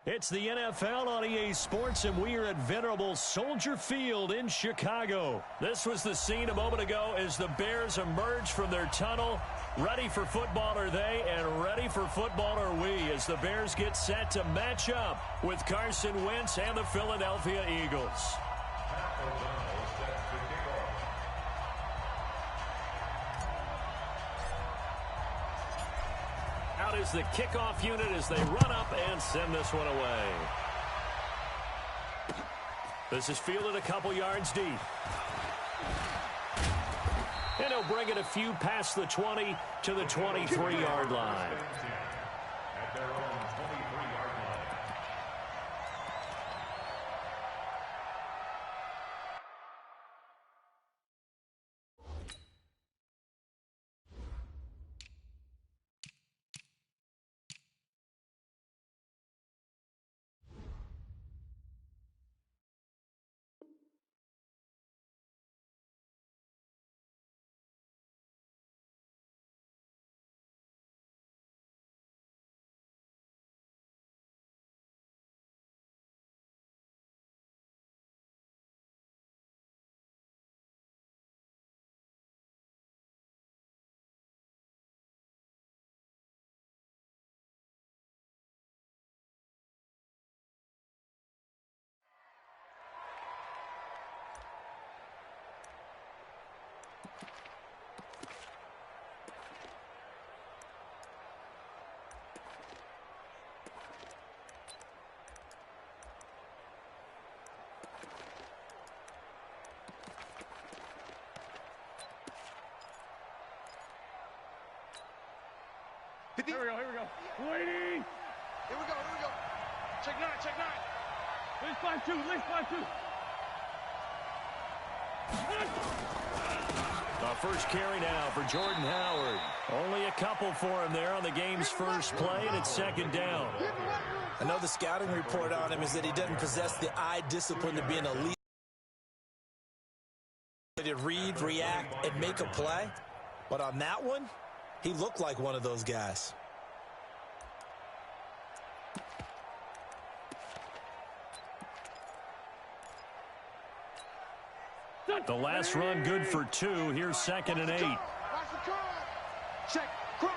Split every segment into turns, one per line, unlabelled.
It's the NFL on EA Sports, and we are at venerable Soldier Field in Chicago. This was the scene a moment ago as the Bears emerged from their tunnel. Ready for football are they, and ready for football are we, as the Bears get set to match up with Carson Wentz and the Philadelphia Eagles. Out is the kickoff unit as they run up and send this one away. This is fielded a couple yards deep. And he'll bring it a few past the 20 to the 23-yard line.
At their own 23-yard line.
Here we go. Waiting.
Here we go. Check nine.
At least 5-2.
The first carry now for Jordan Howard. Only a couple for him there on the game's first play, and it's second down.
I know the scouting report on him is that he doesn't possess the eye discipline to be an elite. To read, react, and make a play. But on that one, he looked like one of those guys.
The last run good for 2. Here's 2nd and 8.
Check. Crunch.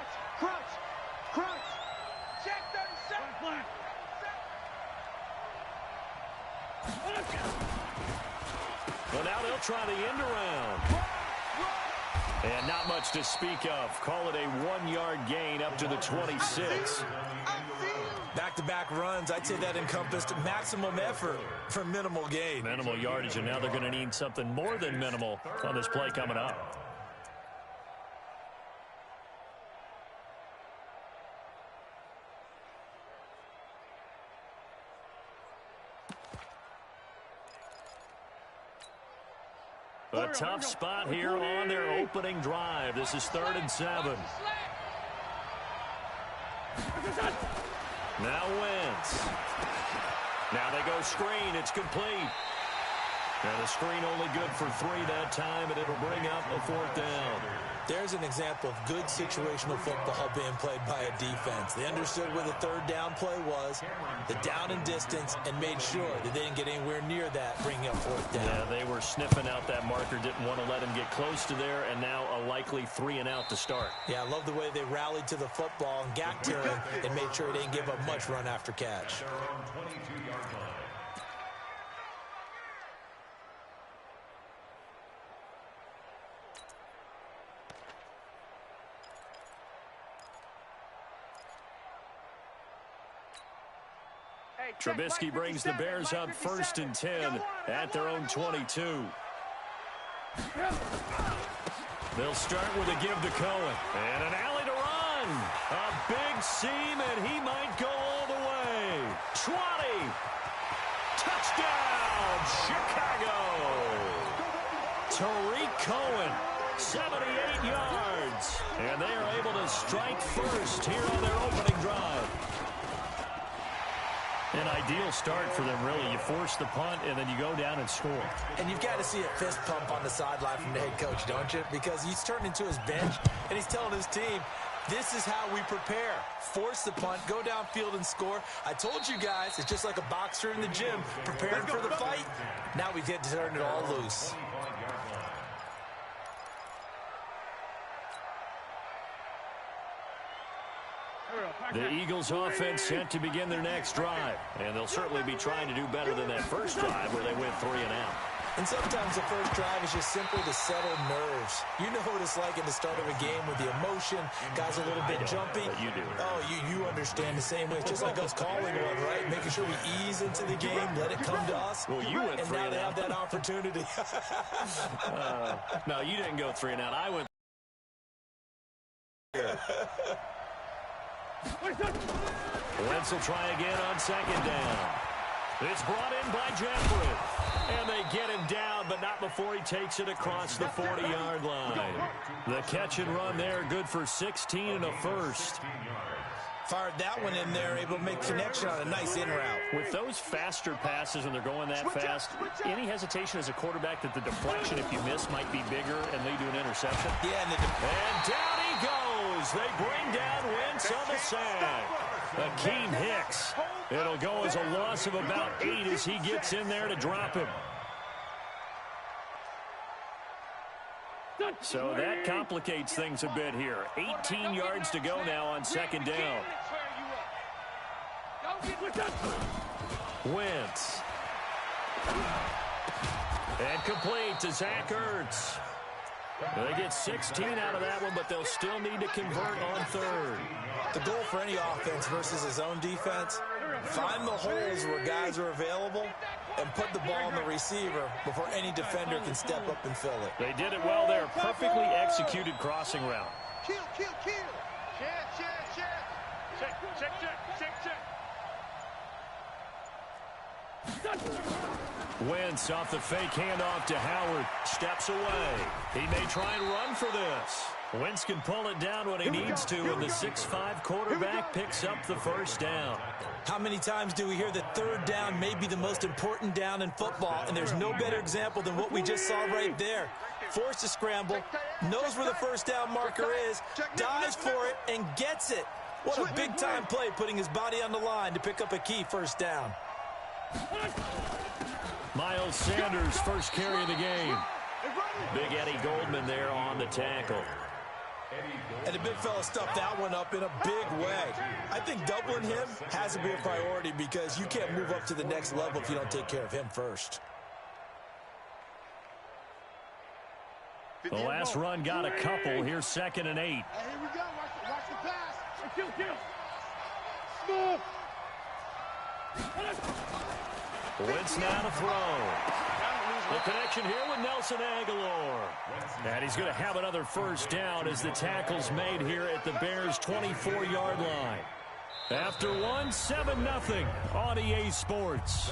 Check 37.
Well, now they'll try the end around. And not much to speak of. Call it a 1-yard gain up to the 26.
Back-to-back runs, I'd say that encompassed maximum effort for minimal gain.
Minimal yardage, and now they're going to need something more than minimal on this play coming up. A tough spot here on their opening drive. This is 3rd and 7. Now Wentz. Now they go screen. It's complete. And the screen only good for 3 that time, and it'll bring up a 4th down.
There's an example of good situational football being played by a defense. They understood where the 3rd down play was, the down and distance, and made sure that they didn't get anywhere near that, bringing up 4th down.
Yeah, they were sniffing out that marker, didn't want to let him get close to there, and now a likely 3 and out to start.
Yeah, I love the way they rallied to the football and got to him and made sure he didn't give up much run after catch.
Their own 22-yard line.
Trubisky brings the Bears up 1st and 10 at their own 22. They'll start with a give to Cohen. And an alley to run. A big seam, and he might go all the way. 20. Touchdown, Chicago. Tariq Cohen, 78 yards. And they are able to strike first here on their opening drive. An ideal start for them, really. You force the punt, and then you go down and score.
And you've got to see a fist pump on the sideline from the head coach, don't you? Because he's turned into his bench, and he's telling his team, This is how we prepare. Force the punt, go downfield and score. I told you guys, it's just like a boxer in the gym, preparing for the fight. Now we get to turn it all loose.
The Eagles offense set to begin their next drive. And they'll certainly be trying to do better than that first drive where they went 3 and out.
And sometimes the first drive is just simply to settle nerves. You know what it's like in the start of a game with the emotion, guys a little bit jumpy.
You do.
Oh, you understand the same way. It's just like us calling one, right? Making sure we ease into the game, let it come to us.
Well, you went 3
and now they have that opportunity.
No, you didn't go 3 and out. I went. Wentz will try again on second down. It's brought in by Jeffrey. And they get him down, but not before he takes it across the 40-yard line. The catch and run there, good for 16 and a first.
Fired that one in there, able to make connection on a nice in route.
With those faster passes when they're going that fast, any hesitation as a quarterback that the deflection, if you miss, might be bigger and lead to an interception?
Yeah, and
down he goes. They bring down Wentz on the sack. Akeem Hicks. It'll go as a loss of about 8 as he gets in there to drop him. So that complicates things a bit here. 18 yards to go now on second down. Wentz. And complete to Zach Ertz. They get 16 out of that one, but they'll still need to convert on third.
The goal for any offense versus his own defense, find the holes where guys are available and put the ball on the receiver before any defender can step up and fill it.
They did it well there. Perfectly executed crossing route.
Kill. Check.
Wentz off the fake handoff to Howard. Steps away. He may try and run for this. Wentz can pull it down when he needs to, and the 6'5" quarterback picks up the first down.
How many times do we hear that third down may be the most important down in football, and there's no better example than what we just saw right there. Forced to scramble, knows where the first down marker is, dives for it, and gets it. What a big-time play, putting his body on the line to pick up a key first down.
Miles Sanders, first carry of the game. Big Eddie Goldman there on the tackle.
And the big fella stuffed that one up in a big way. I think doubling him has to be a priority because you can't move up to the next level if you don't take care of him first.
The last run got a couple. Here's 2nd and 8.
Hey, here we go. Watch the pass.
Kill.
Wentz now to throw. The connection here with Nelson Aguilar. And he's going to have another first down as the tackle's made here at the Bears' 24-yard line. After one, 7-0 on EA Sports.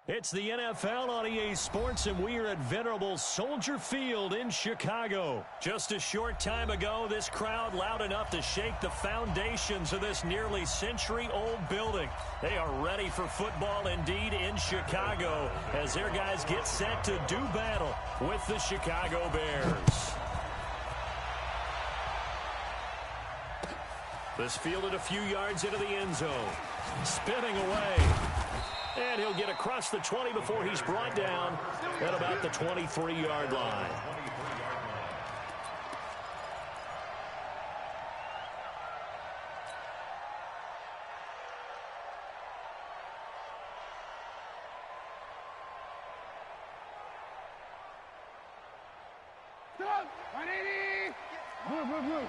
It's the NFL on EA Sports, and we are at venerable Soldier Field in Chicago. Just a short time ago, this crowd loud enough to shake the foundations of this nearly century-old building. They are ready for football indeed in Chicago as their guys get set to do battle with the Chicago Bears. This fielded a few yards into the end zone. Spinning away. And he'll get across the 20 before he's brought down at about the 23-yard line.
Stop! 180! Move, move, move.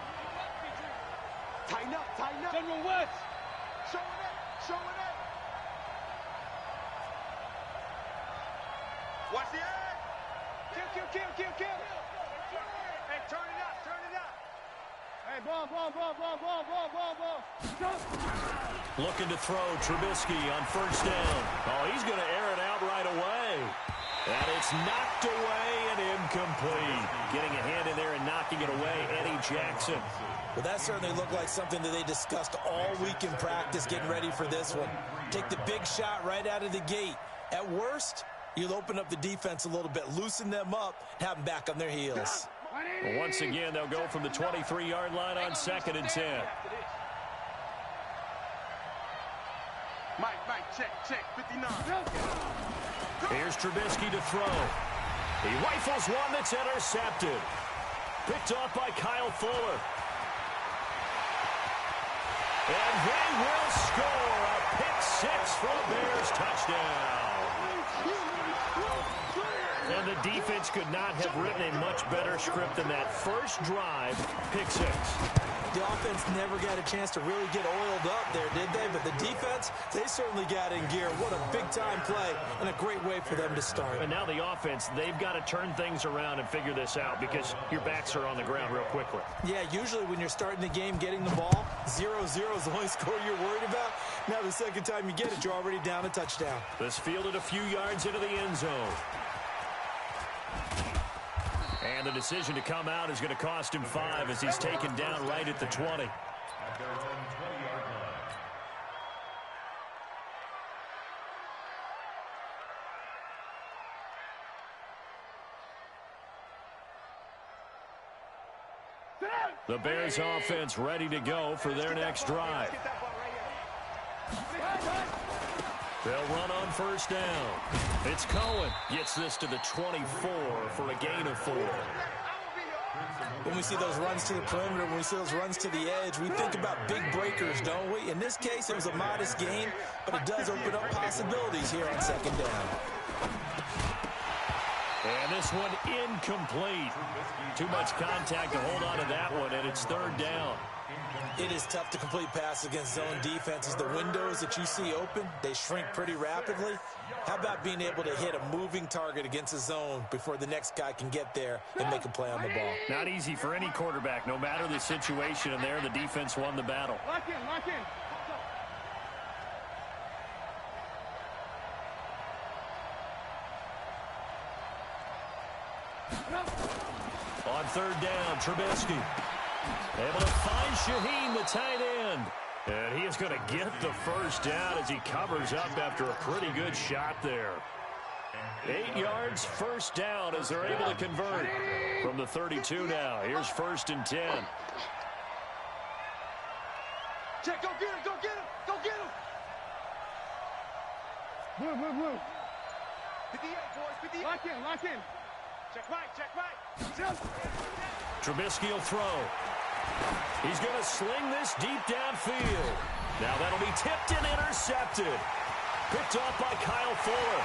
Tighten up, tighten up.
General West!
Showing it, showing it. Watch the edge. Kill. Hey, turn it up, turn it up.
Hey, ball. Stop!
Looking to throw Trubisky on first down. Oh, he's going to air it out right away. And it's knocked away and incomplete. Getting a hand in there and knocking it away, Eddie Jackson.
Well, that certainly looked like something that they discussed all week in practice getting ready for this one. Take the big shot right out of the gate. At worst, you'll open up the defense a little bit, loosen them up, have them back on their heels.
Well, once again, they'll go from the 23-yard line on 2nd and 10.
Mike, check, 59.
Here's Trubisky to throw. He rifles one that's intercepted. Picked off by Kyle Fuller. And they will score a pick six for the Bears touchdown. And the defense could not have written a much better script than that first drive, pick six.
The offense never got a chance to really get oiled up there, did they? But the defense, they certainly got in gear. What a big-time play and a great way for them to start.
And now the offense, they've got to turn things around and figure this out because your backs are on the ground real quickly.
Yeah, usually when you're starting the game getting the ball, 0-0 is the only score you're worried about. Now the second time you get it, you're already down a touchdown.
This fielded a few yards into the end zone. And the decision to come out is going to cost him 5 as he's taken down right at the 20.
At their own 20-yard line.
The Bears offense ready to go for their next drive. They'll run on first down. It's Cohen. Gets this to the 24 for a gain of 4.
When we see those runs to the perimeter, when we see those runs to the edge, we think about big breakers, don't we? In this case, it was a modest gain, but it does open up possibilities here on second down.
And this one incomplete. Too much contact to hold on to that one, and it's third down.
It is tough to complete passes against zone defenses. The windows that you see open, they shrink pretty rapidly. How about being able to hit a moving target against a zone before the next guy can get there and make a play on the ball?
Not easy for any quarterback. No matter the situation in there, the defense won the battle.
Lock in.
On third down, Trubisky. Able to find Shaheen, the tight end. And he is going to get the first down as he covers up after a pretty good shot there. 8 yards, first down as they're able to convert from the 32 now. Here's 1st and 10.
Check, go get him.
Move.
58, boys, 58.
Lock in.
Check right.
Trubisky will throw. He's going to sling this deep downfield. Now that'll be tipped and intercepted. Picked off by Kyle Fuller.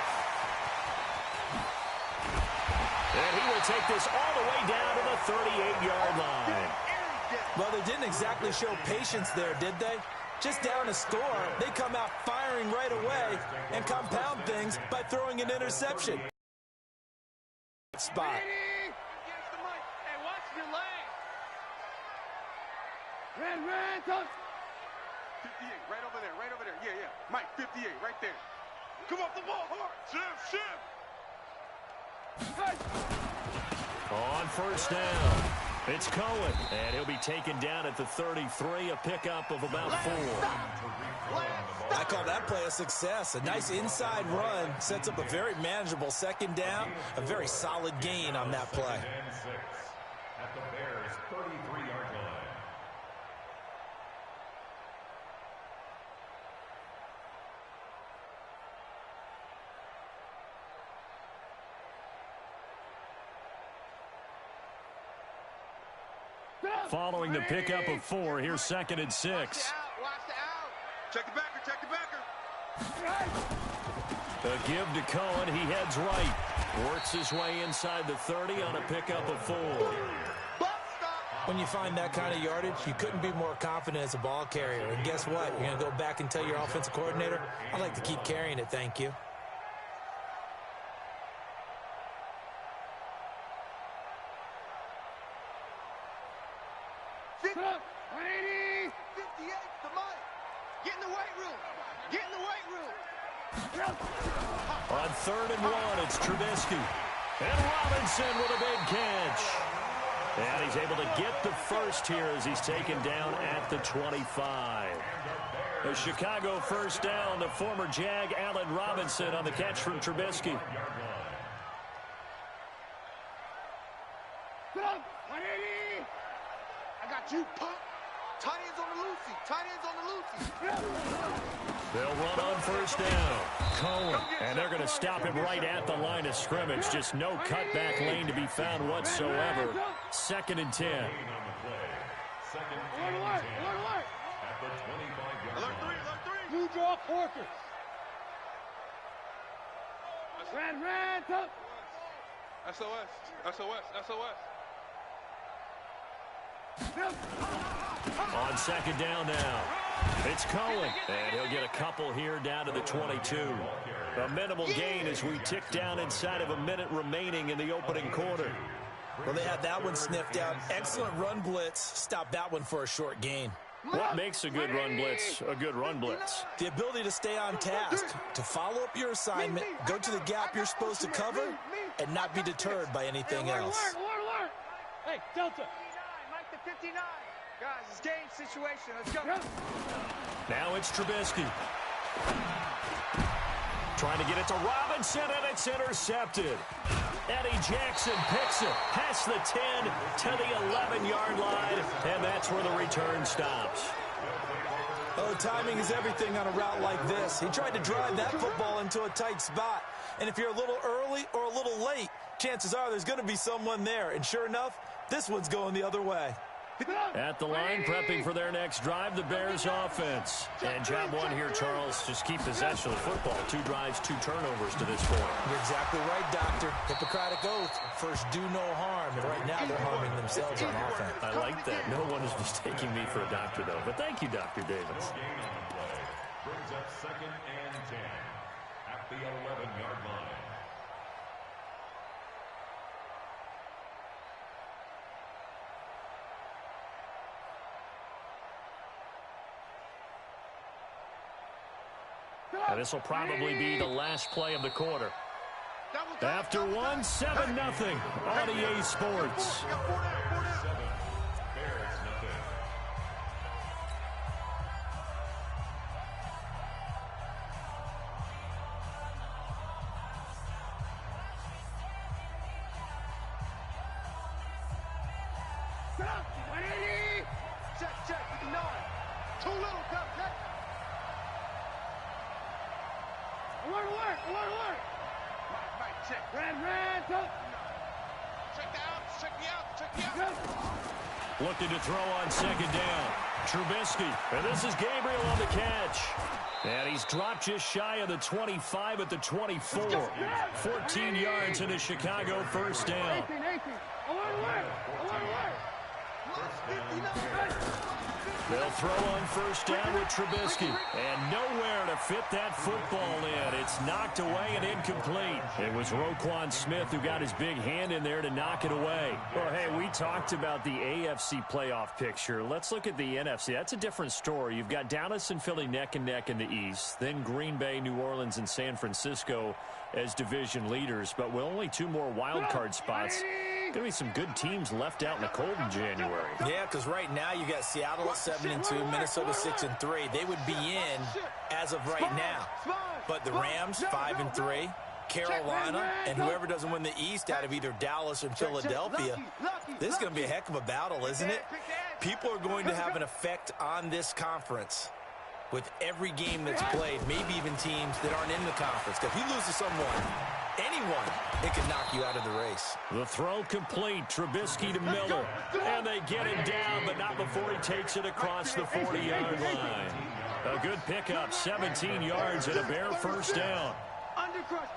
And he will take this all the way down to the 38-yard line.
Well, they didn't exactly show patience there, did they? Just down a score, they come out firing right away and compound things by throwing an interception. Spot.
Ran, touch.
58, right over there. Yeah. Mike, 58, right there. Come off the ball hard. Shift.
On first down, it's Cohen, and he'll be taken down at the 33, a pickup of about 4.
I call that play a success. A nice inside run sets up a very manageable second down, a very solid gain on that play.
At the Bears' 33-yard line.
Following the pickup of 4, here's 2nd and 6.
Watch the out. Check the backer. Check the backer.
A give to Cohen. He heads right. Works his way inside the 30 on a pickup of 4.
When you find that kind of yardage, you couldn't be more confident as a ball carrier. And guess what? You're going to go back and tell your offensive coordinator, I'd like to keep carrying it, thank you.
Put up. 180.
58 to Mike. Get in the weight room. Get in the weight room.
On 3rd and 1, it's Trubisky. And Robinson with a big catch. And he's able to get the first here as he's taken down at the 25. A Chicago first down to former Jag Allen Robinson on the catch from Trubisky.
Put up. 180.
I got you, punk. Tight ends on the loosey. Tight ends on the loosey.
They'll run on first down. Cohen, and they're going to stop him right at the line of scrimmage. Just no cutback lane to be found whatsoever. 2nd and 10.
Second and 10 at the 25-yard
Alert
line.
3.
Blue draw Porkers. Red, up.
SOS.
On 2nd down now, it's Cohen, and he'll get a couple here down to the 22. A minimal gain as we tick down inside of a minute remaining in the opening quarter.
Well, they had that one sniffed out. Excellent run blitz. Stop that one for a short gain.
What makes a good run blitz a good run blitz?
The ability to stay on task, to follow up your assignment, go to the gap you're supposed to cover, and not be deterred by anything else.
Alert. Hey, Delta.
Mike the 59. Guys, it's game situation. Let's go.
Now it's Trubisky. Trying to get it to Robinson, and it's intercepted. Eddie Jackson picks it past the 10 to the 11-yard line, and that's where the return stops.
Oh, timing is everything on a route like this. He tried to drive that football into a tight spot. And if you're a little early or a little late, chances are there's going to be someone there. And sure enough, this one's going the other way.
At the line, prepping for their next drive, the Bears offense. And job one here, Charles, just keep possession of the football. 2 drives, 2 turnovers to this point.
You're exactly right, Doctor. Hippocratic oath. First, do no harm. And right now, they're harming themselves on offense.
I like that. No one is mistaking me for a doctor, though. But thank you, Dr. Davis.
Brings up 2nd and 10 at the 11-yard line.
And this will probably be the last play of the quarter. After 1, 7-0 on EA Sports.
7, Bears nothing.
Check, 59. Too little, check.
Alert.
Mike, check.
Red, up.
Check the out.
Looking to throw on 2nd down. Trubisky. And this is Gabriel on the catch. And he's dropped just shy of the 25 at the 24. 14 yards in a Chicago first down.
18. Alert.
They'll throw on first down with Trubisky. And nowhere to fit that football in. It's knocked away and incomplete. It was Roquan Smith who got his big hand in there to knock it away. Well, hey, we talked about the AFC playoff picture. Let's look at the NFC. That's a different story. You've got Dallas and Philly neck and neck in the East. Then Green Bay, New Orleans, and San Francisco as division leaders. But with only 2 more wild card spots, going to be some good teams left out in the cold in January.
Yeah, because right now you got Seattle at 7-2, Minnesota 6-3. They would be in as of right now. But the Rams 5-3, Carolina, and whoever doesn't win the East out of either Dallas or Philadelphia. This is going to be a heck of a battle, isn't it? People are going to have an effect on this conference with every game that's played, maybe even teams that aren't in the conference. Because if you lose to someone, anyone, it can knock you out of the race.
The throw complete. Trubisky to Miller. And they get him down, but not before he takes it across the 40-yard line. A good pickup, 17 yards and a Bear first down.
Undercrutch.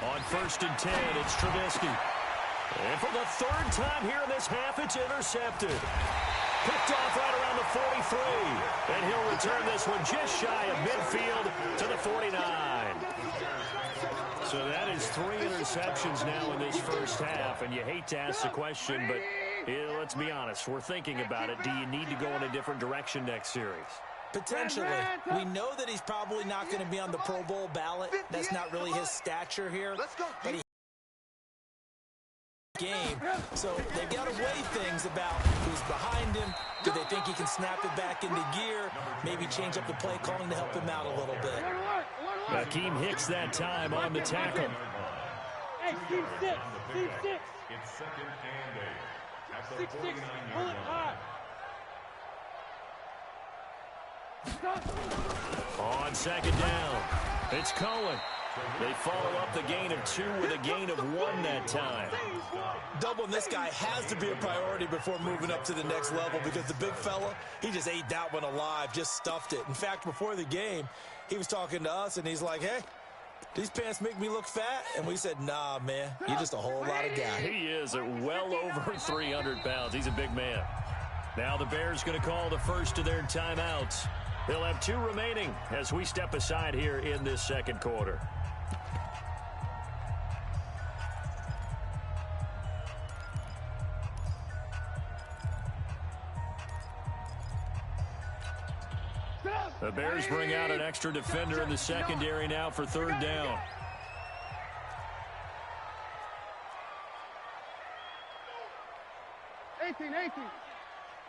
On first and 10, it's Trubisky. And for the 3rd time here in this half, it's intercepted. Picked off right around the 43. And he'll return this one just shy of midfield to the 49. So that is 3 interceptions now in this first half. And you hate to ask the question, but let's be honest. We're thinking about it. Do you need to go in a different direction next series?
Potentially. We know that he's probably not going to be on the Pro Bowl ballot. That's not really his stature here. But he game, so they've got to weigh things about who's behind him. Do they think he can snap it back into gear? Maybe change up the play calling to help him out a little bit.
Hakeem Hicks that time on the tackle.
Hey, Team 6.
It's 2nd and 8 at the
6-6. Pull it
49-yard
high.
On 2nd down, it's Cohen. They follow up the gain of 2 with a gain of 1 that time.
Doubling this guy has to be a priority before moving up to the next level because the big fella, he just ate that one alive, just stuffed it. In fact, before the game, he was talking to us, and he's like, hey, these pants make me look fat? And we said, nah, man, you're just a whole lot of guy.
He is at well over 300 pounds. He's a big man. Now the Bears going to call the first of their timeouts. They'll have 2 remaining as we step aside here in this second quarter. The Bears bring out an extra defender in the secondary now for 3rd down.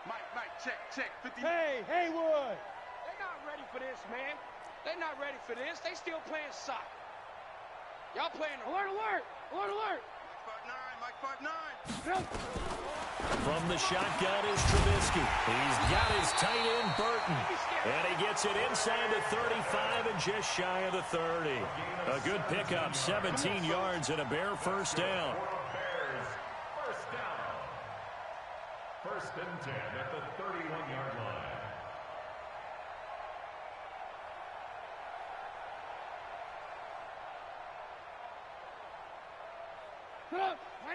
Mike, check. 50.
Hey, Haywood.
They're not ready for this, man. They're not ready for this. They still playing soccer. Y'all playing
Alert.
Mike 5'9".
From the shotgun is Trubisky. He's got his tight end, Burton. And he gets it inside the 35 and just shy of the 30. A good pickup, 17 yards and a Bear first down.
Bears first down. 1st and 10 at the 31-yard line.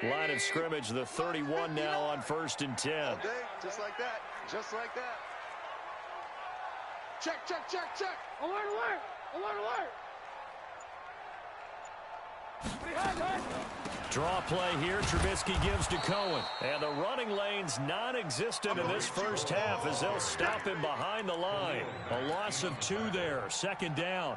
Line of scrimmage, the 31 now on 1st and 10.
Okay, just like that. Check.
Alert.
Draw play here. Trubisky gives to Cohen. And the running lane's non-existent in this first half as they'll stop him behind the line. A loss of 2 there. 2nd down.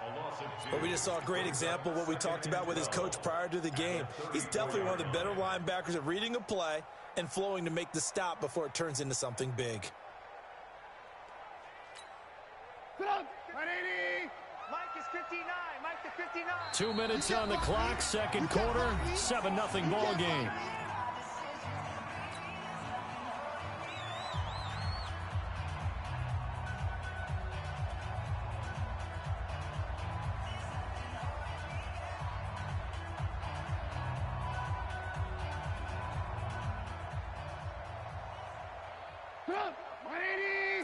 But we just saw a great example of what we talked about with his coach prior to the game. He's definitely one of the better linebackers at reading a play and flowing to make the stop before it turns into something big.
Mike is 59.
2 minutes on the clock, second quarter, 7-0 ball game.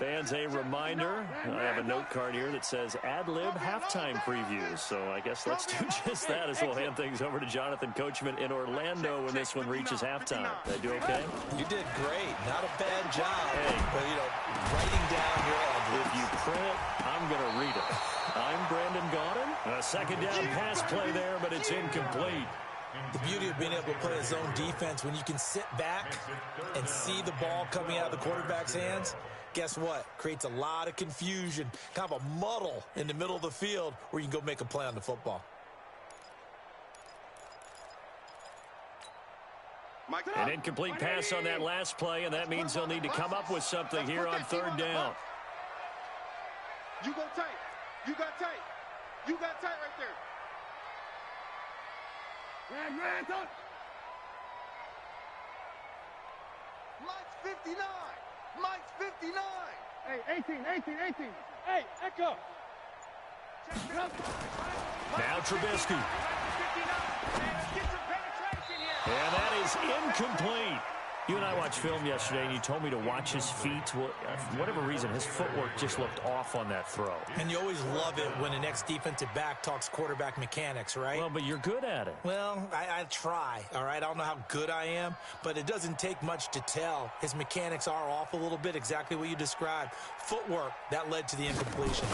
Fans, a reminder, I have a note card here that says ad-lib halftime previews. So I guess let's do just that as we'll hand things over to Jonathan Coachman in Orlando when this one reaches halftime. Did I do okay?
You did great. Not a bad job.
Hey.
But, writing down your ad-libs.
If you print it, I'm going to read it. I'm Brandon Gaudin. A second down pass play there, but it's incomplete.
The beauty of being able to play a zone defense, when you can sit back and see the ball coming out of the quarterback's hands, guess what? Creates a lot of confusion, kind of a muddle in the middle of the field where you can go make a play on the football.
An incomplete pass on that last play, and that means they'll need to come up with something here on third down.
You go tight. You got tight. You got tight right there. Ran, up. Mike's 59. Mike's 59.
Hey, 18. Hey, Echo.
Now Trubisky. And that is incomplete. You and I watched film yesterday, and you told me to watch his feet. Well, for whatever reason, his footwork just looked off on that throw.
And you always love it when an ex-defensive back talks quarterback mechanics, right?
Well, but you're good at it.
Well, I try, all right? I don't know how good I am, but it doesn't take much to tell. His mechanics are off a little bit, exactly what you described. Footwork, that led to the incompletion.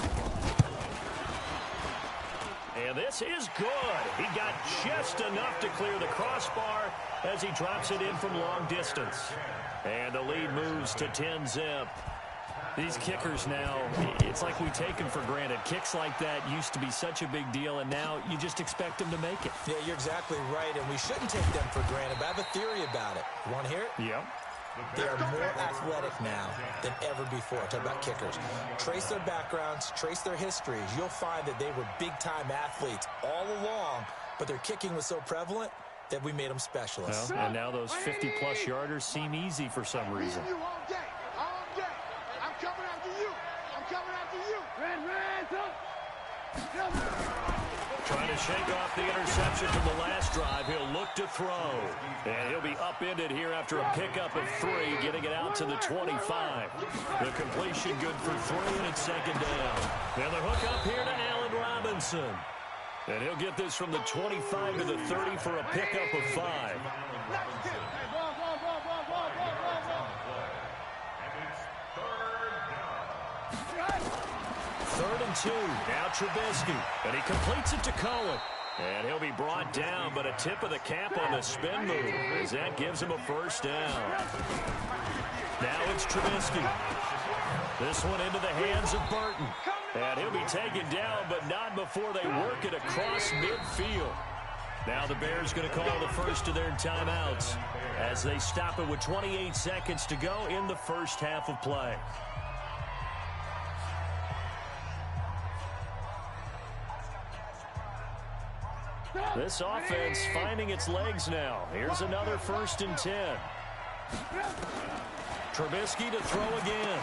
And this is good. He got just enough to clear the crossbar as he drops it in from long distance. And the lead moves to 10-zip. These kickers now, it's like we take them for granted. Kicks like that used to be such a big deal, and now you just expect them to make it.
Yeah, you're exactly right, and we shouldn't take them for granted, but I have a theory about it. You want to hear it?
Yep.
They are more athletic now than ever before. Talk about kickers. Trace their backgrounds, trace their histories. You'll find that they were big-time athletes all along, but their kicking was so prevalent that we made them specialists.
Well, and now those 50-plus yarders seem easy for some reason.
All day. I'm coming after you. Ran,
Trying to shake off the interception from the last drive. He'll look to throw. And he'll be upended here after a pickup of 3, getting it out to the 25. The completion good for 3, and it's second down. And the hook up here to Allen Robinson. And he'll get this from the 25 to the 30 for a pickup of 5. Third and 2. Now Trubisky. And he completes it to Cohen. And he'll be brought down, but a tip of the cap on the spin move as that gives him a first down. Now it's Trubisky. This one into the hands of Burton. And he'll be taken down, but not before they work it across midfield. Now the Bears going to call the first of their timeouts as they stop it with 28 seconds to go in the first half of play. This offense finding its legs now. Here's another 1st and 10. Trubisky to throw again.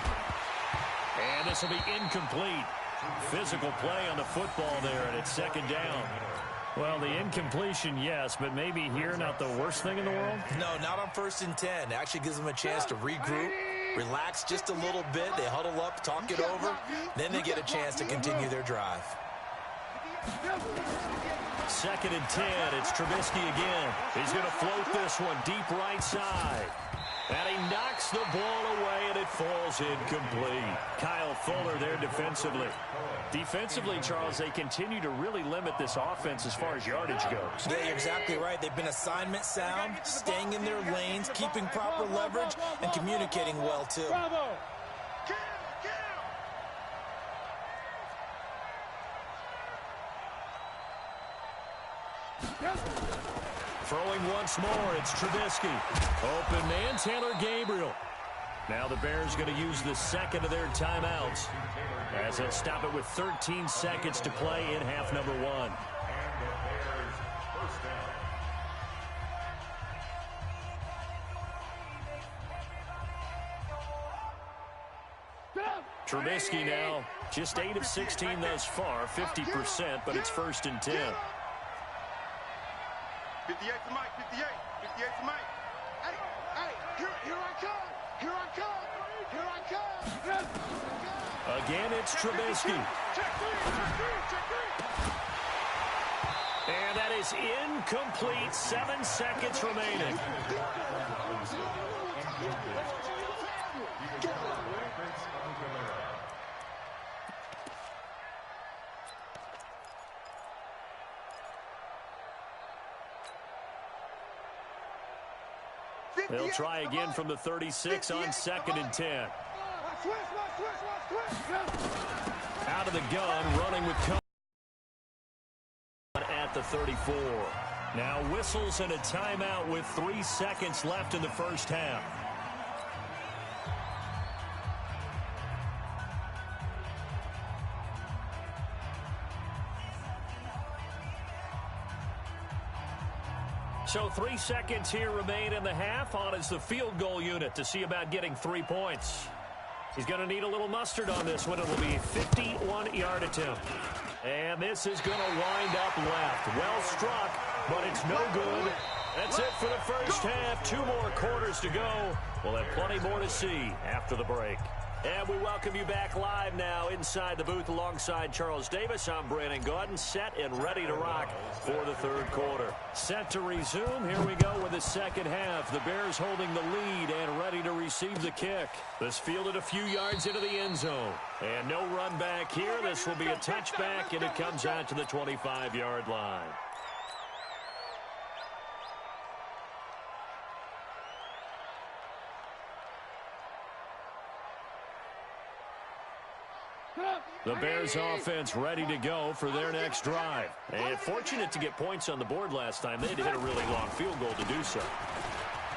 And this will be incomplete. Physical play on the football there, and it's second down. Well, the incompletion, yes, but maybe here not the worst thing in the world?
No, not on 1st and 10. It actually gives them a chance to regroup, relax just a little bit. They huddle up, talk it over. Then they get a chance to continue their drive.
2nd and 10. It's Trubisky again. He's going to float this one deep right side. And he knocks the ball away, and it falls incomplete. Kyle Fuller there defensively. Defensively, Charles, they continue to really limit this offense as far as yardage goes.
Yeah, you're exactly right. They've been assignment sound, staying in their lanes, keeping proper leverage, and communicating well, too.
Bravo.
Throwing once more, it's Trubisky. Open man, Taylor Gabriel. Now the Bears going to use the second of their timeouts as they'll stop it with 13 seconds to play in half number 1. Trubisky now just 8 of 16 thus far, 50%, but it's 1st and 10.
58 to Mike, 58 to Mike. Hey, here I come.
again, it's Trubisky. And that is incomplete. 7 seconds remaining. They'll try again from the 36 on 2nd and 10. Out of the gun, running with cover at the 34. Now whistles and a timeout with 3 seconds left in the first half. So 3 seconds here remain in the half. On is the field goal unit to see about getting 3 points. He's going to need a little mustard on this one. It will be a 51-yard attempt. And this is going to wind up left. Well struck, but it's no good. That's it for the first half. 2 more quarters to go. We'll have plenty more to see after the break. And we welcome you back live now inside the booth alongside Charles Davis. I'm Brandon Gaudin, set and ready to rock for the third quarter. Set to resume. Here we go with the second half. The Bears holding the lead and ready to receive the kick. This fielded a few yards into the end zone. And no run back here. This will be a touchback, and it comes out to the 25-yard line. The Bears offense ready to go for their next drive. And fortunate to get points on the board last time. They had to hit a really long field goal to do so.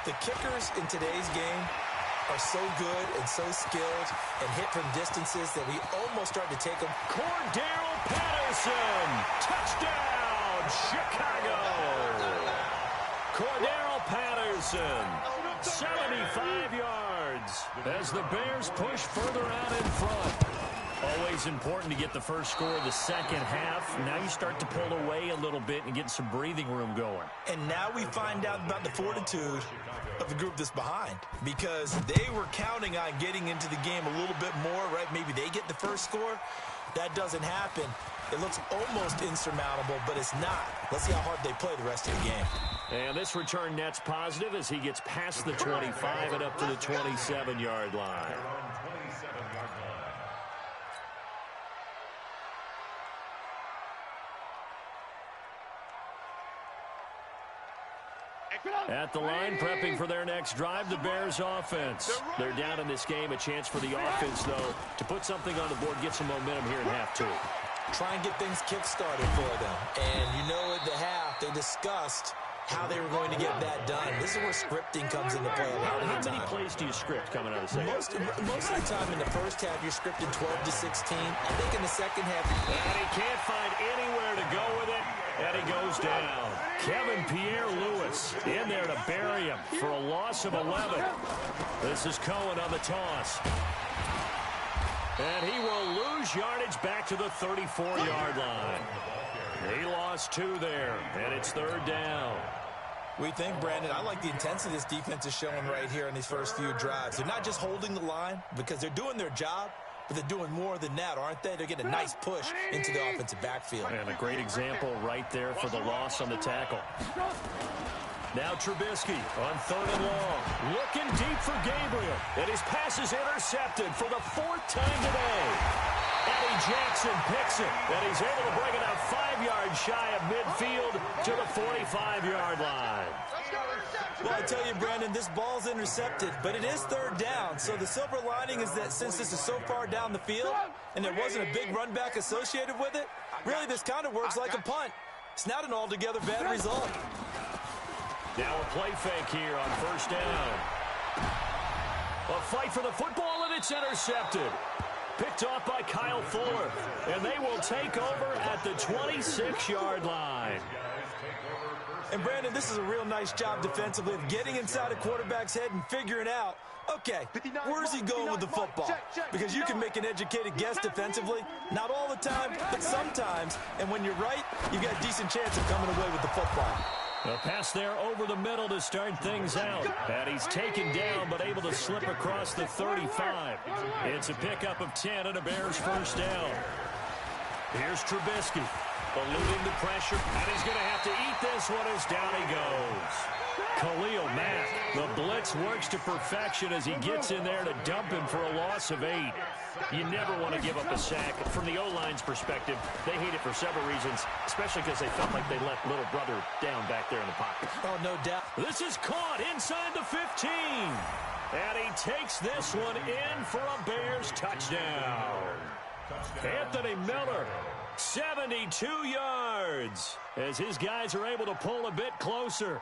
The kickers in today's game are so good and so skilled and hit from distances that we almost start to take them.
Cordero Patterson, touchdown, Chicago. Cordero Patterson, 75 yards as the Bears push further out in front. Always important to get the first score of the second half. Now you start to pull away a little bit and get some breathing room going.
And now we find out about the fortitude of the group that's behind, because they were counting on getting into the game a little bit more, right? Maybe they get the first score. That doesn't happen. It looks almost insurmountable, but it's not. Let's see how hard they play the rest of the game.
And this return net's positive as he gets past the 25 and up to the 27-yard line. At the line, prepping for their next drive, the Bears offense. They're down in this game. A chance for the offense, though, to put something on the board, get some momentum here in half 2.
Try and get things kick-started for them. And you know at the half, they discussed how they were going to get that done. This is where scripting comes into play a lot of the time.
How many plays do you script coming out of the second?
Most of the time in the first half, you're scripted 12 to 16. I think in the second half...
And he can't find anywhere to go with it, and he goes down. Kevin Pierre-Louis in there to bury him for a loss of 11. This is Cohen on the toss. And he will lose yardage back to the 34-yard line. He lost 2 there, and it's third down.
We think, Brandon, I like the intensity this defense is showing right here in these first few drives. They're not just holding the line because they're doing their job, but they're doing more than that, aren't they? They're getting a nice push into the offensive backfield.
And a great example right there for the loss on the tackle. Now Trubisky on 3rd and long. Looking deep for Gabriel. And his pass is intercepted for the 4th time today. Eddie Jackson picks it. And he's able to bring it out 5 yards shy of midfield to the 45-yard line.
Well, I tell you, Brandon, this ball's intercepted, but it is 3rd down. So the silver lining is that since this is so far down the field and there wasn't a big run back associated with it, really this kind of works like a punt. It's not an altogether bad result.
Now a play fake here on 1st down. A fight for the football, and it's intercepted. Picked off by Kyle Fuller. And they will take over at the 26-yard line.
And, Brandon, this is a real nice job defensively of getting inside a quarterback's head and figuring out, okay, where's he going with the football? Because you can make an educated guess defensively. Not all the time, but sometimes. And when you're right, you've got a decent chance of coming away with the football.
A pass there over the middle to start things out. And he's taken down but able to slip across the 35. It's a pickup of 10 and a Bears first down. Here's Trubisky, eluding the pressure, and he's going to have to eat this one as down he goes. Khalil Mack, the blitz works to perfection as he gets in there to dump him for a loss of 8.
You never want to give up a sack. From the O-line's perspective, they hate it for several reasons, especially because they felt like they let little brother down back there in the pocket.
Oh, no doubt.
This is caught inside the 15. And he takes this one in for a Bears touchdown. Anthony Miller, 72 yards, as his guys are able to pull a bit closer.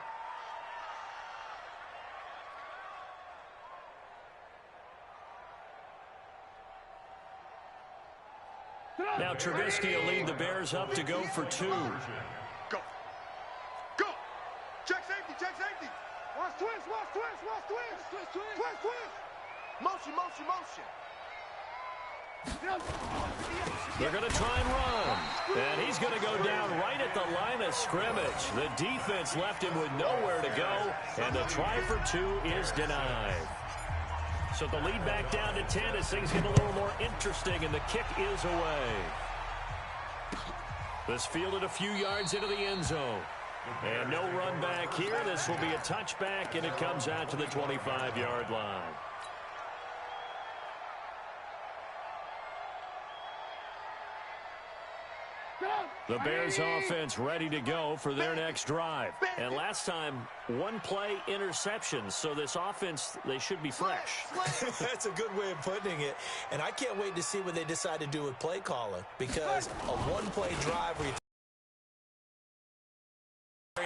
Now Trubisky will lead the Bears up to go for 2.
Go. Go. Check safety. Check safety.
Watch twist. Watch twist. Watch twist. Twist, twist. Twist, twist.
Motion, motion, motion.
They're going to try and run. And he's going to go down right at the line of scrimmage. The defense left him with nowhere to go. And the try for 2 is denied. So the lead back down to 10 as things get a little more interesting, and the kick is away. This fielded a few yards into the end zone. And no run back here. This will be a touchback, and it comes out to the 25-yard line. The Bears offense ready to go for their next drive. And last time, 1-play interception. So this offense, they should be fresh.
That's a good way of putting it. And I can't wait to see what they decide to do with play calling. Because a 1-play drive where you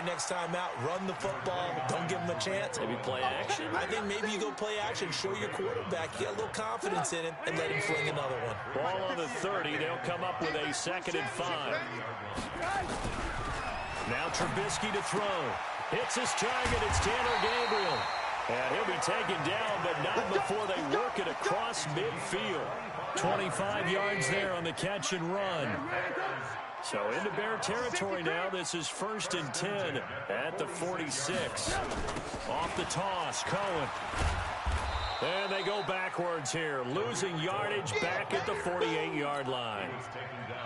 next time out, run the football, don't give them a chance.
Maybe play action.
I think maybe you go play action, show your quarterback, get a little confidence in him, and let him fling another one.
Ball on the 30. They'll come up with a 2nd and 5. Now Trubisky to throw. Hits his target. It's Tanner Gabriel. And he'll be taken down, but not before they work it across midfield. 25 yards there on the catch and run. So into Bear territory now. This is 1st and 10 at the 46. Off the toss, Cohen. And they go backwards here, losing yardage back at the 48-yard line.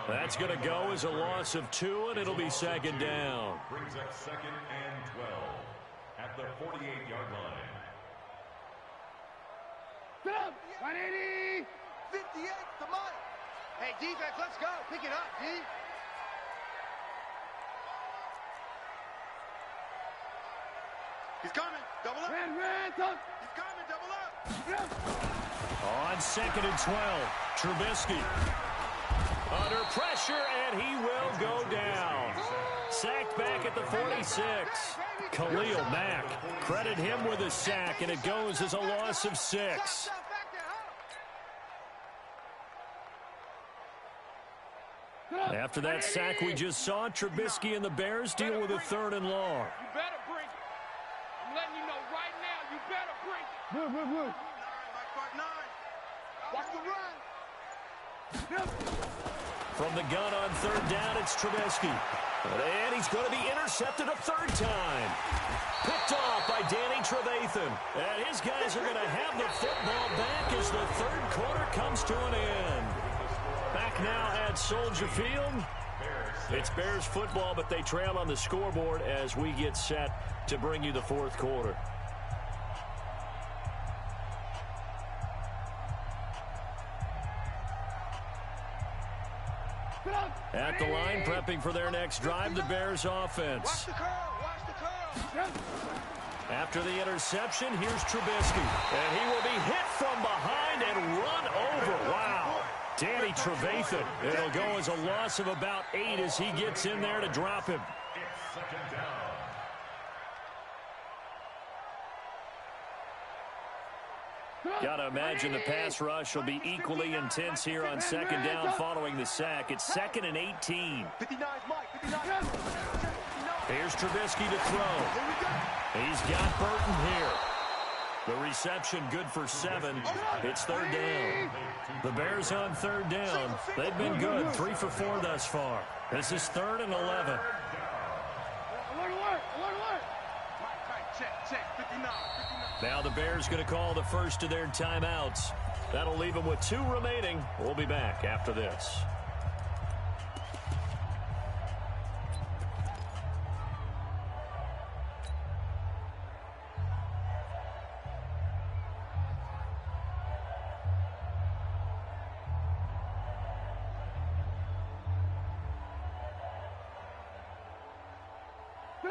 That's going to go as a loss of 2, and it'll be 2nd down.
Brings up 2nd and 12 at the 48-yard line.
180.
58, come on.
Hey, defense, let's go. Pick it up, D.
He's coming. Double up.
Red, tuck.
He's coming. Double up.
On 2nd and 12, Trubisky under pressure, and he will go down. Sacked back at the 46. Khalil Mack, credit him with a sack, and it goes as a loss of 6. After that sack we just saw, Trubisky and the Bears deal with a 3rd and long.
You better bring it. I'm letting you know right now, you better bring it.
Move.
Watch the run.
From the gun on 3rd down, it's Trubisky. And he's going to be intercepted a 3rd time. Picked off by Danny Trevathan. And his guys are going to have the football back as the 3rd quarter comes to an end. Back now at Soldier Field. It's Bears football, but they trail on the scoreboard as we get set to bring you the 4th quarter. At the line, prepping for their next drive, the Bears offense.
Watch the curl. Watch the curl.
After the interception, here's Trubisky. And he will be hit from behind and run over. Wow. Danny Trevathan. It'll go as a loss of about 8 as he gets in there to drop him.
It's 2nd down.
Got to imagine the pass rush will be equally intense here on 2nd down following the sack. It's 2nd and 18.
59, Mike. 59.
Here's Trubisky to throw. He's got Burton here. The reception good for 7. It's 3rd down. The Bears on 3rd down. They've been good, 3 for 4 thus far. This is 3rd and 11.
Alert.
Check. 59.
Now the Bears going to call the first of their timeouts. That'll leave them with 2 remaining. We'll be back after this.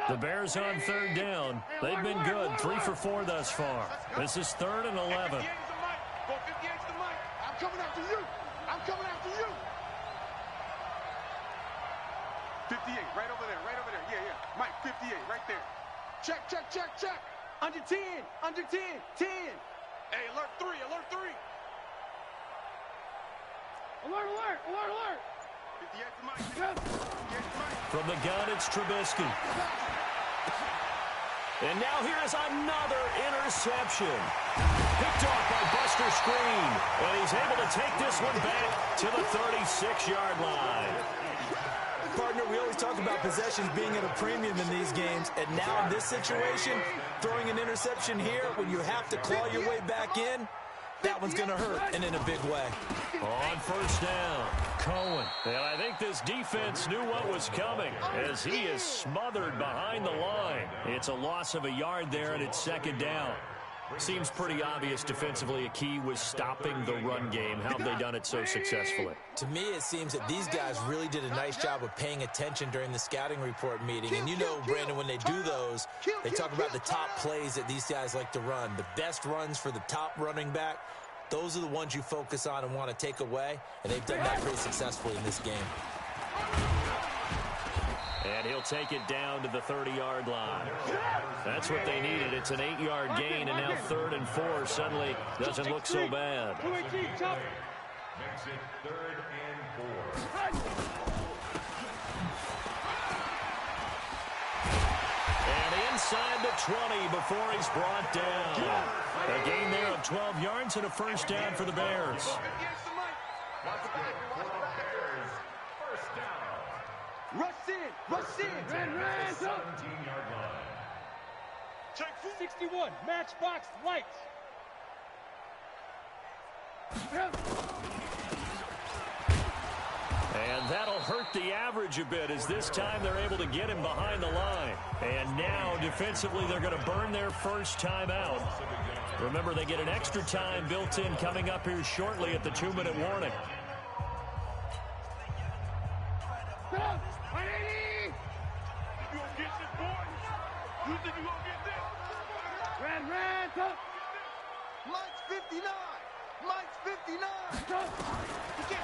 The Bears on 3rd down. They've been good, 3 for 4 thus far. This is 3rd and 11.
Go 58 to the mic. I'm coming after you. 58, right over there. Yeah. Mike, 58, right there. Check. Under 10. 10. Hey, alert 3. Alert. 58 to Mike.
From the gun, it's Trubisky. And now here is another interception. Picked off by Buster Screen. And he's able to take this one back to the 36-yard line.
Partner, we always talk about possessions being at a premium in these games. And now in this situation, throwing an interception here when you have to claw your way back in, that one's going to hurt, and in a big way.
On 1st down, Cohen. And I think this defense knew what was coming as he is smothered behind the line. It's a loss of a yard there, and it's 2nd down. Seems pretty obvious defensively a key was stopping the run game. How have they done it so successfully?
To me, it seems that these guys really did a nice job of paying attention during the scouting report meeting. And you know, Brandon, when they do those, they talk about the top plays that these guys like to run. The best runs for the top running back, those are the ones you focus on and want to take away. And they've done that pretty successfully in this game.
And he'll take it down to the 30-yard line. That's what they needed. It's an 8-yard gain, and now 3rd and 4 suddenly doesn't look so bad.
Makes it 3rd and 4.
And inside the 20 before he's brought down. A gain there of 12 yards and a 1st down for the Bears.
Rush in.
Ran. 17-yard line.
Check 61, matchbox lights.
And that'll hurt the average a bit as this time they're able to get him behind the line. And now defensively they're going to burn their 1st time out. Remember, they get an extra time built in coming up here shortly at the 2-minute warning.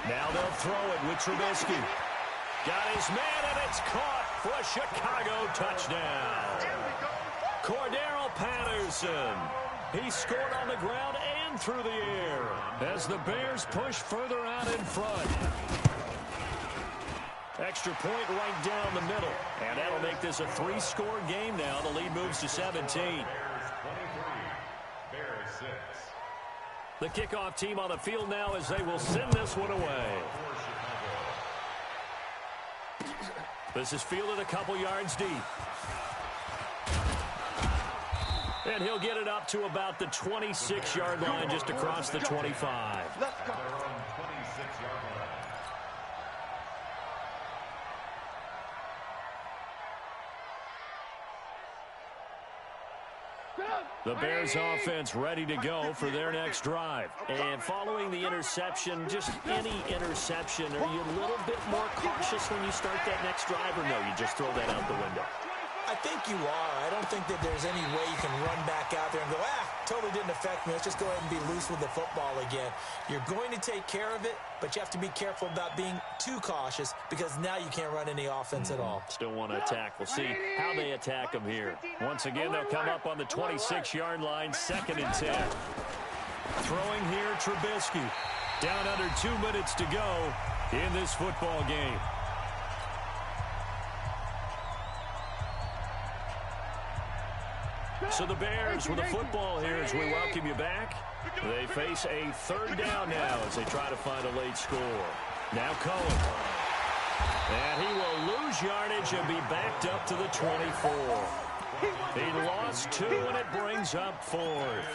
Now they'll throw it with Trubisky. Got his man, and it's caught for a Chicago touchdown. Cordero Patterson. He scored on the ground and through the air as the Bears push further out in front. Extra point right down the middle. And that'll make this a 3-score game now. The lead moves to 17.
Bears 23. Bears 6.
The kickoff team on the field now as they will send this one away. This is fielded a couple yards deep. And he'll get it up to about the 26-yard line, just across the 25.
Let's go.
The Bears offense ready to go for their next drive. And following the interception, just any interception, are you a little bit more cautious when you start that next drive, or no, you just throw that out the window?
I think you are. I don't think that there's any way you can run back out there and go, totally didn't affect me. Let's just go ahead and be loose with the football again. You're going to take care of it, but you have to be careful about being too cautious because now you can't run any offense at all.
Still want to attack. We'll see how they attack them here. Once again, they'll come up on the 26-yard line, 2nd and 10. Throwing here, Trubisky. Down under 2 minutes to go in this football game. So the Bears with the football here as we welcome you back. They face a 3rd down now as they try to find a late score. Now Cohen. And he will lose yardage and be backed up to the 24. He lost 2, and it brings up 4th.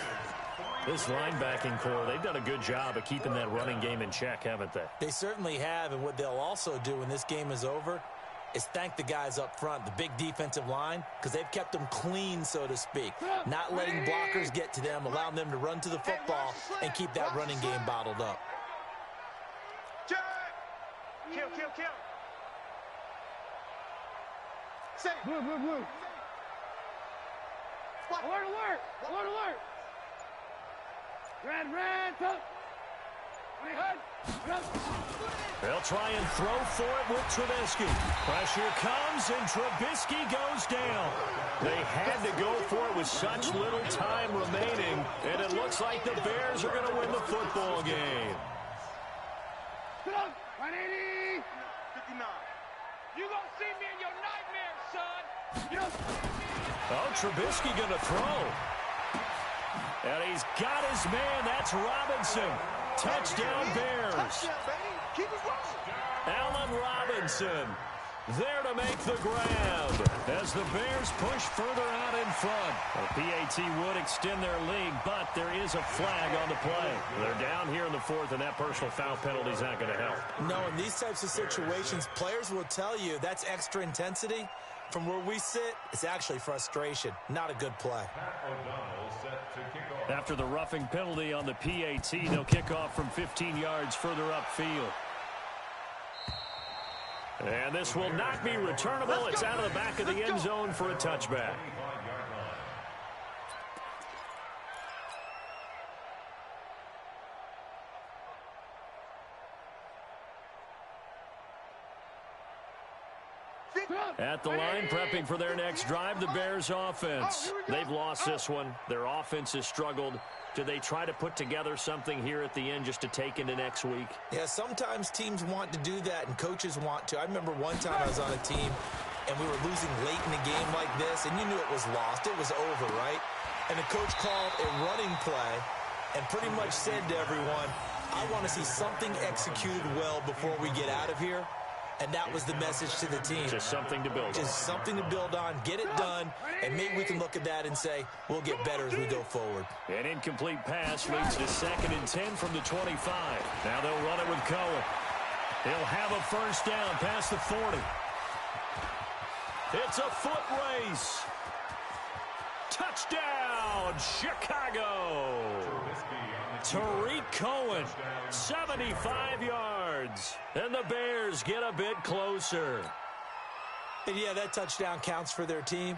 This linebacking core, they've done a good job of keeping that running game in check, haven't they?
They certainly have, and what they'll also do when this game is over is thank the guys up front, the big defensive line, because they've kept them clean, so to speak. Not letting blockers get to them, allowing them to run to the football and keep that running game bottled up.
Kill, kill, kill. Say.
Blue, blue, blue. Alert, alert. Alert, alert. Red, red, up.
They'll try and throw for it with Trubisky. Pressure comes, and Trubisky goes down. They had to go for it with such little time remaining, and it looks like the Bears are going to win the football game.
180.
59.
You gonna see me in your nightmares, son.
Oh, Trubisky going to throw. And he's got his man. That's Robinson. Touchdown, Bears.
Touchdown, baby. Keep it rolling.
Allen Robinson there to make the grab as the Bears push further out in front. Well, PAT would extend their lead, but there is a flag on the play. They're down here in the 4th, and that personal foul penalty is not going to help.
No, in these types of situations, players will tell you that's extra intensity. From where we sit, it's actually frustration. Not a good play.
After the roughing penalty on the PAT, they'll kick off from 15 yards further upfield. And this will not be returnable. It's out of the back of the end zone for a touchback. At the line, prepping for their next drive, the Bears offense. They've lost this one. Their offense has struggled. Do they try to put together something here at the end just to take into next week?
Yeah, sometimes teams want to do that, and coaches want to. I remember one time I was on a team, and we were losing late in a game like this, and you knew it was lost. It was over, right? And the coach called a running play and pretty much said to everyone, I want to see something executed well before we get out of here. And that was the message to the team.
Just something to build on.
Just something to build on, get it done, and maybe we can look at that and say, we'll get better as we go forward.
An incomplete pass leads to 2nd and 10 from the 25. Now they'll run it with Cohen. He'll have a first down past the 40. It's a foot race. Touchdown, Chicago. Tariq Cohen, 75 yards. And the Bears get a bit closer.
And yeah, that touchdown counts for their team,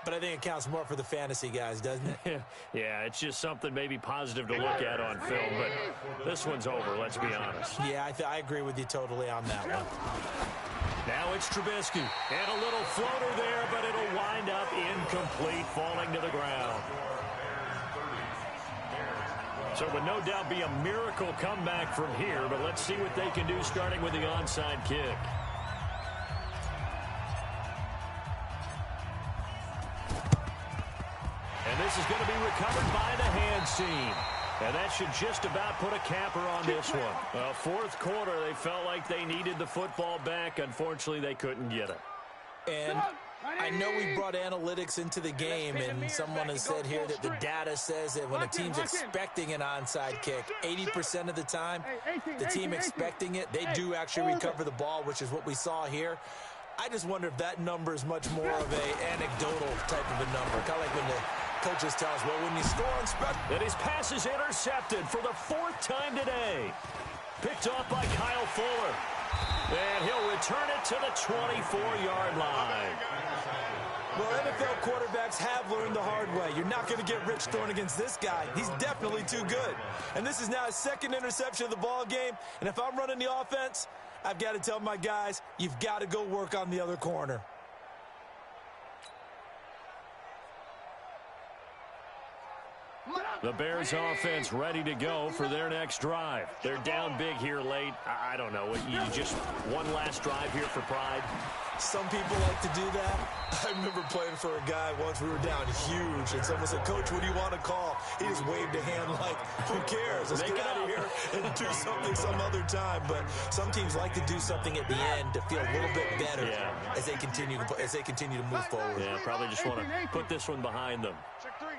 but I think it counts more for the fantasy guys, doesn't it?
Yeah, it's just something maybe positive to look at on film, but this one's over, let's be honest.
Yeah, I agree with you totally on that one.
Now it's Trubisky, and a little floater there, but it'll wind up incomplete, falling to the ground. So it would no doubt be a miracle comeback from here, but let's see what they can do starting with the onside kick. And this is going to be recovered by the hands team. And that should just about put a capper on this one. 4th quarter, they felt like they needed the football back. Unfortunately, they couldn't get it.
And I know we brought analytics into the game, and someone has said here that the data says that when a team's expecting an onside kick, 80% of the time, the team expecting it, they do actually recover the ball, which is what we saw here. I just wonder if that number is much more of a anecdotal type of a number, kind of like when the coaches tell us, well, when you score on special.
And his pass is intercepted for the 4th time today. Picked off by Kyle Fuller. And he'll return it to the 24-yard line.
Well, NFL quarterbacks have learned the hard way. You're not going to get rich throwing against this guy. He's definitely too good. And this is now his 2nd interception of the ball game. And if I'm running the offense, I've got to tell my guys, you've got to go work on the other corner.
The Bears offense ready to go for their next drive.
They're down big here late. I don't know. You just one last drive here for pride.
Some people like to do that. I remember playing for a guy once. We were down huge, and someone said, "Coach, what do you want to call?" He just waved a hand like, "Who cares? Let's get out of here and do something some other time." But some teams like to do something at the end to feel a little bit better as they continue to move forward.
Yeah, probably just want to put this one behind them.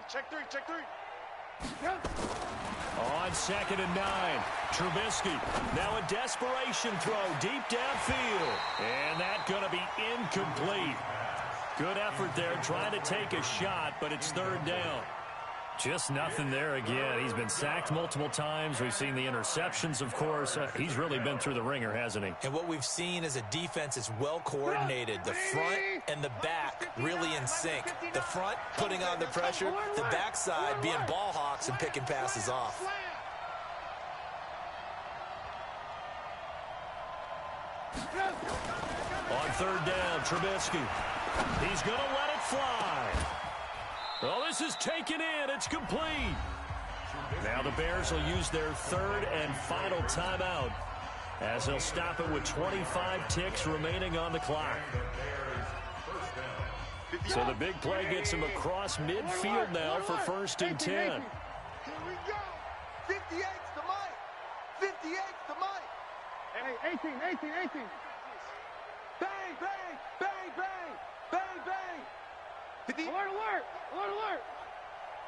Check three.
On 2nd and 9, Trubisky. Now a desperation throw deep downfield. And that's going to be incomplete. Good effort there trying to take a shot, but it's 3rd down.
Just nothing there again. He's been sacked multiple times. We've seen the interceptions, of course. He's really been through the ringer, hasn't he?
And what we've seen is a defense that's well coordinated. The front and the back really in sync. The front putting on the pressure, the backside being ball hawks and picking passes off.
On 3rd down, Trubisky. He's going to let it fly. Oh, this is taken in. It's complete. Now the Bears will use their 3rd and final timeout as they'll stop it with 25 ticks remaining on the clock. So the big play gets him across midfield now for 1st and 10.
Here we go. 58's the mic. 58's the mic. Hey, 18. Bang, bang, bang, bang, bang, bang. Alert.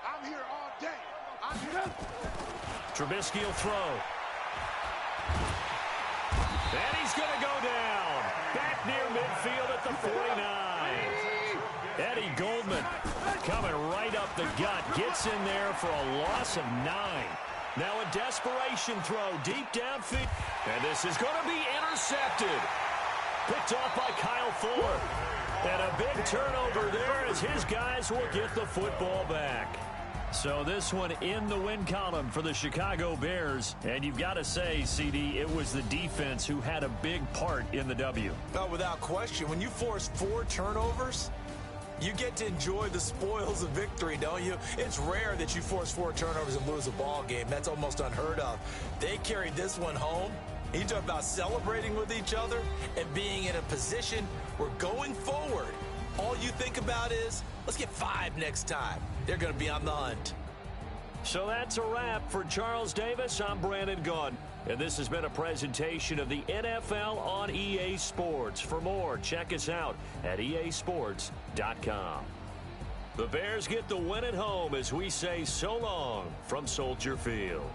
I'm here all day. I'm here.
Trubisky will throw. And he's going to go down. Back near midfield at the 49. Eddie Goldman coming right up the gut. Gets in there for a loss of 9. Now a desperation throw deep downfield. And this is going to be intercepted. Picked off by Kyle Fuller. And a big turnover there as his guys will get the football back. So this one in the win column for the Chicago Bears. And you've got to say, CD, it was the defense who had a big part in the W.
No, without question. When you force 4 turnovers, you get to enjoy the spoils of victory, don't you? It's rare that you force 4 turnovers and lose a ball game. That's almost unheard of. They carried this one home. You talk about celebrating with each other and being in a position where going forward, all you think about is, let's get 5 next time. They're going to be on the hunt.
So that's a wrap for Charles Davis. I'm Brandon Gaudin, and this has been a presentation of the NFL on EA Sports. For more, check us out at easports.com. The Bears get the win at home as we say so long from Soldier Field.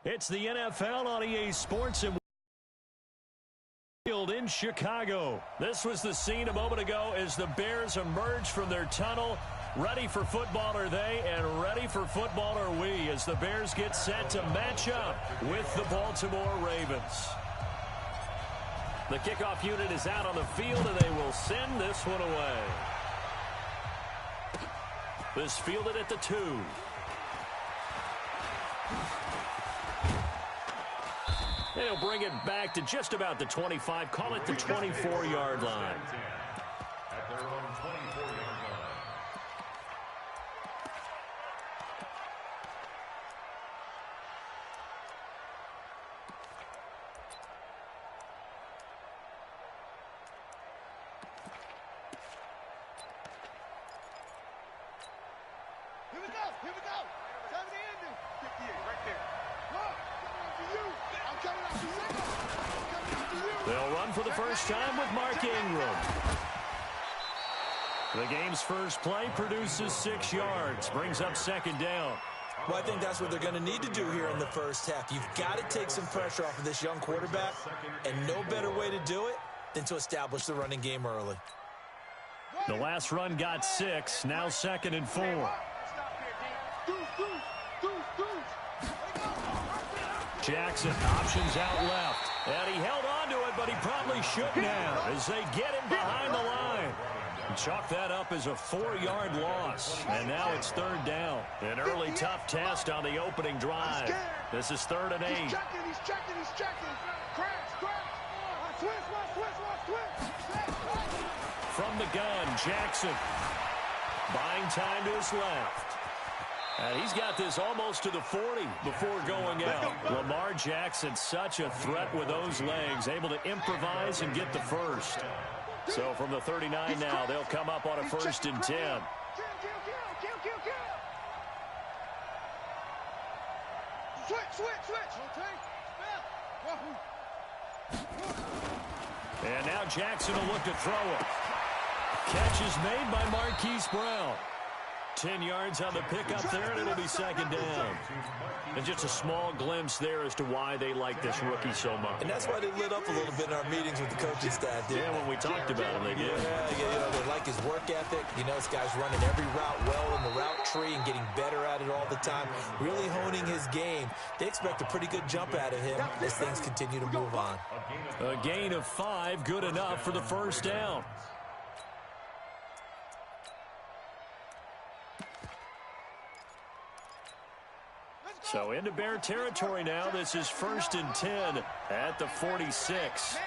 It's the NFL on EA Sports, and Field in Chicago. This was the scene a moment ago as the Bears emerged from their tunnel. Ready for football are they, and ready for football are we as the Bears get set to match up with the Baltimore Ravens. The kickoff unit is out on the field, and they will send this one away. This fielded at the 2. They'll bring it back to just about the 25. Call it the 24-yard line.
At their own 24-yard line.
Here we go. Here we go. 70 ending.
58, right there.
Look, coming after you. I'm coming after you. I'm coming after you.
They'll run for the first time with Mark Ingram. The game's first play produces 6 yards, brings up second down.
Well, I think that's what they're going to need to do here in the first half. You've got to take some pressure off of this young quarterback, and no better way to do it than to establish the running game early.
The last run got 6, now 2nd and 4. Jackson options out left, and he held on to it, but he probably shouldn't have as they get him behind the line. Chalk that up as a 4-yard loss, and now it's 3rd down. An early tough test on the opening drive. This is 3rd and 8.
He's checking. Crash. Switch.
From the gun, Jackson buying time to his left. And he's got this almost to the 40 before going out. Lamar Jackson, such a threat with those legs, able to improvise and get the first. So from the 39 now, they'll come up on a 1st and 10.
Switch.
And now Jackson will look to throw it. Catch is made by Marquise Brown. 10 yards on the pickup there, and it'll be 2nd down. And just a small glimpse there as to why they like this rookie so much.
And that's why they lit up a little bit in our meetings with the coaching staff.
Yeah, when we talked about him, they did.
Yeah, they like his work ethic. This guy's running every route well in the route tree and getting better at it all the time, really honing his game. They expect a pretty good jump out of him as things continue to move on.
A gain of 5, good enough for the 1st down. So into Bear territory now. This is 1st and 10 at the 46.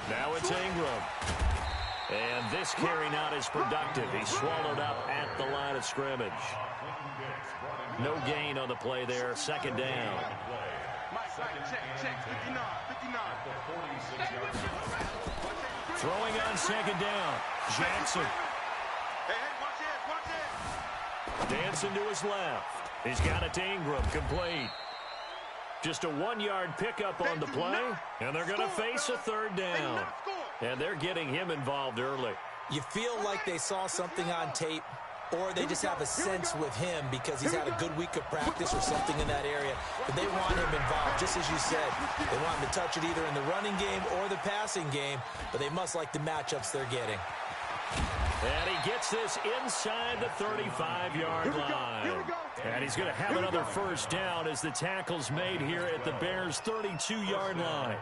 Now it's Ingram. And this carry not as productive. He's swallowed up at the line of scrimmage. No gain on the play there. 2nd down.
Check. 59.
Throwing on 2nd down. Jackson.
Hey, watch it.
Dancing to his left. He's got it to Ingram. Complete. Just a 1-yard pickup on the play. And they're going to face a 3rd down. And they're getting him involved early.
You feel like they saw something on tape, or they just have a sense with him because he's had a good week of practice or something in that area. But they want him involved, just as you said. They want him to touch it either in the running game or the passing game, but they must like the matchups they're getting.
And he gets this inside the 35-yard line. And he's going to have another 1st down as the tackle's made here at the Bears' 32-yard line.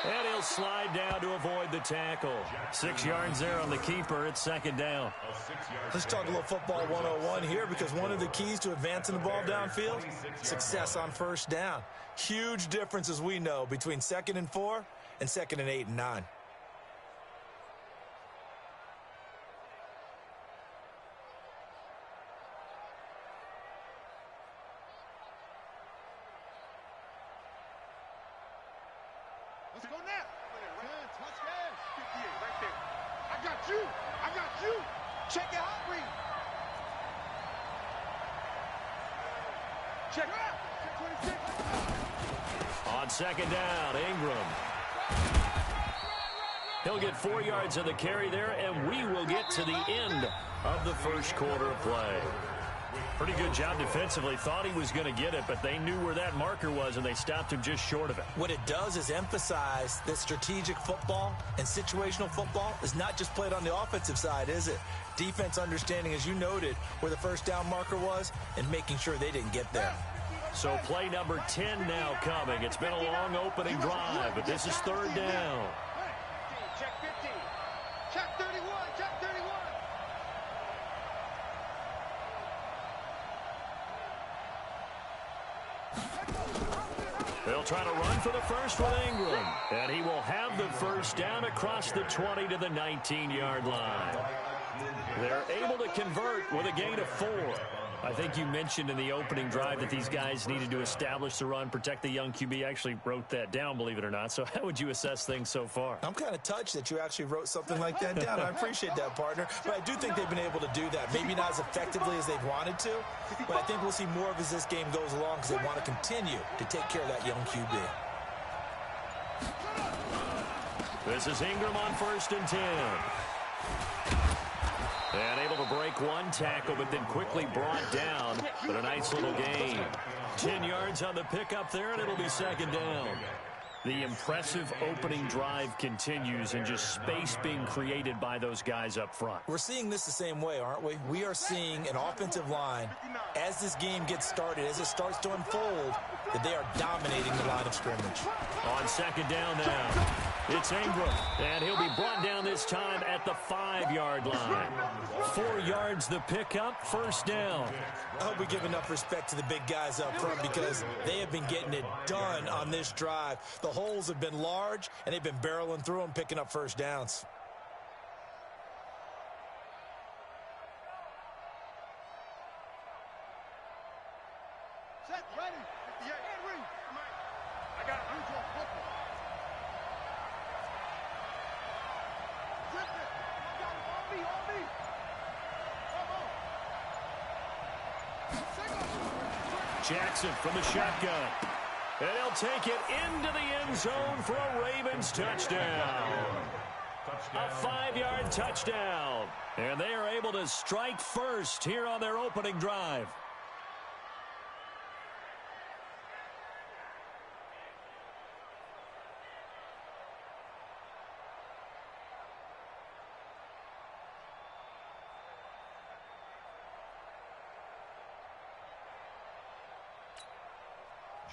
And he'll slide down to avoid the tackle. 6 yards there on the keeper. It's 2nd down.
Let's talk a little football 101 here, because one of the keys to advancing the ball downfield, success on 1st down. Huge difference, as we know, between 2nd and 4 and 2nd and 8 and 9.
Go now. 58 right there. I got you. I got you.
Check your hot read.
Check out. Check 26.
On second down, Ingram. He'll get 4 yards of the carry there, and we will get to the end of the first quarter of play. Pretty good job defensively. Thought he was going to get it, but they knew where that marker was, and they stopped him just short of it.
What it does is emphasize that strategic football and situational football is not just played on the offensive side, is it? Defense understanding, as you noted, where the first down marker was and making sure they didn't get there.
So play number 10 now coming. It's been a long opening drive, but this is third down.
Check 15. Check 31. Check 31.
They'll try to run for the first with Ingram. And he will have the first down across the 20 to the 19-yard line. They're able to convert with a gain of 4. I think you mentioned in the opening drive that these guys needed to establish the run, protect the young QB. I actually wrote that down, believe it or not. So how would you assess things so far?
I'm kind of touched that you actually wrote something like that down. I appreciate that, partner. But I do think they've been able to do that. Maybe not as effectively as they've wanted to, but I think we'll see more of as this game goes along because they want to continue to take care of that young QB.
This is Ingram on 1st and 10. And able to break one tackle, but then quickly brought down. But a nice little gain. 10 yards on the pickup there, and it'll be second down. The impressive opening drive continues, and just space being created by those guys up front.
We're seeing this the same way, aren't we? We are seeing an offensive line, as this game gets started, as it starts to unfold, that they are dominating the line of scrimmage.
On second down now, it's Ingram, and he'll be brought down this time at the 5-yard line. 4 yards the pickup, first down.
I hope we give enough respect to the big guys up front because they have been getting it done on this drive. The holes have been large, and they've been barreling through them, picking up first downs.
Set, ready. 58. Henry.
I got it.
Jackson from the shotgun. And he'll take it into the end zone for a Ravens touchdown. A 5-yard touchdown. And they are able to strike first here on their opening drive.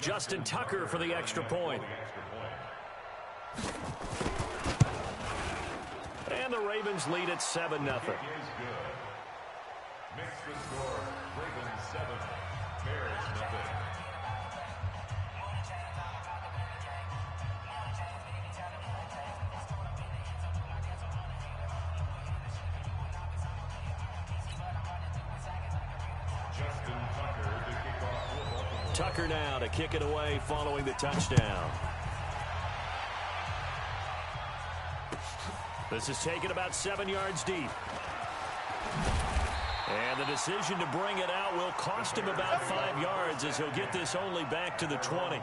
Justin Tucker for the extra point. And the Ravens lead at 7-0.
Makes the score Ravens 7, Bears nothing. Justin Tucker to kick off for Baltimore.
Tucker now to kick it away following the touchdown. This is taken about 7 yards deep. And the decision to bring it out will cost him about 5 yards as he'll get this only back to the 20.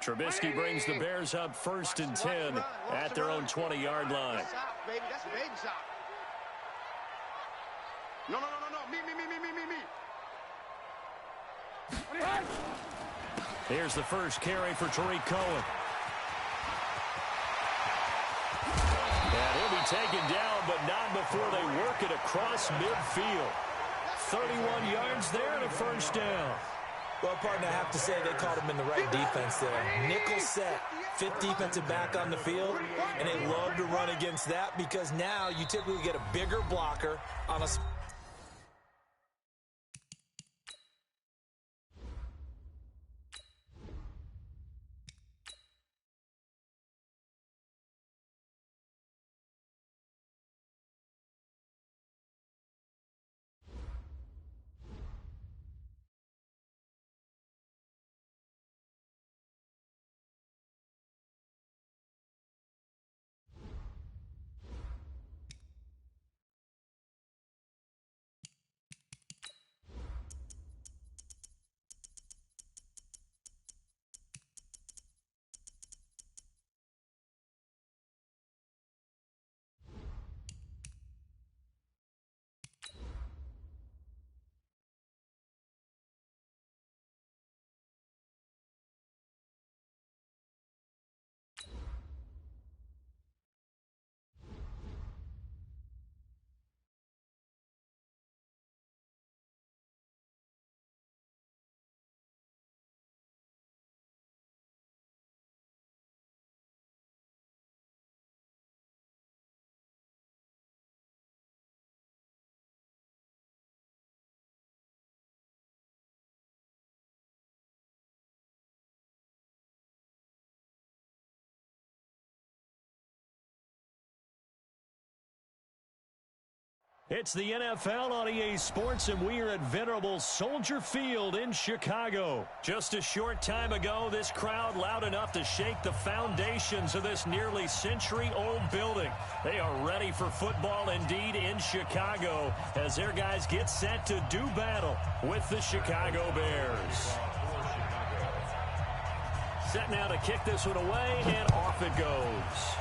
Trubisky brings the Bears up 1st and 10 at their own 20-yard line.
That's out, baby. That's a baby shot.
No. Me.
Here's the first carry for Tariq Cohen. And he'll be taken down, but not before they work it across midfield. 31 yards there and a first down.
Well, partner, I have to say they caught him in the right defense there. Nickel set, 5th defensive back on the field, and they love to run against that because now you typically get a bigger blocker on a...
It's the NFL on EA Sports, and we are at venerable Soldier Field in Chicago. Just a short time ago, this crowd loud enough to shake the foundations of this nearly century-old building. They are ready for football indeed in Chicago as their guys get set to do battle with the Chicago Bears. Set now to kick this one away, and off it goes.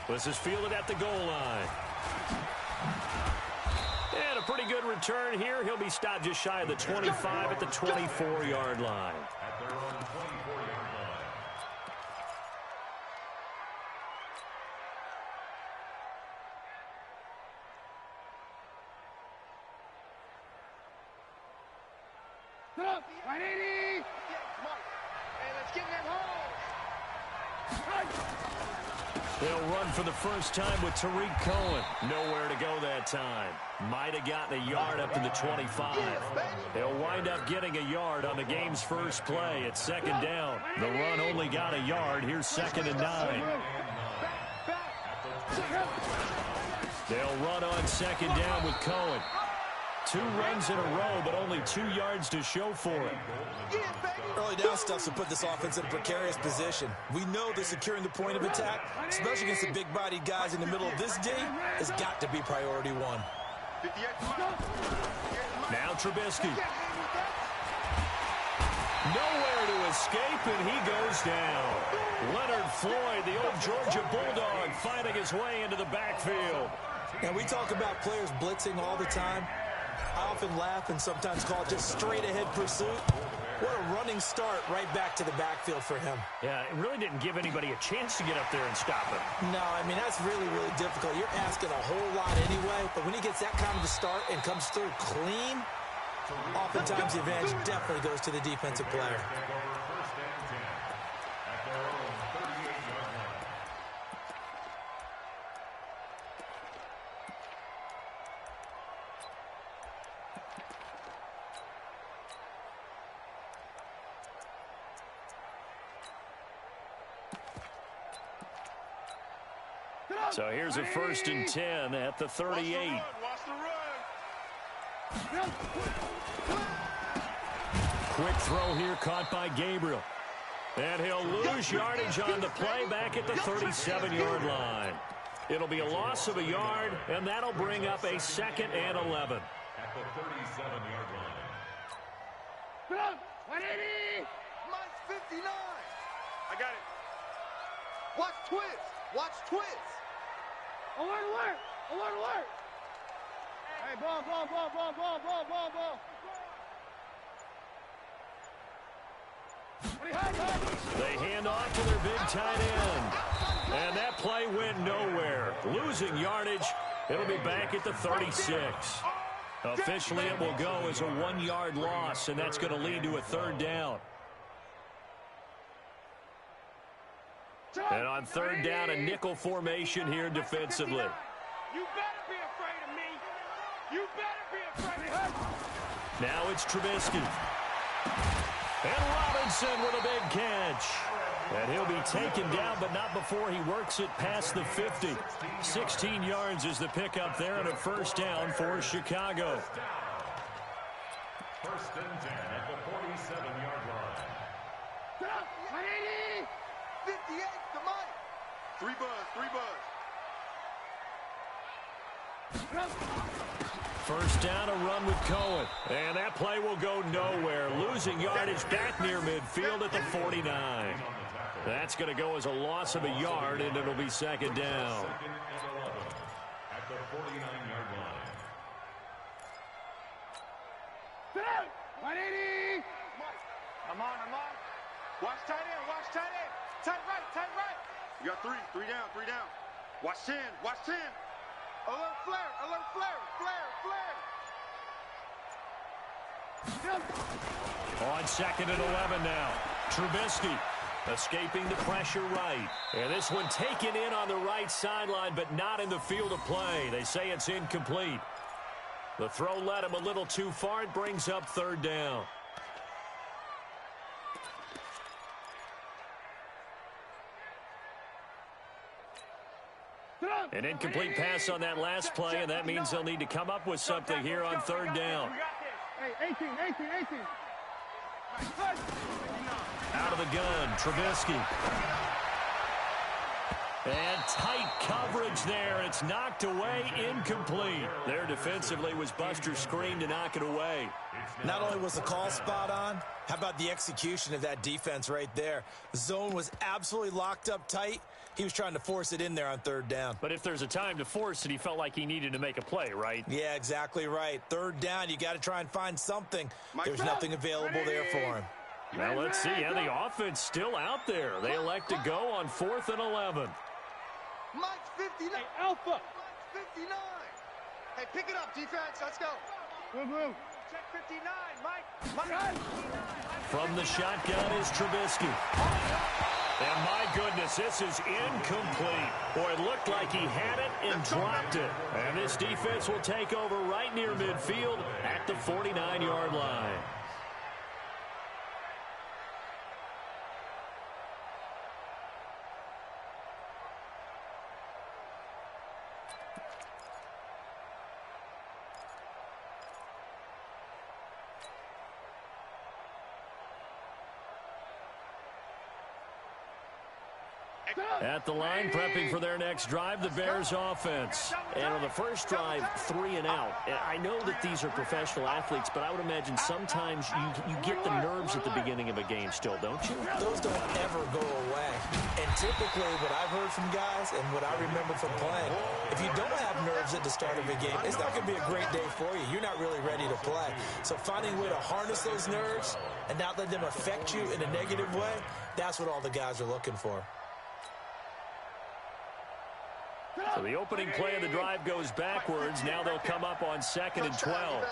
This is fielded at the goal line. And a pretty good return here. He'll be stopped just shy of the 25 at the 24-yard line.
At their own 24-yard line.
Get up, 180. Hey, let's get in that hole.
They'll run for the first time with Tariq Cohen. Nowhere to go that time. Might have gotten a yard up to the 25. They'll wind up getting a yard on the game's first play. It's second down. The run only got a yard. Here's 2nd and 9. They'll run on 2nd down with Cohen. 2 runs in a row, but only 2 yards to show for it.
Early down stuff to put this offense in a precarious position. We know that securing the point of attack, especially against the big-bodied guys in the middle of this D, has got to be priority 1.
Now Trubisky. Nowhere to escape, and he goes down. Leonard Floyd, the old Georgia Bulldog, fighting his way into the backfield.
And we talk about players blitzing all the time. I often laugh and sometimes call it just straight-ahead pursuit. What a running start right back to the backfield for him.
Yeah, it really didn't give anybody a chance to get up there and stop him.
No, I mean, that's really, really difficult. You're asking a whole lot anyway, but when he gets that kind of a start and comes through clean, oftentimes the advantage definitely goes to the defensive player.
So here's a 1st and 10 at the 38.
Watch the run.
Quick throw here caught by Gabriel. And he'll lose yardage on the play back at the 37-yard line. It'll be a loss of a yard, and that'll bring up a 2nd and 11.
At the 37-yard line.
Get up, 180.
Mine's 59.
I got it.
Watch twist. Watch twist.
Alert. Hey, ball.
They hand off to their big tight end. And that play went nowhere. Losing yardage. It'll be back at the 36. Officially, it will go as a 1-yard loss, and that's going to lead to a 3rd down. And on 3rd down, a nickel formation here defensively.
You better be afraid of me. You better be afraid of me.
Now it's Trubisky. And Robinson with a big catch. And he'll be taken down, but not before he works it past the 50. 16 yards is the pickup there, and a 1st down for Chicago.
1st and 10 at the 47-yard line.
Get up, 180.
58 to Mike.
3 buzz.
1st down, a run with Cohen. And that play will go nowhere. Losing yardage back near midfield at the 49. That's going to go as a loss of a yard, and it'll be 2nd down.
2nd and 11 at the 49-yard line.
Get up, 180.
I'm on. Watch tight end. Tight right. You got 3 down. Watch 10. Alert flare.
On 2nd and 11 now. Trubisky escaping the pressure right. And this one taken in on the right sideline, but not in the field of play. They say it's incomplete. The throw led him a little too far. It brings up 3rd down. An incomplete pass on that last play, and that means they'll need to come up with something here on third down.
Hey, 18.
Out of the gun, Trubisky. And tight coverage there. It's knocked away, incomplete. There defensively was Buster's screen to knock it away.
Not only was the call spot on, how about the execution of that defense right there? The zone was absolutely locked up tight. He was trying to force it in there on third down.
But if there's a time to force it, he felt like he needed to make a play, right?
Yeah, exactly right. Third down, you got to try and find something. There's nothing available there for him.
Now let's see. Yeah, the offense still out there. They elect to go on 4th and 11.
Mike's 59.
Hey, Alpha.
Mike's 59. Hey, pick it up, defense. Let's go.
Move. Check 59, Mike.
From the shotgun is Trubisky. And my goodness, this is incomplete. Boy, it looked like he had it and dropped it. And this defense will take over right near midfield at the 49-yard line. At the line, prepping for their next drive, the Bears offense. And on the first drive, 3 and out. I know that these are professional athletes, but I would imagine sometimes you get the nerves at the beginning of a game still, don't you?
Those don't ever go away. And typically what I've heard from guys and what I remember from playing, if you don't have nerves at the start of a game, it's not going to be a great day for you. You're not really ready to play. So finding a way to harness those nerves and not let them affect you in a negative way, that's what all the guys are looking for.
So the opening play of the drive goes backwards. Now they'll come up on 2nd and 12.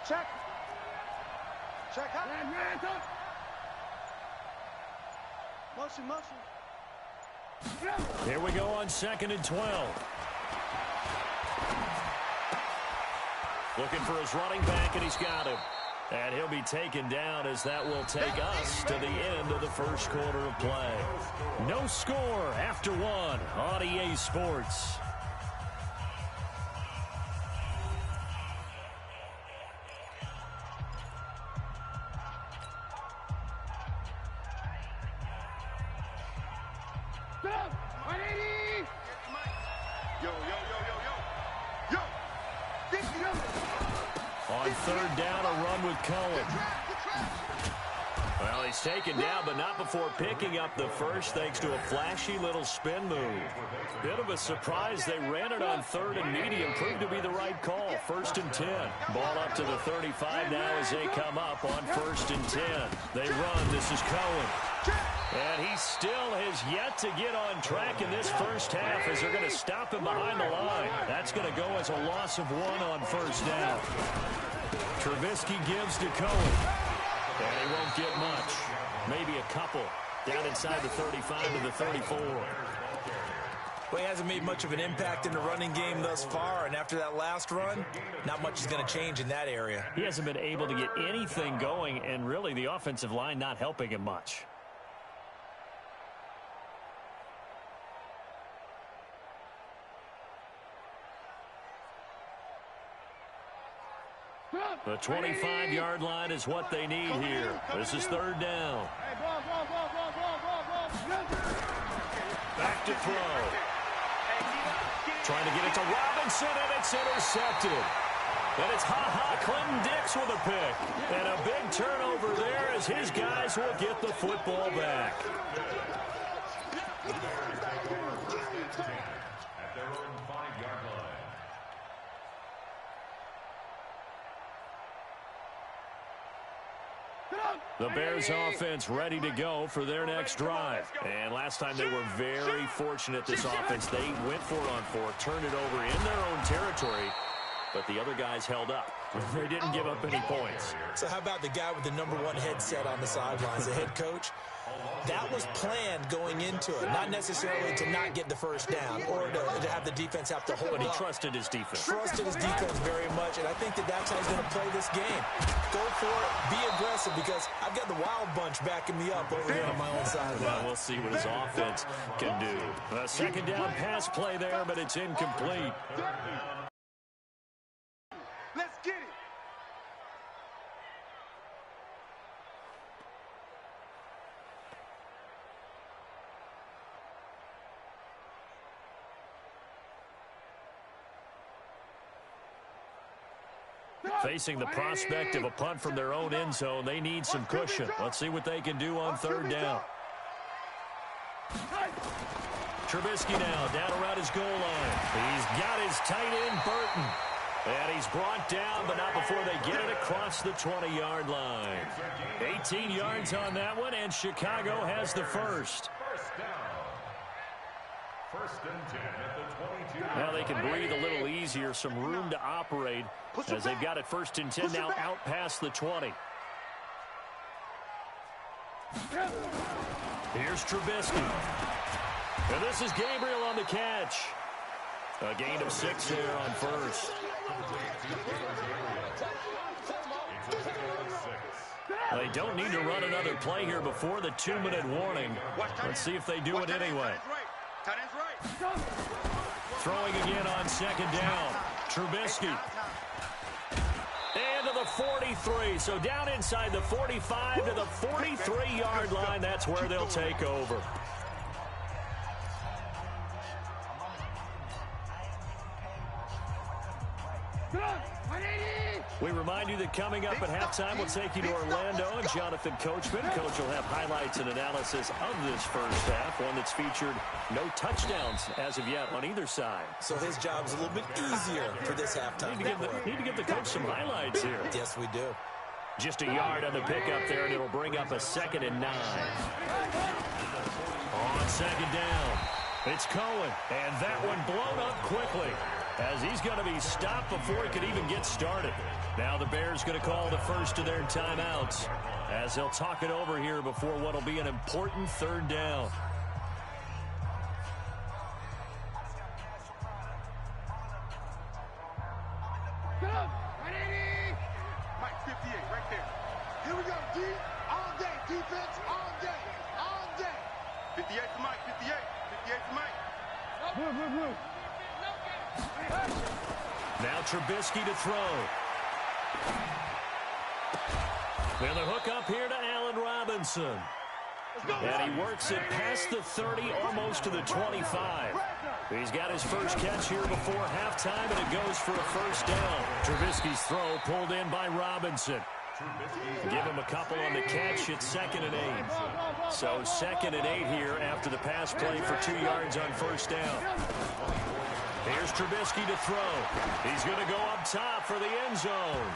Check. Motion.
Here we go on 2nd and 12. Looking for his running back, and he's got him. And he'll be taken down as that will take us to the end of the first quarter of play. No score after 1 on EA Sports. On third down, a run with Cohen. Well, he's taken down, but not before picking up the first, thanks to a flashy little spin move. Bit of a surprise. They ran it on 3rd and medium. Proved to be the right call. 1st and 10. Ball up to the 35 now as they come up on 1st and 10. They run. This is Cohen. And he still has yet to get on track in this first half as they're going to stop him behind the line. That's going to go as a loss of 1 on 1st down. Trubisky gives to Cohen. And he won't get much. Maybe a couple. Down inside the 35 to the 34.
Well, he hasn't made much of an impact in the running game thus far, and after that last run, not much is going to change in that area.
He hasn't been able to get anything going, and really the offensive line not helping him much. The 25-yard line is what they need here. This is 3rd down. Back to throw. Trying to get it to Robinson, and it's intercepted. And it's Clinton Dix with a pick. And a big turnover there as his guys will get the football back.
At their own 5-yard line.
The Bears offense ready to go for their next drive. And last time they were very fortunate, this offense. They went for it on 4, turned it over in their own territory, but the other guys held up. They didn't give up any points.
So how about the guy with the #1 headset on the sidelines, the head coach? That was planned going into it, not necessarily to not get the first down or to have the defense have to hold
But he
up.
trusted his defense.
Trusted his defense very much, and I think that's how he's going to play this game. Go for it, be aggressive, because I've got the wild bunch backing me up over here on my own side.
Well, we'll see what his offense can do. A second down pass play there, but it's incomplete.
Let's get it.
Facing the prospect of a punt from their own end zone, they need some cushion. Let's see what they can do on third down. Trubisky now down around his goal line. He's got his tight end, Burton. And he's brought down, but not before they get it across the 20-yard line. 18 yards on that one, and Chicago has the first.
First down. First and 10 at the 22.
Now they can breathe a little easier, some room to operate as they've got it first and 10 now out past the 20. Here's Trubisky. And this is Gabriel on the catch. A gain of 6 here on first. They don't need to run another play here before the 2-minute warning. Let's see if they do it anyway. Throwing again on second down. Trubisky. And to the 43. So down inside the 45 to the 43-yard line. That's where they'll take over. We remind you that coming up at halftime, we'll take you to Orlando, and Jonathan Coachman. Coach will have highlights and analysis of this first half, one that's featured no touchdowns as of yet on either side.
So his job's a little bit easier for this halftime.
Need to give the coach some highlights here.
Yes, we do.
Just a yard on the pickup there, and it'll bring up a 2nd and 9. On second down, it's Cohen, and that one blown up quickly, as he's going to be stopped before he could even get started. Now the Bears going to call the first of their timeouts as they'll talk it over here before what will be an important third down.
Mike, 58, right there.
Here we go, D. All day, defense, all day, all day.
58 to Mike, 58. 58 to Mike.
Move.
Now Trubisky to throw. And the hook up here to Allen Robinson. And he works it past the 30, almost to the 25. He's got his first catch here before halftime, and it goes for a first down. Trubisky's throw pulled in by Robinson. Give him a couple on the catch. It's 2nd and 8. So 2nd and 8 here after the pass play for 2 yards on first down. Here's Trubisky to throw. He's going to go up top for the end zone.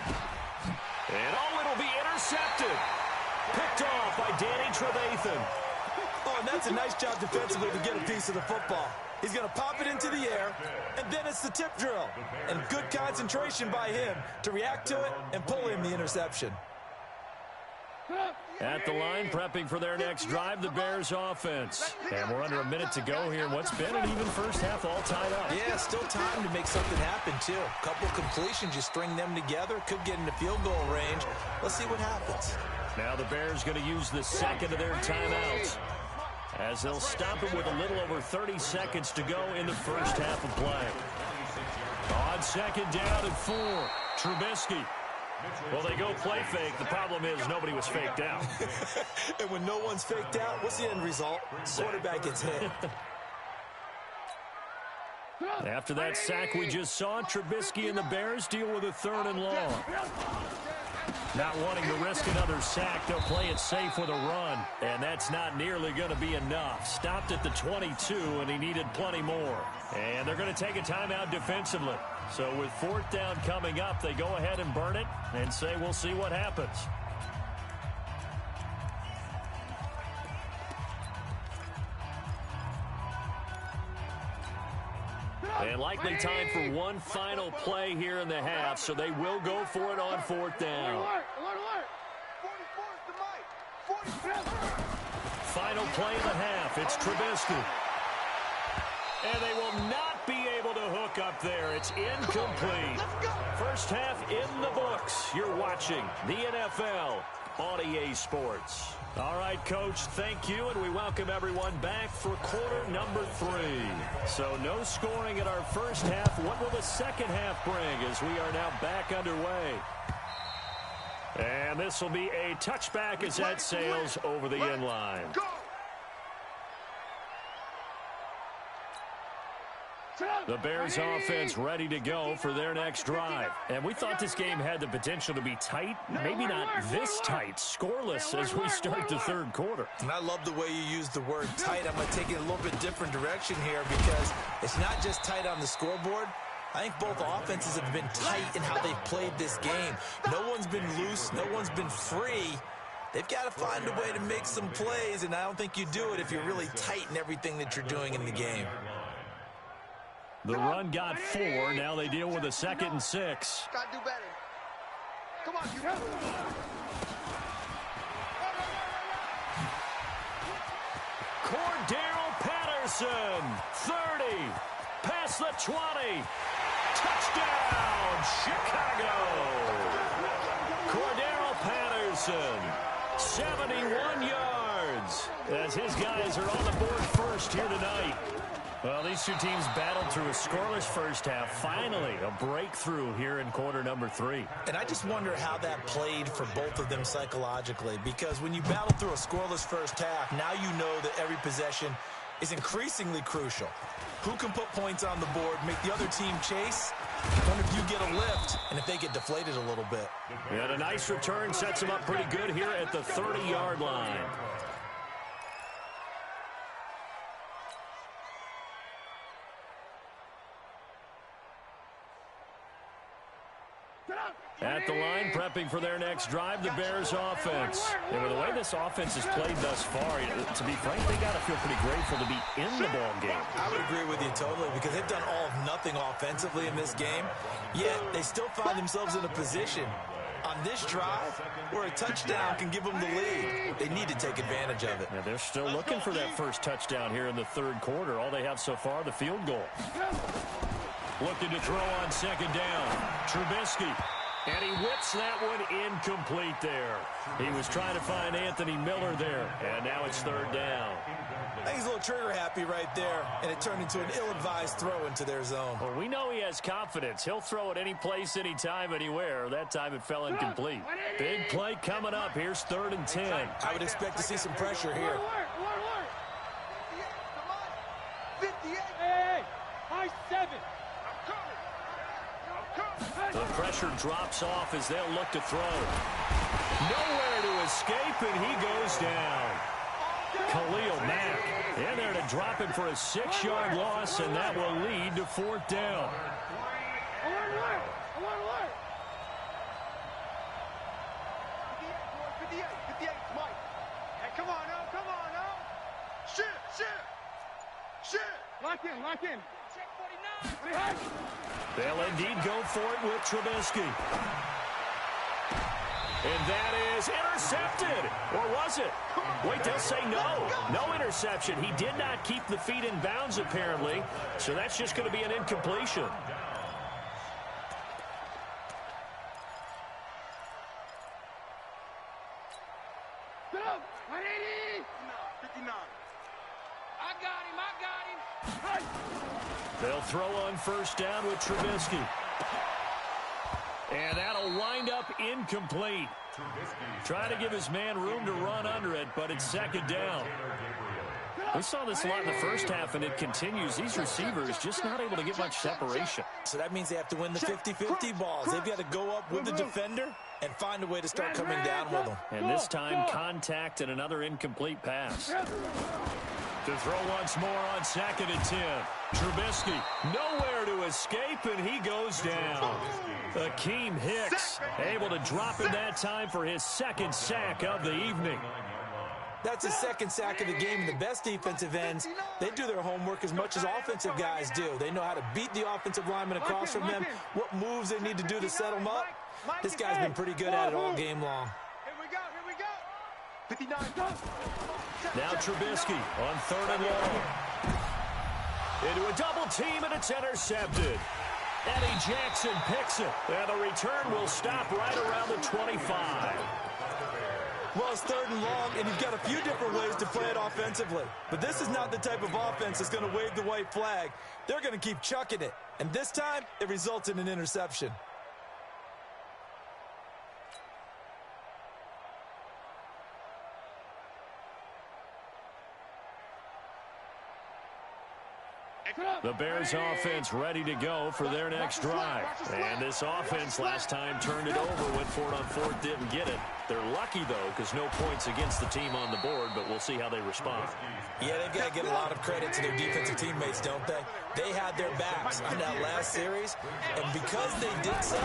And it'll be intercepted. Picked off by Danny Trevathan.
Oh, and that's a nice job defensively to get a piece of the football. He's going to pop it into the air, and then it's the tip drill. And good concentration by him to react to it and pull in the interception.
At the line, prepping for their next drive, the Bears offense. And we're under a minute to go here in what's been an even first half, all tied up.
Yeah, still time to make something happen, too. A couple completions, you string them together, could get into field goal range. Let's see what happens.
Now the Bears going to use the second of their timeouts, as they'll stop it with a little over 30 seconds to go in the first half of play. On second down and 4, Trubisky. Well, they go play fake. The problem is nobody was faked out.
And when no one's faked out, what's the end result? Quarterback gets hit.
After that sack we just saw, Trubisky and the Bears deal with a 3rd and long. Not wanting to risk another sack, they'll play it safe with a run. And that's not nearly going to be enough. Stopped at the 22, and he needed plenty more. And they're going to take a timeout defensively. So with 4th down coming up, they go ahead and burn it and say we'll see what happens. And likely time for one final play here in the half, so they will go for it on 4th down. final play of the half. It's Trubisky. And they will not be able to hook up there. It's incomplete. First half in the books. You're watching the NFL on EA Sports. All right, Coach, thank you, and we welcome everyone back for quarter number 3. So no scoring in our first half. What will the second half bring as we are now back underway? And this will be a touchback as that sails over the end line. The Bears offense ready to go for their next drive. And we thought this game had the potential to be tight, maybe not this tight, scoreless as we start the third quarter.
And I love the way you use the word tight. I'm going to take it a little bit different direction here because it's not just tight on the scoreboard. I think both offenses have been tight in how they've played this game. No one's been loose. No one's been free. They've got to find a way to make some plays, and I don't think you do it if you're really tight in everything that you're doing in the game.
The run got 4. Now they deal with a 2nd and 6.
Gotta do better. Come on, you.
Cordero Patterson, 30, past the 20. Touchdown, Chicago. Cordero Patterson, 71 yards. As his guys are on the board first here tonight. Well, these two teams battled through a scoreless first half. Finally, a breakthrough here in quarter number 3.
And I just wonder how that played for both of them psychologically, because when you battle through a scoreless first half, now you know that every possession is increasingly crucial. Who can put points on the board, make the other team chase? Wonder if you get a lift and if they get deflated a little bit.
And a nice return sets them up pretty good here at the 30-yard line. At the line, prepping for their next drive, the Bears offense. And with the way this offense has played thus far, to be frank, they got to feel pretty grateful to be in the ball game.
I would agree with you totally, because they've done all of nothing offensively in this game, yet they still find themselves in a position on this drive where a touchdown can give them the lead. They need to take advantage of it.
Yeah, they're still looking for that first touchdown here in the third quarter. All they have so far, the field goal. Looking to throw on second down. Trubisky. And he whips that one incomplete there. He was trying to find Anthony Miller there. And now it's third down.
I think he's a little trigger happy right there. And it turned into an ill-advised throw into their zone.
Well, we know he has confidence. He'll throw it any place, anytime, anywhere. That time it fell incomplete. Big play coming up. Here's 3rd and 10.
I would expect to see some pressure here.
58.
Hey, high 7.
The pressure drops off as they'll look to throw. Nowhere to escape, and he goes down. Khalil Mack in there to drop him for a 6-yard loss, and that will lead to 4th down.
I want to work.
58, Mike.
Hey, come on now.
Shit.
Lock in. Check 49.
They'll indeed go for it with Trubisky. And that is intercepted. Or was it? Wait, they'll say no. No interception. He did not keep the feet in bounds, apparently. So that's just going to be an incompletion.
Go! 180!
59.
I got him.
They'll throw on first down with Trubisky. And that'll wind up incomplete. Trying to give his man room to run under it, but it's 2nd down. We saw this a lot in the first half, and it continues. These receivers just not able to get much separation.
So that means they have to win the 50-50 balls. They've got to go up with the defender and find a way to start coming down with them.
And this time, contact and another incomplete pass. To throw once more on 2nd and 10. Trubisky, nowhere to escape, and he goes down. Akeem Hicks able to drop him that time for his 2nd sack of the evening.
That's his 2nd sack of the game. The best defensive ends, they do their homework as much as offensive guys do. They know how to beat the offensive lineman across from them, what moves they need to do to set them up. This guy's been pretty good at it all game long.
Here we go. 59.
Now Trubisky on 3rd and long. Into a double team, and it's intercepted. Eddie Jackson picks it. And the return will stop right around the 25.
Well, it's 3rd and long, and you've got a few different ways to play it offensively. But this is not the type of offense that's going to wave the white flag. They're going to keep chucking it. And this time, it results in an interception.
The Bears offense ready to go for their next drive. And this offense last time turned it over, went for it on 4th, didn't get it. They're lucky, though, because no points against the team on the board, but we'll see how they respond.
Yeah, they've got to give a lot of credit to their defensive teammates, don't they? They had their backs on that last series, and because they did so,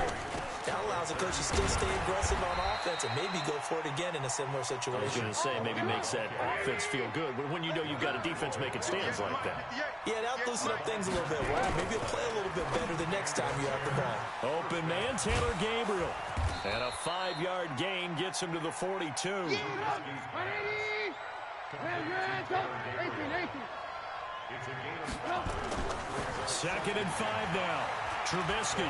that allows the coach to still stay aggressive on offense and maybe go for it again in a similar situation.
I was going to say, maybe makes that offense feel good, but when you know you've got a defense making stands like that.
Yeah, that'll loosen up things a little bit, right? Maybe you'll play a little bit better the next time you have the ball.
Open man, Taylor Gabriel. And a 5-yard gain gets him to the 42.
180!
2nd and 5 now. Trubisky.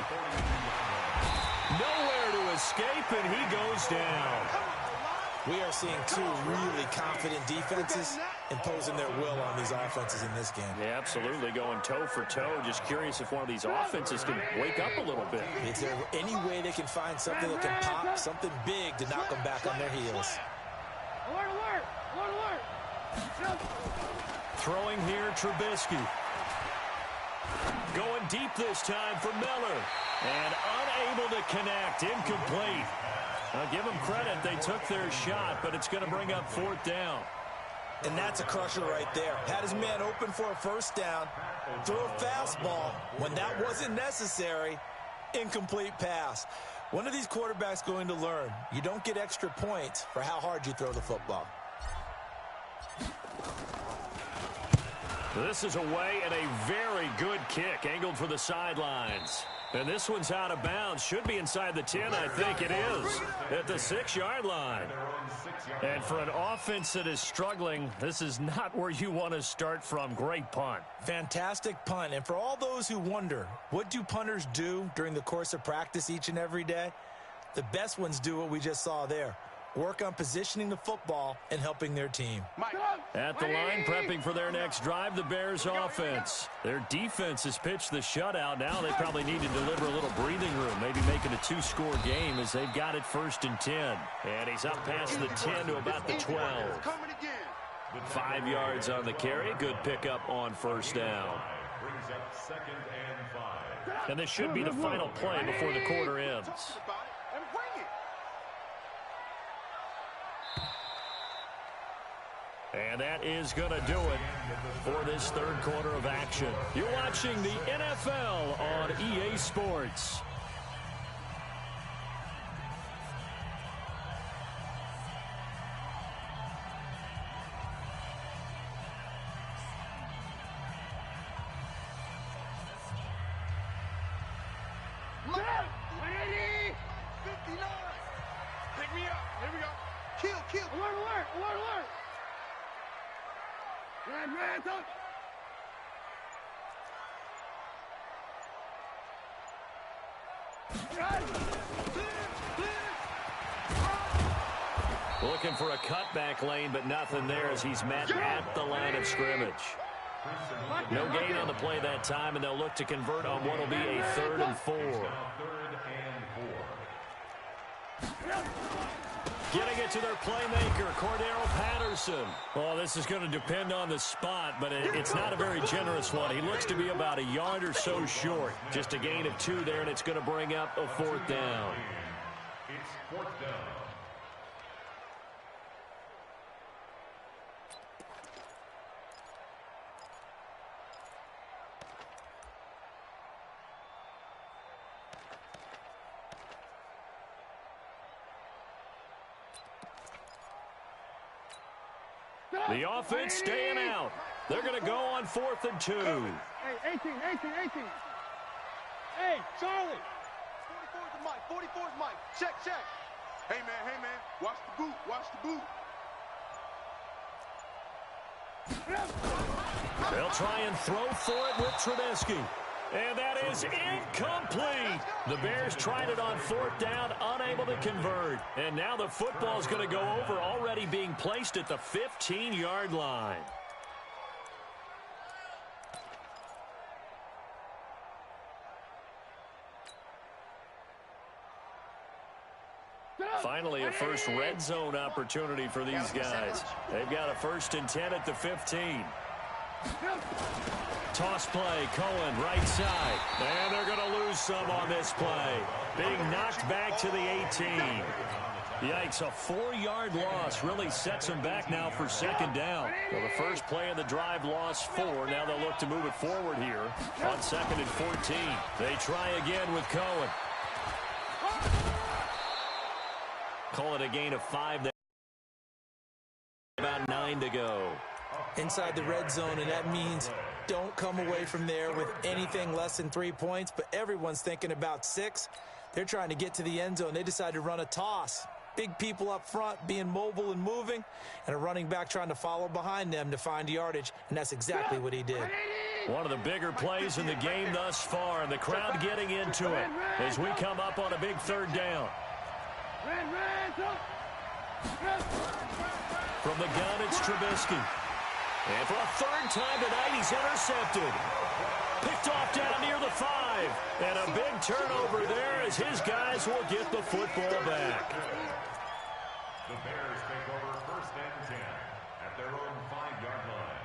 Nowhere to escape, and he goes down.
We are seeing two really confident defenses imposing their will on these offenses in this game.
Yeah, absolutely, going toe for toe. Just curious if one of these offenses can wake up a little bit.
Is there any way they can find something that can pop, something big to knock them back on their heels?
Alert, alert! Alert, alert!
Throwing here, Trubisky. Going deep this time for Miller. And unable to connect, incomplete. I'll give them credit, they took their shot, but it's going to bring up 4th down.
And that's a crusher right there. Had his man open for a 1st down, threw a fastball. When that wasn't necessary, incomplete pass. One of these quarterbacks going to learn, you don't get extra points for how hard you throw the football.
This is away and a very good kick, angled for the sidelines. And this one's out of bounds. Should be inside the 10, I think it is. At the 6-yard line. And for an offense that is struggling, this is not where you want to start from. Great punt.
Fantastic punt. And for all those who wonder, what do punters do during the course of practice each and every day? The best ones do what we just saw there. Work on positioning the football and helping their team.
At the line, prepping for their next drive, the Bears offense. Their defense has pitched the shutout. Now they probably need to deliver a little breathing room, maybe make it a 2-score game as they've got it 1st and 10. And he's up past the 10 to about the 12. 5 yards on the carry. Good pickup on 1st down. And this should be the final play before the quarter ends. And that is going to do it for this 3rd quarter of action. You're watching the NFL on EA Sports.
Pick me up. Here we go.
Kill. Alert, alert, alert, alert! Red, up!
Looking for a cutback lane, but nothing there as he's met at the line of scrimmage. No gain on the play that time, and they'll look to convert on what will be a 3rd and 4. Getting it to their playmaker, Cordero Patterson. Well, this is going to depend on the spot, but it's not a very generous one. He looks to be about a yard or so short. Just a gain of 2 there, and it's going to bring up a 4th down.
It's 4th down.
The offense staying out. They're going to go on 4th and 2.
Hey, 18. Hey, Charlie.
44's Mike. Check. Hey, man. Watch the boot.
They'll try and throw for it with Trubisky. And that is incomplete. The Bears tried it on 4th down, unable to convert. And now the football is going to go over, already being placed at the 15-yard line. Finally, a first red zone opportunity for these guys. They've got a 1st and 10 at the 15. Toss play, Cohen, right side. And they're going to lose some on this play. Being knocked back to the 18. Yikes, a 4-yard loss really sets them back now for 2nd down. Well, the first play of the drive lost 4. Now they'll look to move it forward here on 2nd and 14. They try again with Cohen. Call it a gain of 5. About 9 to go.
Inside the red zone, and that means don't come away from there with anything less than 3 points, but everyone's thinking about 6. They're trying to get to the end zone. They decide to run a toss. Big people up front being mobile and moving, and a running back trying to follow behind them to find yardage, and that's exactly what he did.
One of the bigger plays in the game thus far, and the crowd getting into it as we come up on a big 3rd down. From the gun, it's Trubisky. And for a 3rd time tonight, he's intercepted. Picked off down near the 5. And a big turnover there as his guys will get the football back.
The Bears take over 1st and 10 at their own 5-yard line.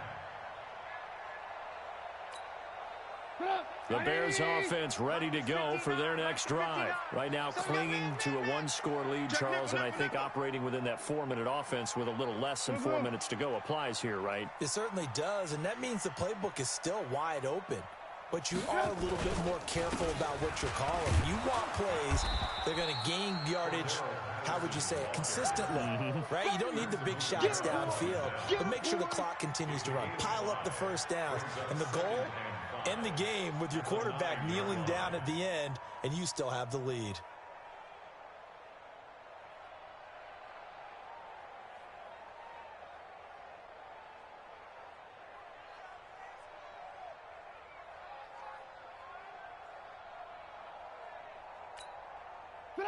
The Bears offense ready to go for their next drive. Right now clinging to a 1-score lead, Charles, and I think operating within that 4-minute offense with a little less than 4 minutes to go applies here, right?
It certainly does, and that means the playbook is still wide open. But you are a little bit more careful about what you're calling. You want plays that are going to gain yardage, how would you say it, consistently, right? You don't need the big shots downfield, but make sure the clock continues to run. Pile up the 1st downs, and the goal, end the game with your quarterback kneeling down at the end, and you still have the lead.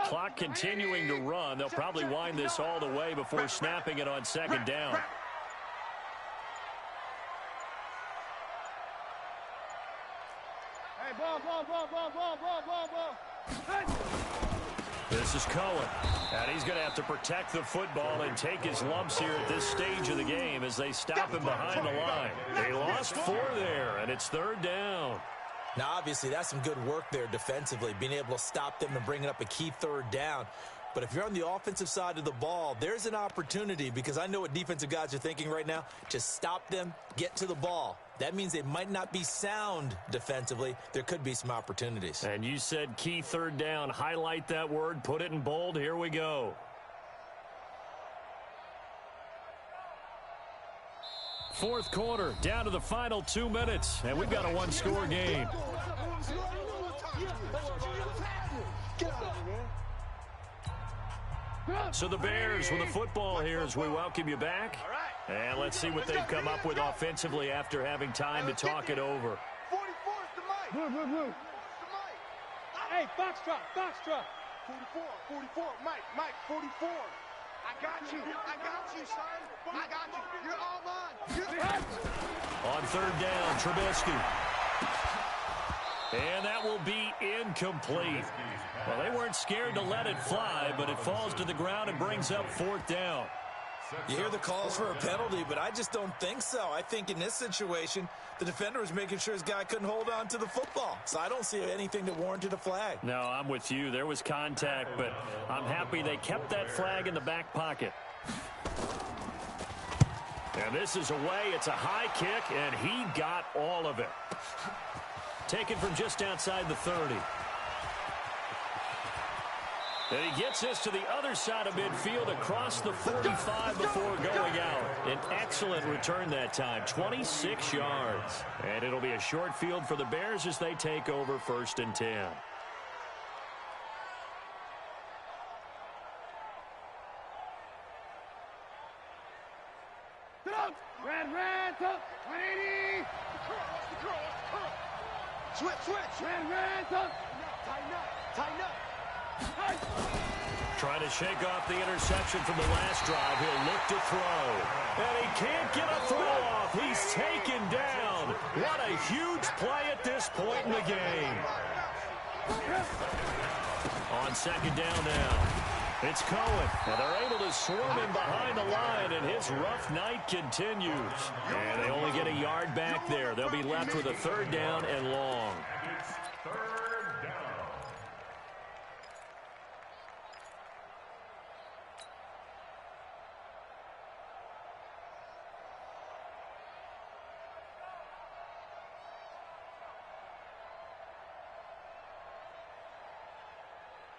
Clock continuing to run. They'll probably wind this all the way before snapping it on 2nd down.
Hey, ball.
This is Cohen. And he's going to have to protect the football and take his lumps here at this stage of the game as they stop him behind the line. They lost 4 there, and it's 3rd down.
Now, obviously, that's some good work there defensively, being able to stop them and bringing up a key 3rd down. But if you're on the offensive side of the ball, there's an opportunity, because I know what defensive guys are thinking right now. Just stop them, get to the ball. That means they might not be sound defensively. There could be some opportunities.
And you said key 3rd down. Highlight that word. Put it in bold. Here we go. 4th quarter, down to the final 2 minutes, and we've got a 1-score game. So the Bears with the football here as we welcome you back. And let's see what they've come up with offensively after having time to talk it over.
44's the mic. Blue.
Hey, Foxtrot.
44, Mike, 44. I got you, son. I got you. You're all on.
On 3rd down, Trubisky. And that will be incomplete. Well, they weren't scared to let it fly, but it falls to the ground and brings up 4th down.
You hear the calls for a penalty, but I just don't think so. I think in this situation, the defender was making sure his guy couldn't hold on to the football. So I don't see anything that warranted a flag.
No, I'm with you. There was contact, but I'm happy they kept that flag in the back pocket. And this is away. It's a high kick, and he got all of it. Taken from just outside the 30. And he gets this to the other side of midfield across the 45 before going out. An excellent return that time, 26 yards. And it'll be a short field for the Bears as they take over 1st and 10.
Red. Hands up. 180. What's the curl? Switch. Hands up. Tighten up.
Trying to shake off the interception from the last drive. He'll look to throw. And he can't get a throw off. He's taken down. What a huge play at this point in the game. On second down now. It's Cohen. And they're able to swarm him behind the line, and his rough night continues. And they only get a yard back there. They'll be left with a third down and long.
It's third down.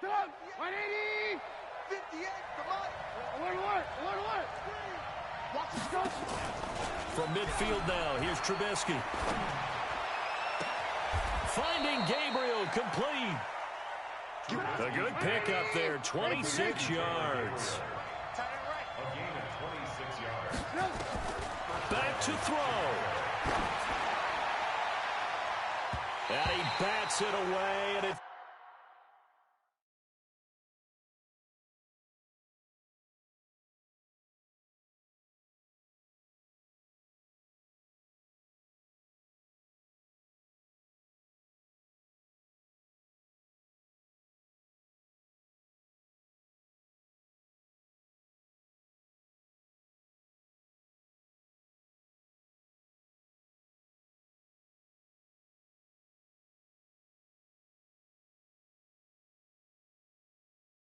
Come on. 180. 58 to Mike. Alert. Watch the scope.
From midfield now, here's Trubisky. Finding Gabriel complete. A good pickup there, 26 yards.
A gain of 26 yards.
Back to throw. And he bats it away, and it's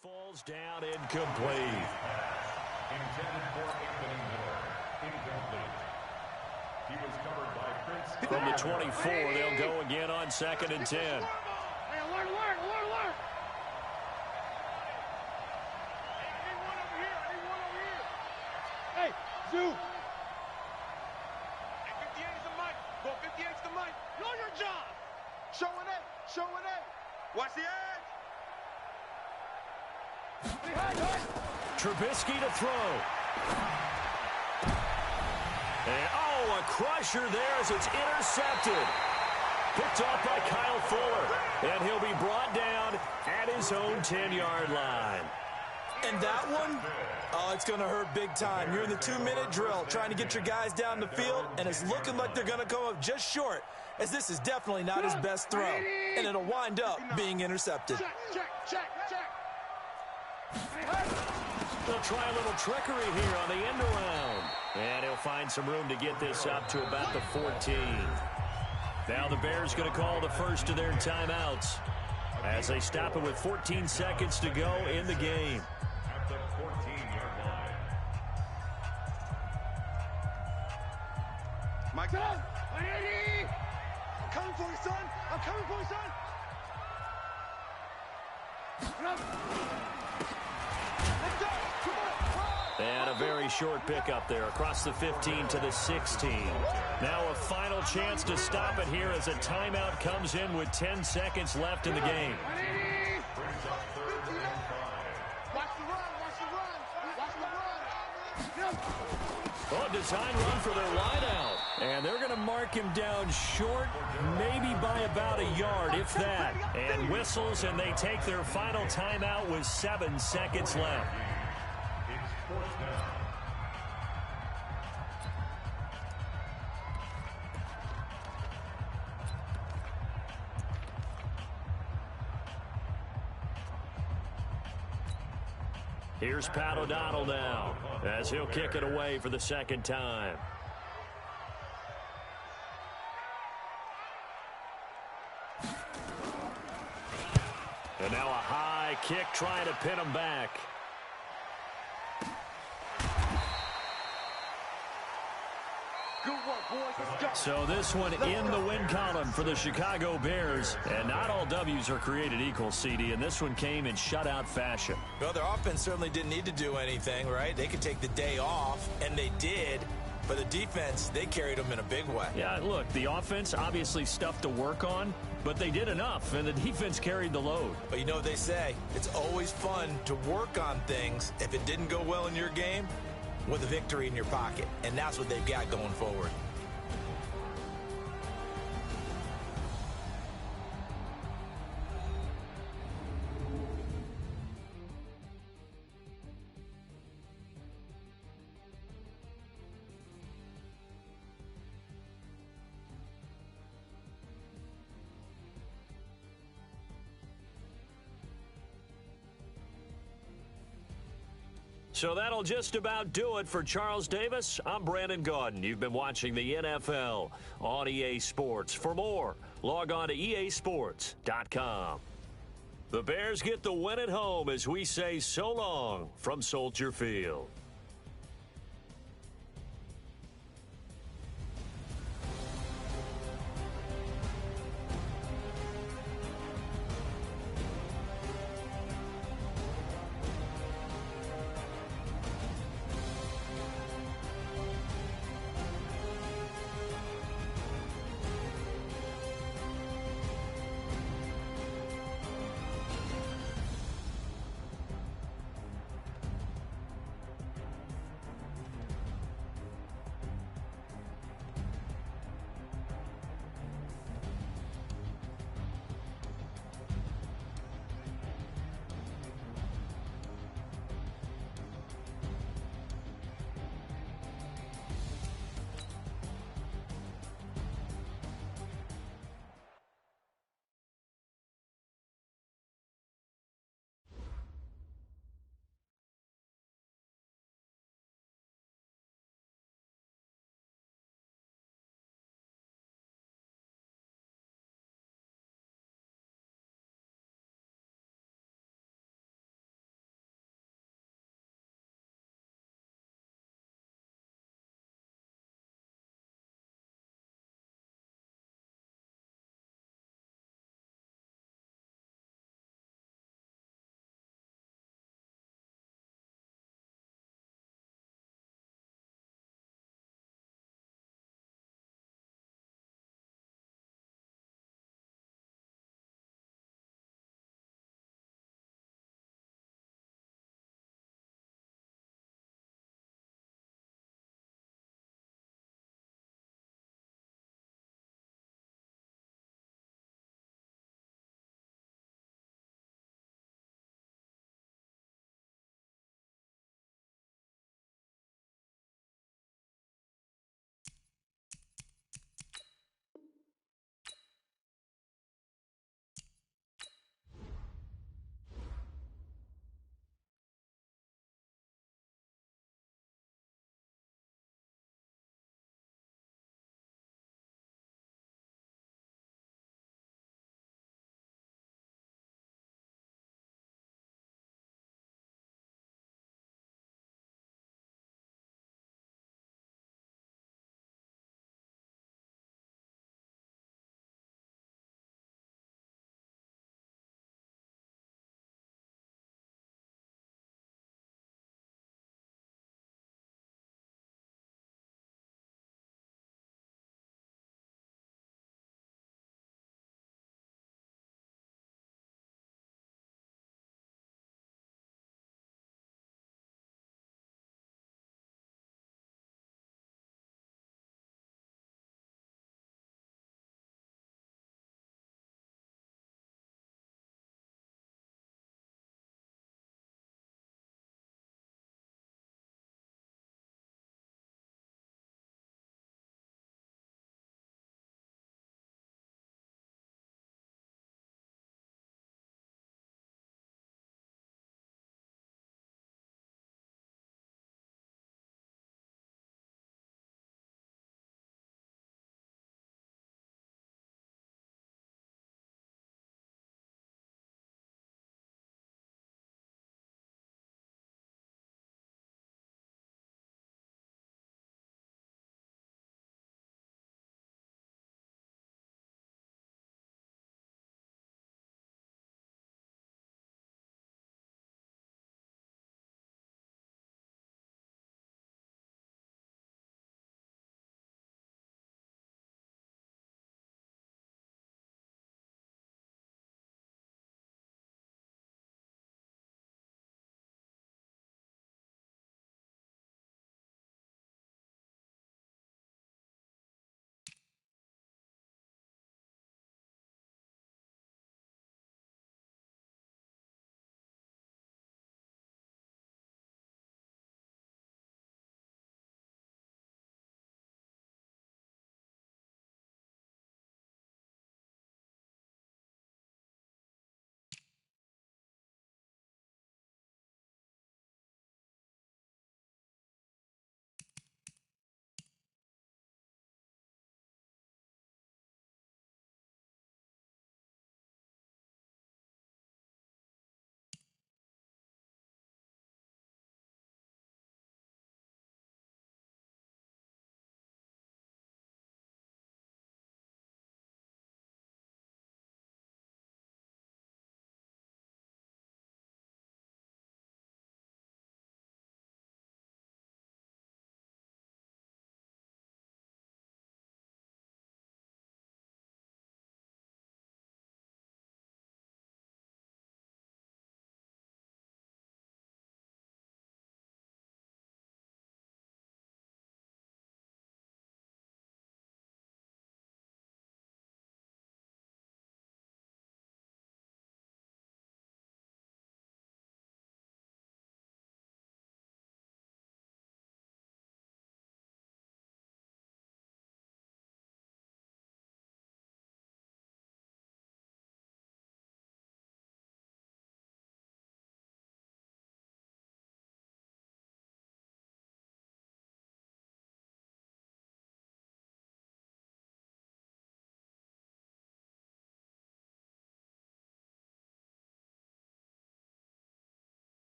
falls down incomplete.
Intended for Anthony Miller. Incomplete. He was covered by Prince.
From the 24, they'll go again on second and 10.
Hey, alert. I need one over here. Hey, Zoo. Hey, 58 is the mic. Go 58 is the mic. Know your job. Showing it. Watch the edge.
Trubisky to throw. And, a crusher there as it's intercepted. Picked off by Kyle Fuller. And he'll be brought down at his own 10-yard line.
And that one, it's going to hurt big time. You're in the 2-minute drill trying to get your guys down the field, and it's looking like they're going to come up just short, as this is definitely not his best throw. And it'll wind up being intercepted.
Check.
They'll try a little trickery here on the end around. And he'll find some room to get this up to about the 14. Now the Bears going to call the first of their timeouts as they stop it with 14 seconds to go in the game.
At the 14-yard line.
Mike, get up. 180. I'm coming for you, son. Get up.
And a very short pickup there across the 15 to the 16. Now a final chance to stop it here as a timeout comes in with 10 seconds left in the game. A design run for their wideout. And they're going to mark him down short, maybe by about a yard, if that. And whistles, and they take their final timeout with 7 seconds left.
Fourth down.
Here's Pat O'Donnell now as he'll kick it away for the second time. And now a high kick trying to pin him back. So this one in the win column for the Chicago Bears. And not all W's are created equal, CD, and this one came in shutout fashion.
Well, their offense certainly didn't need to do anything, right? They could take the day off, and they did. But the defense, they carried them in a big way.
Yeah, look, the offense obviously stuff to work on, but they did enough, and the defense carried the load.
But you know what they say, it's always fun to work on things if it didn't go well in your game with a victory in your pocket, and that's what they've got going forward.
So that'll just about do it for Charles Davis. I'm Brandon Gaudin. You've been watching the NFL on EA Sports. For more, log on to easports.com. The Bears get the win at home as we say so long from Soldier Field.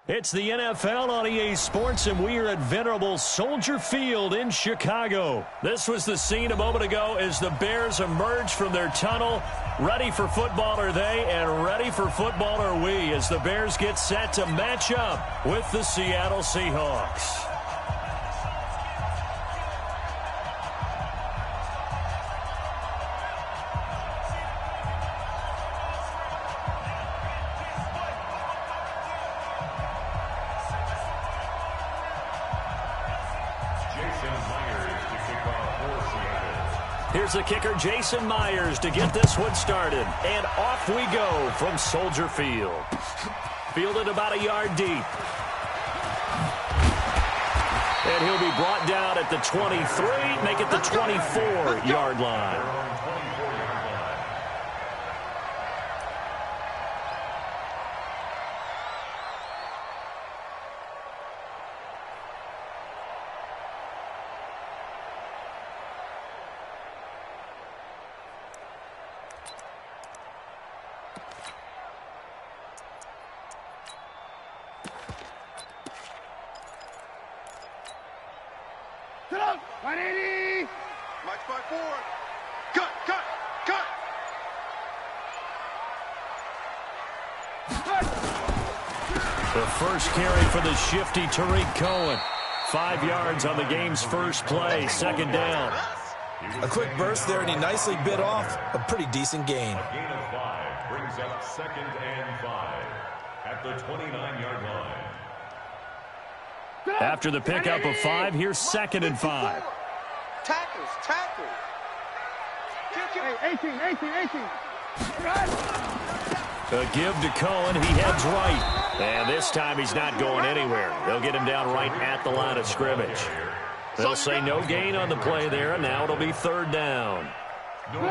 It's the NFL on EA Sports, and we are at venerable Soldier Field in Chicago. This was the scene a moment ago as the Bears emerged from their tunnel. Ready for football are they, and ready for football are we, as the Bears get set to match up with the Seattle Seahawks. Here's the kicker, Jason Myers, to get this one started. And off we go from Soldier Field. Fielded about a yard deep. And he'll be brought down at the 23, make it the 24-yard line.
Sit up! 180!
Mike's by 4. Cut, cut, cut!
The first carry for the shifty Tariq Cohen. 5 yards on the game's first play, second down.
A quick burst there, and he nicely bit off a pretty decent gain.
A gain of 5 brings up 2nd and 5 at the 29-yard line.
After the pickup of 5, here's 2nd and 5.
Tackles, tackles.
Hey, 18.
A give to Cohen, he heads right. And this time he's not going anywhere. They'll get him down right at the line of scrimmage. They'll say no gain on the play there, and now it'll be 3rd down.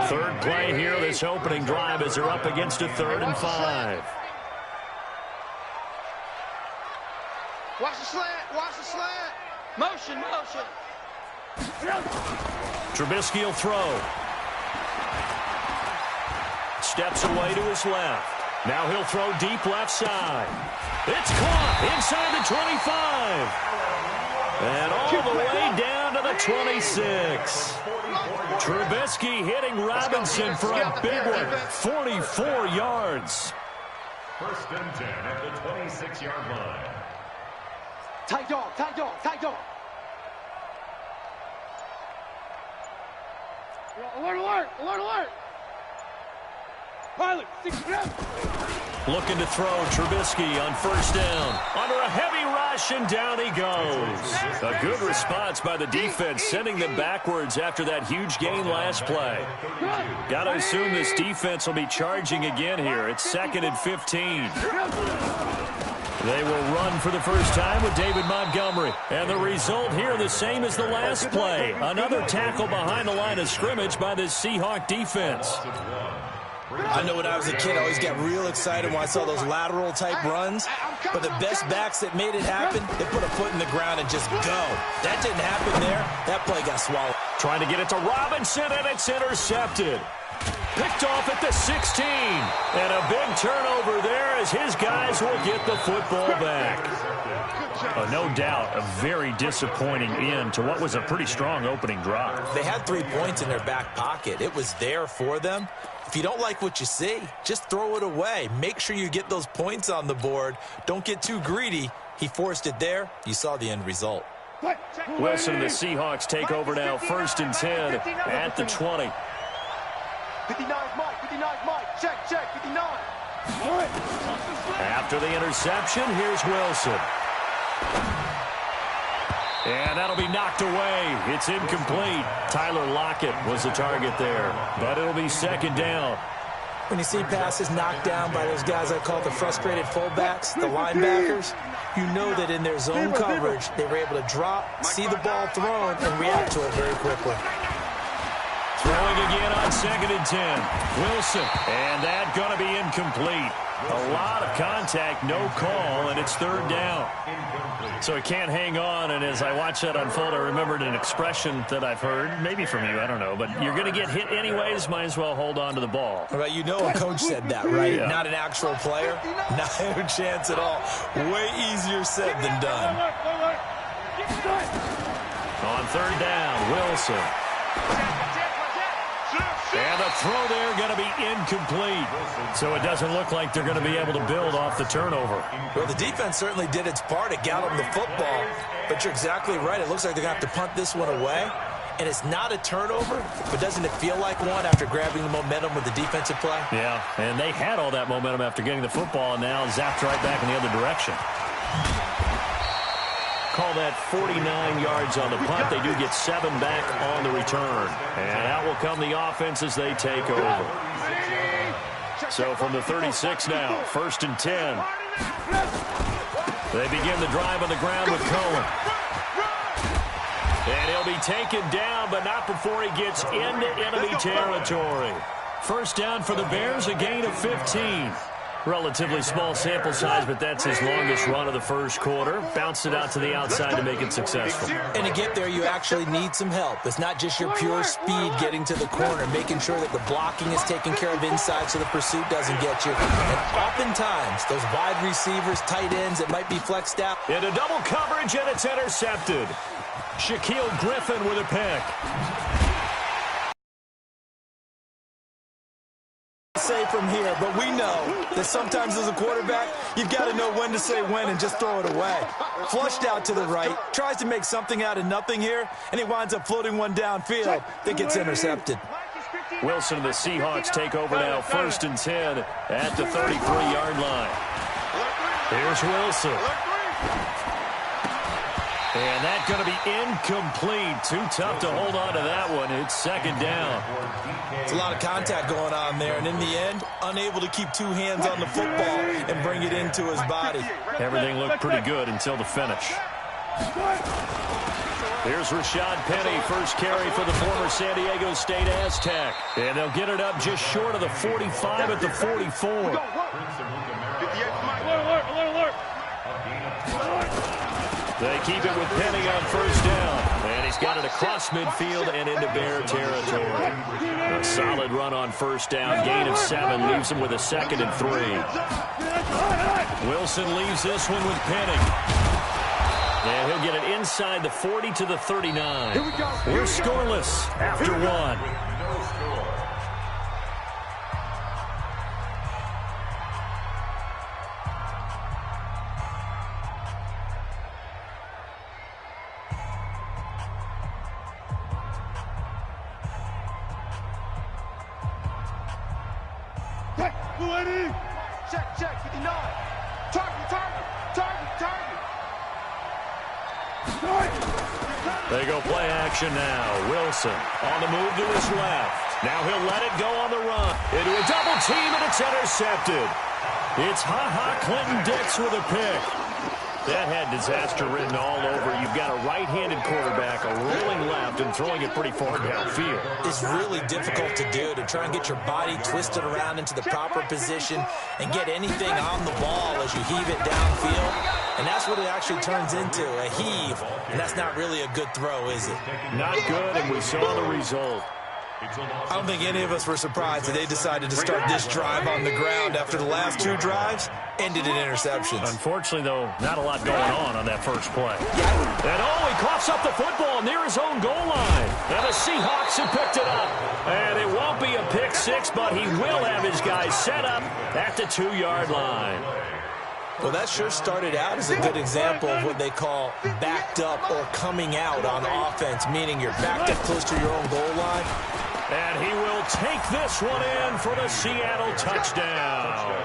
Third play here, this opening drive, as they're up against a 3rd and 5.
Watch the slant. Watch the slant. Motion.
Trubisky will throw. Steps away to his left. Now he'll throw deep left side. It's caught inside the 25. And all the way down to the 26. Trubisky hitting Robinson for a big one. 44 yards.
1st and 10 at the 26-yard line.
Tight dog. Alert. Pilot, 6 steps.
Looking to throw, Trubisky on 1st down. Under a heavy rush, and down he goes. A good response by the defense, sending them backwards after that huge gain last play. Got to assume this defense will be charging again here. It's 2nd and 15. They will run for the first time with David Montgomery. And the result here the same as the last play. Another tackle behind the line of scrimmage by this Seahawk defense.
I know when I was a kid, I always got real excited when I saw those lateral-type runs. But the best backs that made it happen, they put a foot in the ground and just go. That didn't happen there. That play got swallowed.
Trying to get it to Robinson, and it's intercepted. Picked off at the 16. And a big turnover there as his guys will get the football back. No doubt, a very disappointing end to what was a pretty strong opening drive.
They had 3 points in their back pocket. It was there for them. If you don't like what you see, just throw it away. Make sure you get those points on the board. Don't get too greedy. He forced it there. You saw the end result.
Wilson and the Seahawks take over now, 1st and 10 at the 20.
59's Mike. Check, 59.
After the interception, here's Wilson. And that'll be knocked away. It's incomplete. Tyler Lockett was the target there, but it'll be 2nd down.
When you see passes knocked down by those guys I call the frustrated fullbacks, the linebackers, you know that in their zone coverage, they were able to drop, see the ball thrown, and react to it very quickly.
Throwing again on 2nd and 10. Wilson. And that going to be incomplete. A lot of contact, no call, and it's 3rd down. So he can't hang on, and as I watch that unfold, I remembered an expression that I've heard, maybe from you, I don't know, but you're going to get hit anyways, might as well hold on to the ball.
Right, you know a coach said that, right?
Yeah.
Not an actual player. No chance at all. Way easier said than done.
On 3rd down, Wilson. And the throw there going to be incomplete. So it doesn't look like they're going to be able to build off the turnover.
Well, the defense certainly did its part. It got them the football. But you're exactly right. It looks like they're going to have to punt this one away. And it's not a turnover, but doesn't it feel like one after grabbing the momentum with the defensive play?
Yeah, and they had all that momentum after getting the football, and now zapped right back in the other direction. Call that 49 yards on the punt. They do get 7 back on the return. And out will come the offense as they take over. So from the 36 now, 1st and 10. They begin the drive on the ground with Cohen. And he'll be taken down, but not before he gets into enemy territory. 1st down for the Bears, a gain of 15. Relatively small sample size, but that's his longest run of the 1st quarter. Bounced it out to the outside to make it successful.
And to get there, you actually need some help. It's not just your pure speed getting to the corner, making sure that the blocking is taken care of inside so the pursuit doesn't get you. And oftentimes, those wide receivers, tight ends, it might be flexed out.
Into double coverage, and it's intercepted. Shaquille Griffin with a pick.
Say from here, but we know that sometimes as a quarterback, you've got to know when to say when and just throw it away. Flushed out to the right, tries to make something out of nothing here, and he winds up floating one downfield that gets intercepted.
Wilson and the Seahawks take over now, 1st and 10 at the 33-yard line. Here's Wilson. And that's going to be incomplete. Too tough to hold on to that one. It's 2nd down.
It's a lot of contact going on there, and in the end, unable to keep 2 hands on the football and bring it into his body.
Everything looked pretty good until the finish. Here's Rashad Penny, 1st carry for the former San Diego State Aztec. And they'll get it up just short of the 45 at the 44. They keep it with Penny on 1st down. And he's got it across midfield and into Bear territory. A solid run on 1st down. Gain of 7 leaves him with a 2nd and 3. Wilson leaves this one with Penny. And he'll get it inside the 40 to the 39. We're scoreless after 1.
Check, 59. Target.
They go play action now. Wilson on the move to his left. Now he'll let it go on the run. Into a double team, and it's intercepted. It's Clinton Dix with a pick. That had disaster written all over. You've got a right-handed quarterback, a rolling left, and throwing it pretty far downfield.
It's really difficult to do, to try and get your body twisted around into the proper position and get anything on the ball as you heave it downfield. And that's what it actually turns into, a heave. And that's not really a good throw, is it?
Not good, and we saw the result.
I don't think any of us were surprised that they decided to start this drive on the ground after the last 2 drives ended in interceptions.
Unfortunately, though, not a lot going on that first play. And he coughs up the football near his own goal line. And the Seahawks have picked it up. And it won't be a pick 6, but he will have his guys set up at the 2-yard line.
Well, that sure started out as a good example of what they call backed up or coming out on offense, meaning you're backed up close to your own goal line.
And he will take this one in for the Seattle touchdown.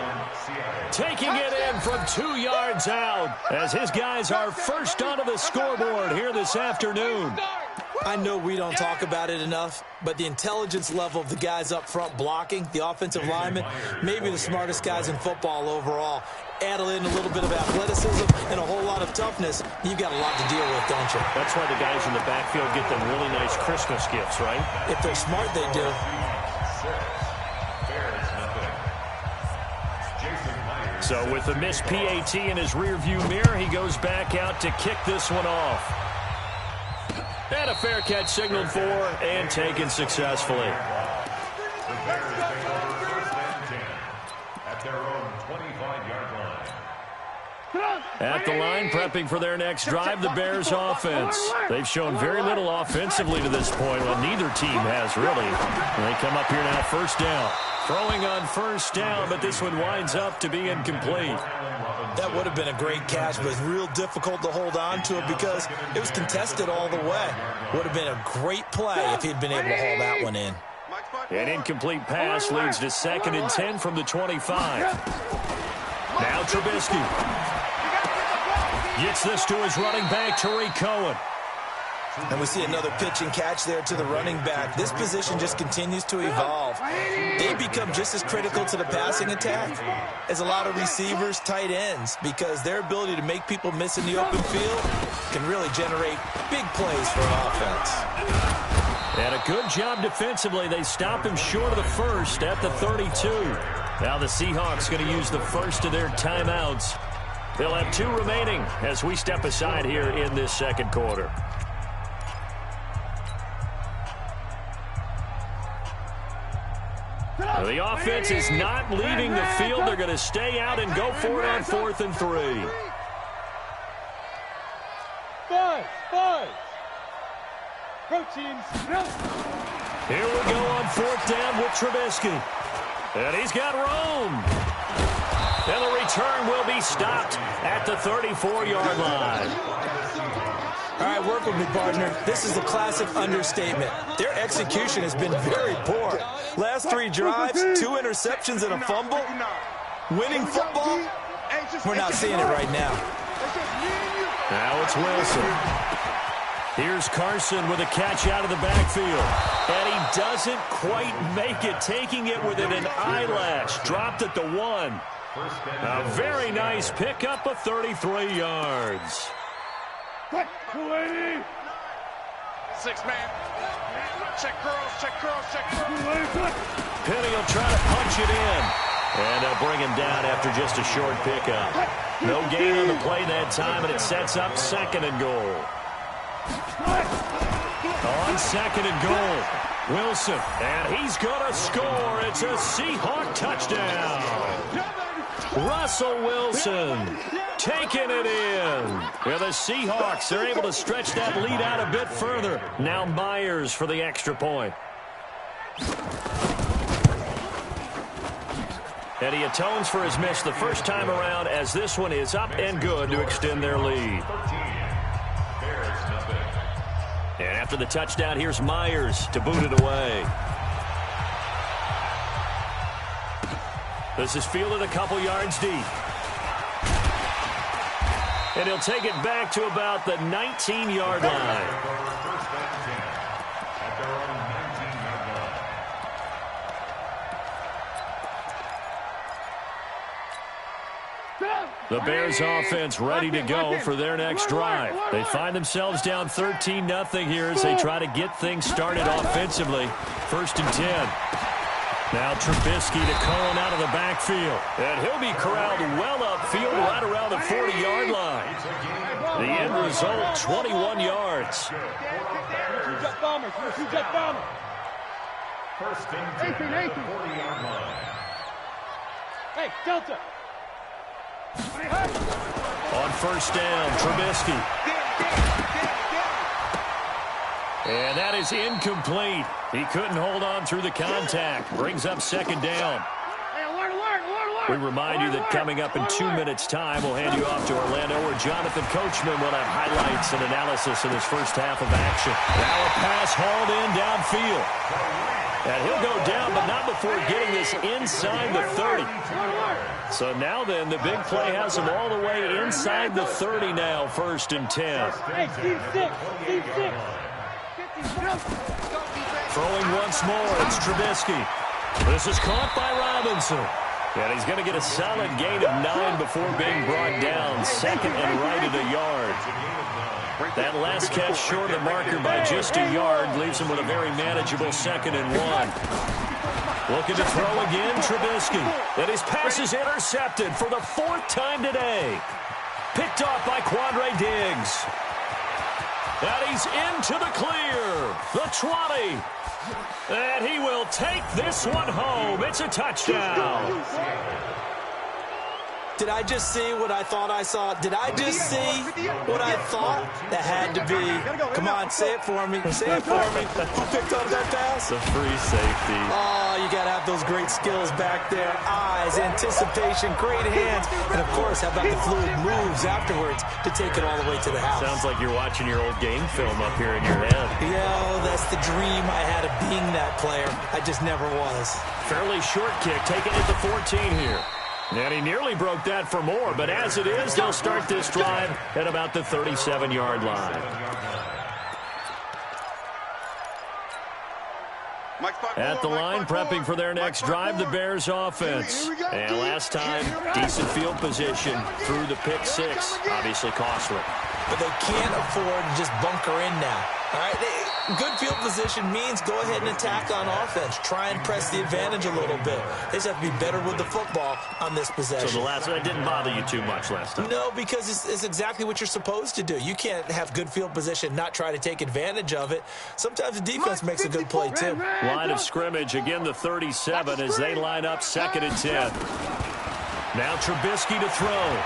Taking it in from 2 yards out as his guys are first onto the scoreboard here this afternoon.
I know we don't talk about it enough, but the intelligence level of the guys up front blocking, the offensive linemen, maybe the smartest guys in football overall. add in a little bit of athleticism and a whole lot of toughness, you've got a lot to deal with, don't you?
That's why the guys in the backfield get them really nice Christmas gifts, right?
If they're smart, they do.
So with the missed PAT in his rearview mirror, he goes back out to kick this one off. And a fair catch signaled for and taken successfully.
The Bears take over first and 10 at their own 25-yard line.
At the line, prepping for their next drive, the Bears offense. They've shown very little offensively to this point. Well, neither team has really. And they come up here now, first down. Throwing on first down, but this one winds up to be incomplete.
That would have been a great catch, but it's real difficult to hold on to it because it was contested all the way. Would have been a great play if he'd been able to haul that one in.
An incomplete pass leads to 2nd and 10 from the 25. Now Trubisky gets this to his running back, Tariq Cohen.
And we see another pitch and catch there to the running back. This position just continues to evolve. They become just as critical to the passing attack as a lot of receivers, tight ends, because their ability to make people miss in the open field can really generate big plays for an offense.
And a good job defensively. They stop him short of the first at the 32. Now the Seahawks going to use the first of their timeouts. They'll have 2 remaining as we step aside here in this second quarter. The offense is not leaving the field. They're going to stay out and go for it on 4th and 3.
Five. Proteins.
Here we go on 4th down with Trubisky. And he's got room. And the return will be stopped at the 34-yard line.
All right, work with me, partner. This is a classic understatement. Their execution has been very poor. Last 3 drives, 2 interceptions and a fumble. Winning football, we're not seeing it right now.
Now it's Wilson. Here's Carson with a catch out of the backfield. And he doesn't quite make it, taking it within an eyelash. Dropped at the 1. A very nice pickup of 33 yards.
280.
6-man. Check curls.
Penny will try to punch it in. And they'll bring him down after just a short pickup. No gain on the play that time, and it sets up 2nd and goal. On 2nd and goal, Wilson. And he's going to score. It's a Seahawk touchdown. Russell Wilson taking it in. Yeah, the Seahawks are able to stretch that lead out a bit further. Now Myers for the extra point. And he atones for his miss the first time around, as this one is up and good to extend their lead. And after the touchdown, here's Myers to boot it away. This is fielded a couple yards deep. And he'll take it back to about the 19-yard line. The Bears offense ready to go for their next drive. They find themselves down 13-0 here as they try to get things started offensively. 1st and 10. Now Trubisky to Cohen out of the backfield. And he'll be corralled well upfield right around the 40-yard line. The end result, 21 yards.
1st and 10 at the 40-yard line.
Hey, Delta.
On 1st down, Trubisky. And that is incomplete. He couldn't hold on through the contact. Brings up 2nd down. We remind you that coming up in 2 minutes' time, we'll hand you off to Orlando, where Jonathan Coachman will have highlights and analysis in his first half of action. Now a pass hauled in downfield. And he'll go down, but not before getting this inside the 30. So now then, the big play has him all the way inside the 30 now, 1st and 10. Throwing once more, it's Trubisky. This is caught by Robinson. And he's going to get a solid gain of 9 before being brought down. Second and right at a yard. That last catch short of the marker by just a yard leaves him with a very manageable 2nd and 1. Looking to throw again, Trubisky. And his pass is intercepted for the 4th time today. Picked off by Quandre Diggs. And he's into the clear. The 20. And he will take this one home. It's a touchdown.
Did I just see what I thought I saw? Did I just see what I thought? That had to be. Come on, say it for me. Say it for me. Who picked up that pass?
The free safety.
Oh, you got to have those great skills back there. Eyes, anticipation, great hands. And, of course, how about the fluid moves afterwards to take it all the way to the house?
Sounds like you're watching your old game film up here in your head.
Yeah, that's the dream I had of being that player. I just never was.
Fairly short kick, taking it to 14 here. And he nearly broke that for more, but as it is, they'll start this drive at about the 37-yard line. At the line, prepping for their next drive, the Bears offense. And last time, decent field position through the pick 6. Obviously costly.
But they can't afford to just bunker in now. All right, good field position means go ahead and attack on offense. Try and press the advantage a little bit. They just have to be better with the football on this possession.
So the last one didn't bother you too much last time?
No, because it's exactly what you're supposed to do. You can't have good field position, not try to take advantage of it. Sometimes the defense makes a good play, too.
Line of scrimmage, again the 37 as they line up 2nd and 10. Now Trubisky to throw.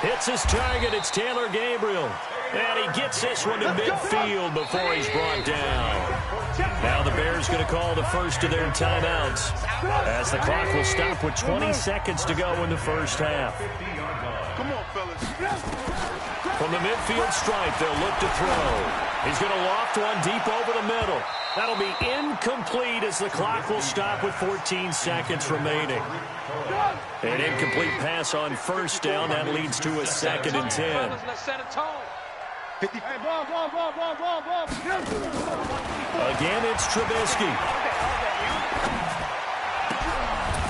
Hits his target. It's Taylor Gabriel. And he gets this one to midfield before he's brought down. Now the Bears going to call the first of their timeouts as the clock will stop with 20 seconds to go in the first half.
Come on, fellas.
From the midfield stripe, they'll look to throw. He's going to loft one deep over the middle. That'll be incomplete as the clock will stop with 14 seconds remaining. An incomplete pass on first down. That leads to a 2nd and 10. Again, it's Trubisky.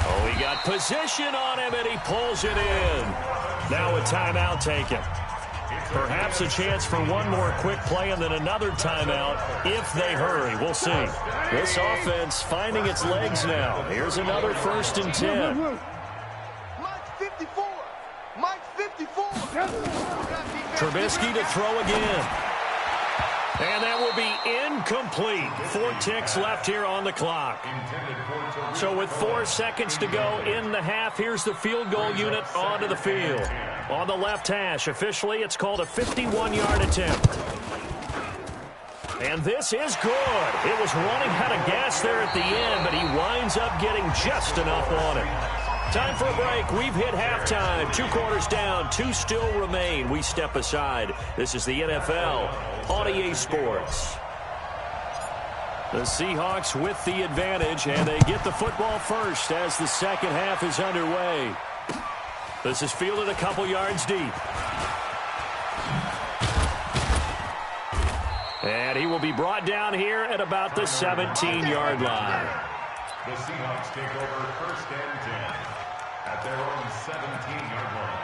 Oh, he got position on him, and he pulls it in. Now a timeout taken. Perhaps a chance for one more quick play and then another timeout if they hurry. We'll see. This offense finding its legs now. Here's another 1st and 10.
Mike's 54. Mike's 54.
Trubisky to throw again. And that will be incomplete. 4 ticks left here on the clock. So with 4 seconds to go in the half, here's the field goal unit onto the field. On the left hash, officially, it's called a 51-yard attempt. And this is good. It was running out of gas there at the end, but he winds up getting just enough on it. Time for a break. We've hit halftime. 2 quarters down. 2 still remain. We step aside. This is the NFL on EA Sports. The Seahawks with the advantage, and they get the football first as the second half is underway. This is fielded a couple yards deep. And he will be brought down here at about the 17-yard line.
The Seahawks take over 1st and 10 at their own 17-yard line.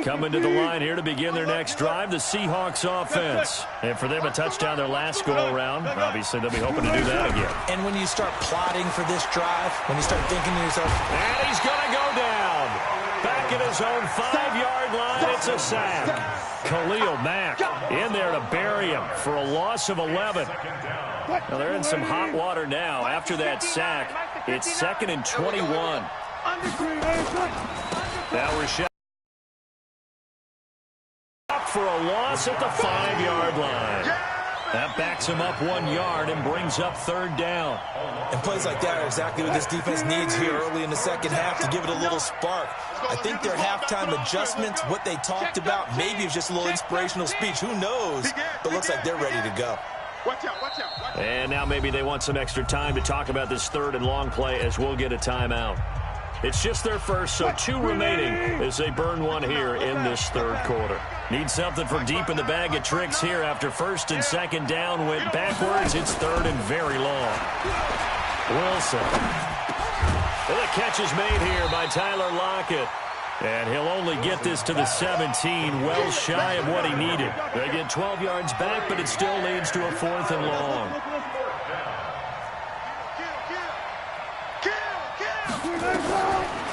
Coming to the line here to begin their next drive, the Seahawks offense. And for them, a touchdown their last go-around. Obviously, they'll be hoping to do that again.
And when you start plotting for this drive, when you start thinking to yourself,
and he's going to go down. Back at his own 5-yard line, it's a sack. Khalil Mack in there to bury him for a loss of 11. Now, they're in some hot water now. After that sack, it's 2nd and 21. Now Rashad for a loss at the 5-yard line. That backs him up 1 yard and brings up 3rd down.
And plays like that are exactly what this defense needs here early in the second half to give it a little spark. I think their halftime adjustments, what they talked about, maybe it's just a little inspirational speech. Who knows? But looks like they're ready to go.
Watch out, watch out.
And now maybe they want some extra time to talk about this 3rd and long play as we'll get a timeout. It's just their first, so 2 remaining as they burn one here in this third quarter. Need something from deep in the bag of tricks here after first and second down went backwards. It's third and very long. Wilson. And the catch is made here by Tyler Lockett. And he'll only get this to the 17, well shy of what he needed. They get 12 yards back, but it still leads to a 4th and long.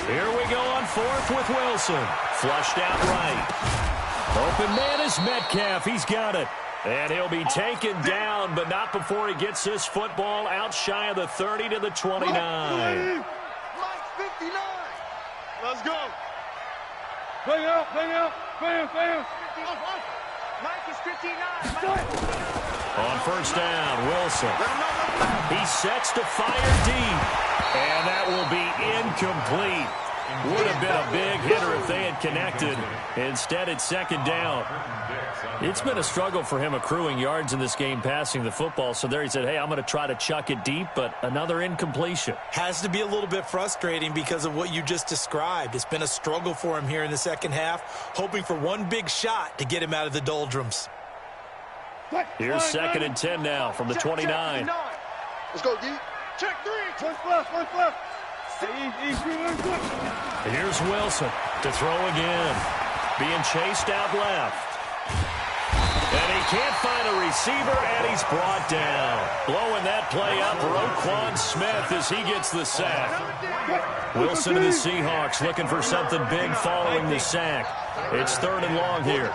Here we go on 4th with Wilson. Flushed out right. Open man is Metcalf. He's got it. And he'll be taken down, but not before he gets this football out shy of the 30 to the 29.
Mike's 59. Let's go. Bring out, bam. Mike is 59.
On first down, Wilson. He sets to fire deep. And that will be incomplete. Would have been a big hitter if they had connected. Instead, it's second down. It's been a struggle for him accruing yards in this game passing the football. So there he said, hey, I'm going to try to chuck it deep, but another incompletion.
Has to be a little bit frustrating because of what you just described. It's been a struggle for him here in the second half, hoping for one big shot to get him out of the doldrums.
Here's second and 10 now from the 29.
Let's go, D. Check 3. One left.
Here's Wilson to throw again. Being chased out left. And he can't find a receiver, and he's brought down. Blowing that play up, Roquan Smith as he gets the sack. Wilson and the Seahawks looking for something big following the sack. It's third and long here.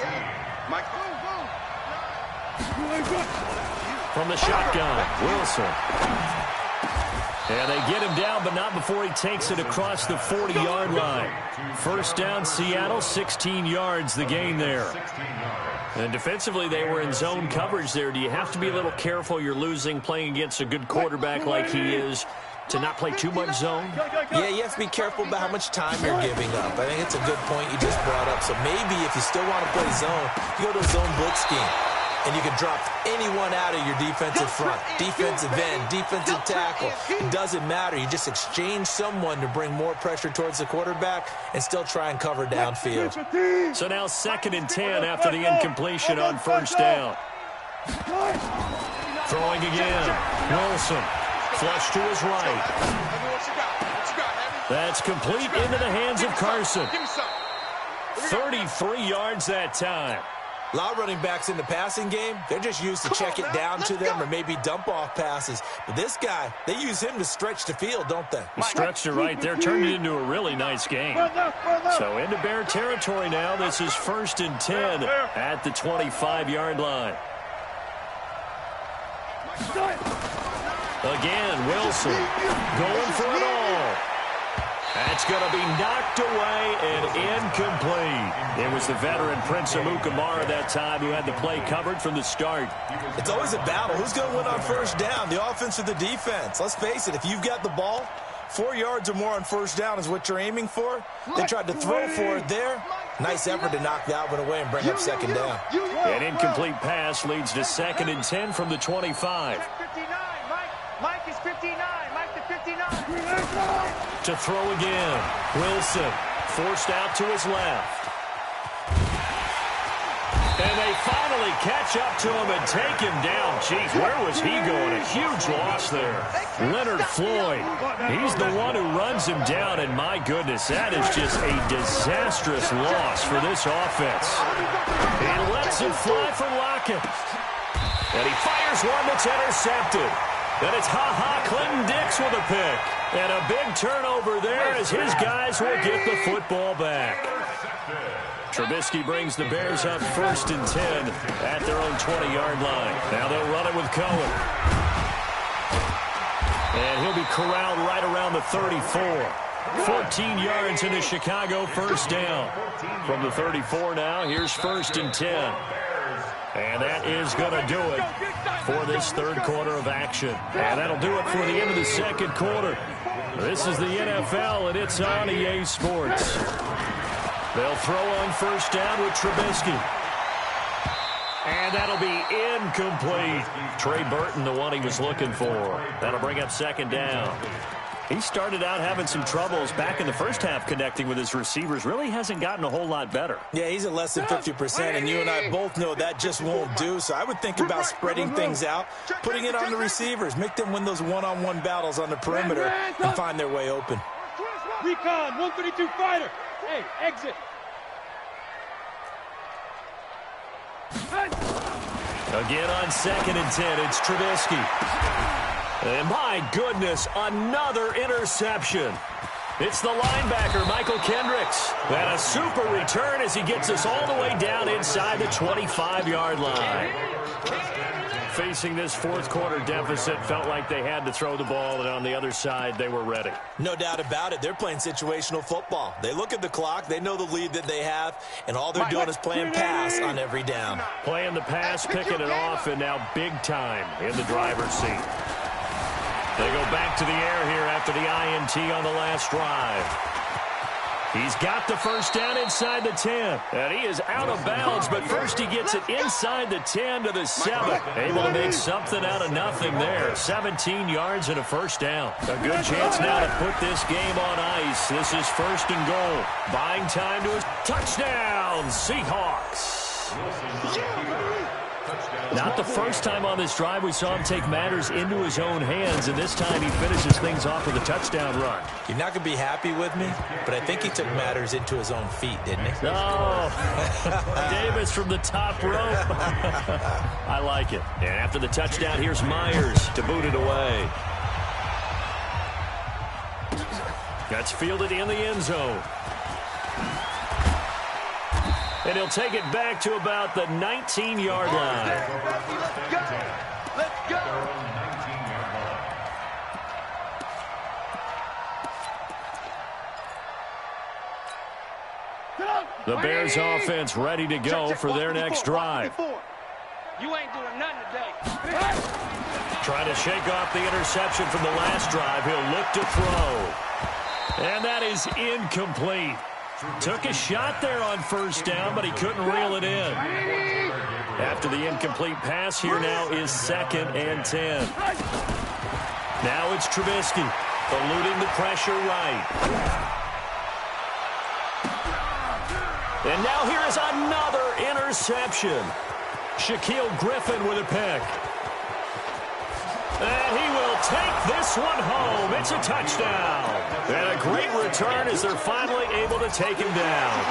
From the shotgun, Wilson. And they get him down, but not before he takes it across the 40-yard line. First down, Seattle, 16 yards the gain there. And defensively, they were in zone coverage there. Do you have to be a little careful you're losing playing against a good quarterback like he is to not play too much zone?
Yeah, you have to be careful about how much time you're giving up. I think it's a good point you just brought up. So maybe if you still want to play zone, you go to a zone blitz scheme. And you can drop anyone out of your defensive front. Defensive end, defensive tackle. It doesn't matter. You just exchange someone to bring more pressure towards the quarterback and still try and cover downfield.
So now second and 10 after the incompletion on first down. Throwing again. Wilson. Flush to his right. That's complete into the hands of Carson. 33 yards that time.
A lot of running backs in the passing game, they're just used to check it down to them or maybe dump off passes. But this guy, they use him to stretch the field, don't they?
He stretched it right there, turned it into a really nice game. So into Bear territory now. This is first and 10 at the 25-yard line. Again, Wilson going for it all. That's going to be knocked away and incomplete. It was the veteran Prince Amukamara that time who had the play covered from the start.
It's always a battle. Who's going to win on first down, the offense or the defense? Let's face it, if you've got the ball, 4 yards or more on first down is what you're aiming for. They tried to throw for it there. Nice effort to knock that one away and bring up second down.
An incomplete pass leads to second and 10 from the 25.
Mike is 59. Mike to 59.
To throw again. Wilson forced out to his left. And they finally catch up to him and take him down. Jeez, where was he going? A huge loss there. Leonard Floyd, he's the one who runs him down, and my goodness, that is just a disastrous loss for this offense. He lets it fly for Lockett. And he fires one that's intercepted. And it's Clinton Dix with a pick. And a big turnover there as his guys will get the football back. Trubisky brings the Bears up first and 10 at their own 20-yard line. Now they'll run it with Cohen. And he'll be corralled right around the 34. 14 yards into Chicago, first down. From the 34 now, here's first and 10. And that is going to do it for this third quarter of action. And that'll do it for the end of the second quarter. This is the NFL, and it's on EA Sports. They'll throw on first down with Trubisky. And that'll be incomplete. Trey Burton, the one he was looking for. That'll bring up second down. He started out having some troubles back in the first half connecting with his receivers. Really hasn't gotten a whole lot better.
Yeah, he's at less than 50%, and you and I both know that just won't do. So I would think about spreading things out, putting it on the receivers, make them win those one-on-one battles on the perimeter and find their way open.
Recon, 132 fighter. Hey, exit.
Again on 2nd and 10, it's Trubisky. And my goodness, another interception. It's the linebacker, Michael Kendricks. And a super return as he gets us all the way down inside the 25-yard line. Facing this fourth quarter deficit, felt like they had to throw the ball, and on the other side, they were ready.
No doubt about it. They're playing situational football. They look at the clock, they know the lead that they have, and all they're doing is playing pass on every down.
Playing the pass, picking it off, and now big time in the driver's seat. They go back to the air here after the INT on the last drive. He's got the first down inside the 10. And he is out of bounds, but first he gets it inside the 10 to the 7. Able to make something out of nothing there. 17 yards and a first down. A good chance now to put this game on ice. This is 1st and goal. Buying time to his touchdown, Seahawks. Not the first time on this drive we saw him take matters into his own hands, and this time he finishes things off with a touchdown run.
You're not going to be happy with me, but I think he took matters into his own feet, didn't he?
Oh, Davis from the top rope. I like it. And after the touchdown, here's Myers to boot it away. That's fielded in the end zone. And he'll take it back to about the 19-yard line.
Let's go. Let's go.
The Bears offense ready to go for their next drive.
You ain't doing nothing today.
Trying to shake off the interception from the last drive. He'll look to throw. And that is incomplete. Took a shot there on first down, but he couldn't reel it in. After the incomplete pass, here now is 2nd and 10. Now it's Trubisky, eluding the pressure right. And now here is another interception. Shaquille Griffin with a pick. And he will take this one home. It's a touchdown. And a great return as they're finally able to take him down.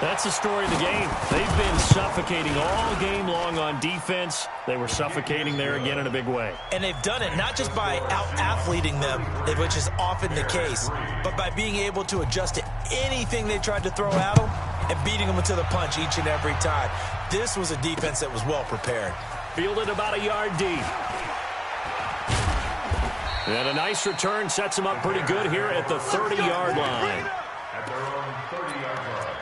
That's the story of the game. They've been suffocating all game long on defense. They were suffocating there again in a big way.
And they've done it not just by out-athleting them, which is often the case, but by being able to adjust to anything they tried to throw at them and beating them to the punch each and every time. This was a defense that was well prepared.
Fielded about a yard deep. And a nice return sets him up pretty good here at the 30-yard line.
At their own 30-yard line.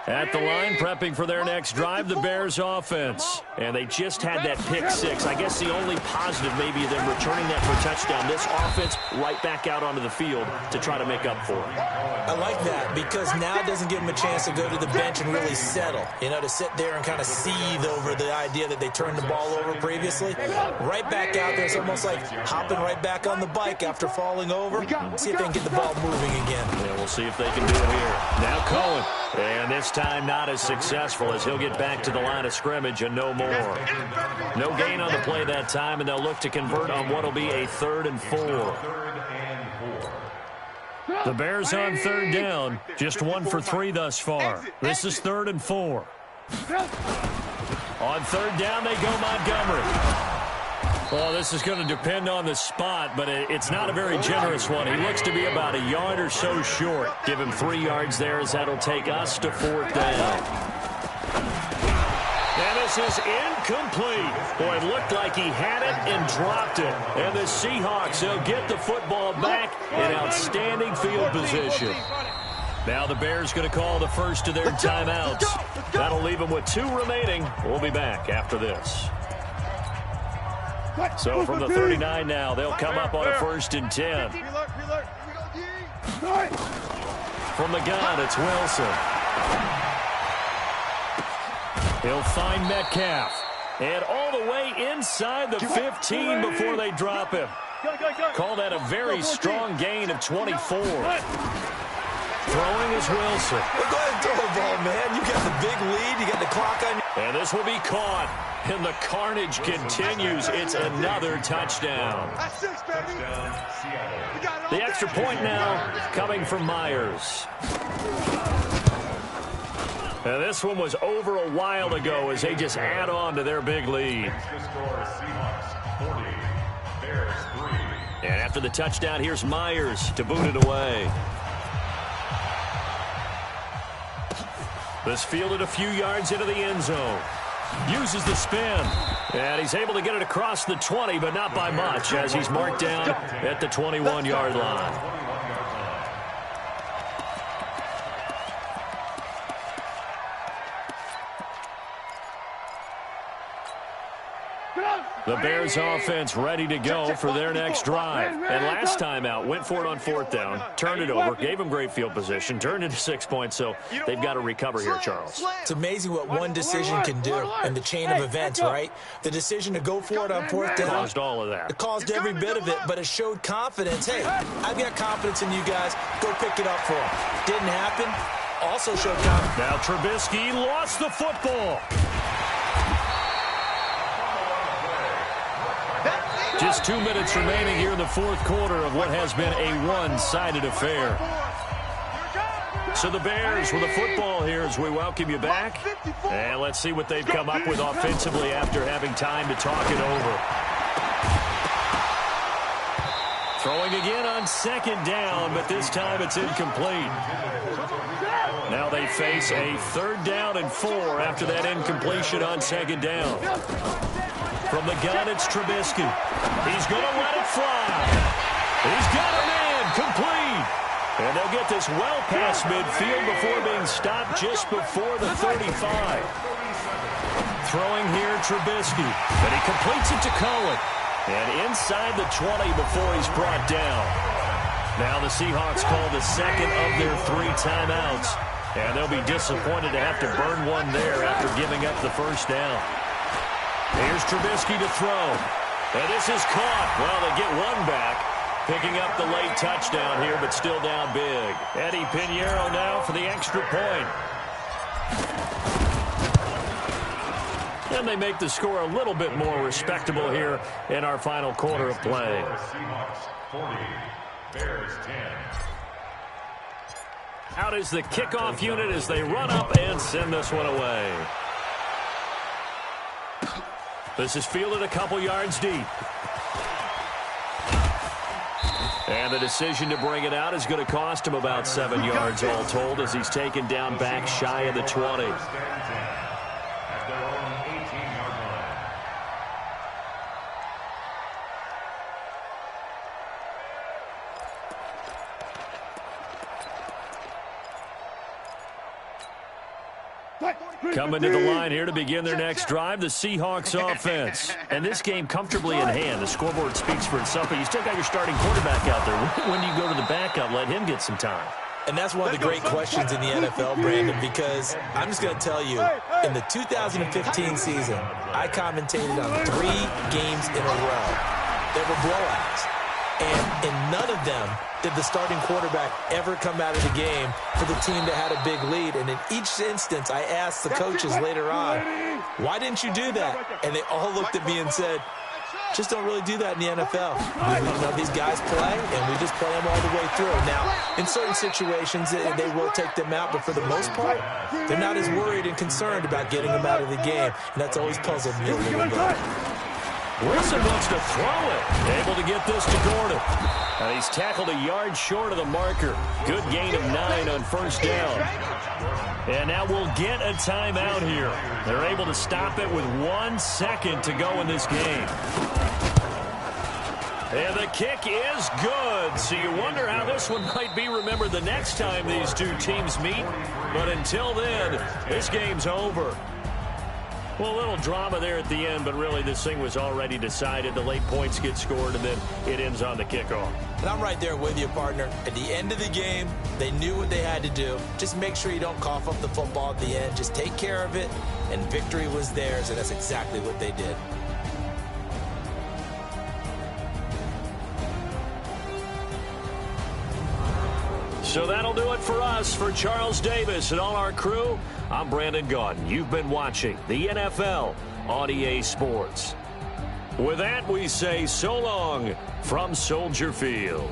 At the line, prepping for their next drive, the Bears offense. And they just had that pick six. I guess the only positive maybe of them returning that for a touchdown. This offense right back out onto the field to try to make up for it.
I like that because now it doesn't give them a chance to go to the bench and really settle. You know, to sit there and kind of seethe over the idea that they turned the ball over previously. Right back out there. It's almost like hopping right back on the bike after falling over. See if they can get the ball moving again.
Yeah, we'll see if they can do it here. Now Cohen. And this time not as successful as he'll get back to the line of scrimmage and no more. No gain on the play that time, and they'll look to convert on what will be a 3rd and 4. The Bears on 3rd down, just 1 for 3 thus far. This is 3rd and 4. On 3rd down, they go Montgomery. Well, this is going to depend on the spot, but it's not a very generous one. He looks to be about a yard or so short. Give him 3 yards there as that'll take us to 4th down. And this is incomplete. Boy, it looked like he had it and dropped it. And the Seahawks, they'll get the football back in outstanding field position. Now the Bears going to call the first of their timeouts. That'll leave them with 2 remaining. We'll be back after this. So from the 39 now, they'll come up on a 1st and 10. From the gun, it's Wilson. He'll find Metcalf. And all the way inside the 15 before they drop him. Call that a very strong gain of 24. Throwing is Wilson.
Well, go ahead and throw the ball, man. You got the big lead. You got the clock on you.
And this will be caught. And the carnage continues. It's another touchdown.
That's 6, baby.
The extra point now coming from Myers. And this one was over a while ago as they just add on to their big lead. And after the touchdown, here's Myers to boot it away. This fielded a few yards into the end zone. Uses the spin. And he's able to get it across the 20, but not by much as he's marked down at the 21-yard line. The Bears offense ready to go for their next drive. And last time out, went for it on 4th down, turned it over, gave them great field position, turned into 6 points, so they've got to recover here, Charles.
It's amazing what one decision can do in the chain of events, right? The decision to go for it on 4th down.
Caused all of that.
It caused every bit of it, but it showed confidence. Hey, I've got confidence in you guys. Go pick it up for them. Didn't happen. Also showed confidence.
Now Trubisky lost the football. Just 2 minutes remaining here in the 4th quarter of what has been a one-sided affair. So the Bears with the football here as we welcome you back. And let's see what they've come up with offensively after having time to talk it over. Throwing again on 2nd down, but this time it's incomplete. Now they face a 3rd down and 4 after that incompletion on 2nd down. From the gun, it's Trubisky. He's going to let it fly. He's got a man complete. And they'll get this well past midfield before being stopped just before the 35. Throwing here, Trubisky. But he completes it to Cohen. And inside the 20 before he's brought down. Now the Seahawks call the second of their 3 timeouts. And they'll be disappointed to have to burn one there after giving up the 1st down. Here's Trubisky to throw. And this is caught. Well, they get one back. Picking up the late touchdown here, but still down big. Eddie Pinheiro now for the extra point. And they make the score a little bit more respectable here in our final quarter of play.
Seahawks 40, Bears 10.
Out is the kickoff unit as they run up and send this one away. This is fielded a couple yards deep. And the decision to bring it out is going to cost him about 7 yards all told as he's taken down back shy of the 20.
At their own 18-yard line.
Coming to the line here to begin their next drive, the Seahawks offense. And this game comfortably in hand. The scoreboard speaks for itself, but you still got your starting quarterback out there. When do you go to the backup? Let him get some time.
And that's one of the great questions in the NFL, Brandon, because I'm just going to tell you, in the 2015 season, I commentated on 3 games in a row. They were blowouts. And in none of them did the starting quarterback ever come out of the game for the team that had a big lead. And in each instance, I asked the coaches later on, why didn't you do that? And they all looked at me and said, just don't really do that in the NFL. These guys play, and we just play them all the way through. Now, in certain situations, they will take them out, but for the most part, they're not as worried and concerned about getting them out of the game. And that's always puzzled me a little bit.
Wilson wants to throw it. Able to get this to Gordon. And he's tackled a yard short of the marker. Good gain of 9 on 1st down. And now we'll get a timeout here. They're able to stop it with 1 second to go in this game. And the kick is good. So you wonder how this one might be remembered the next time these two teams meet. But until then, this game's over. Well, a little drama there at the end, but really this thing was already decided. The late points get scored, and then it ends on the kickoff.
And I'm right there with you, partner. At the end of the game, they knew what they had to do. Just make sure you don't cough up the football at the end. Just take care of it, and victory was theirs, and that's exactly what they did.
So that'll do it for us. For Charles Davis and all our crew, I'm Brandon Gaudin. You've been watching the NFL on EA Sports. With that, we say so long from Soldier Field.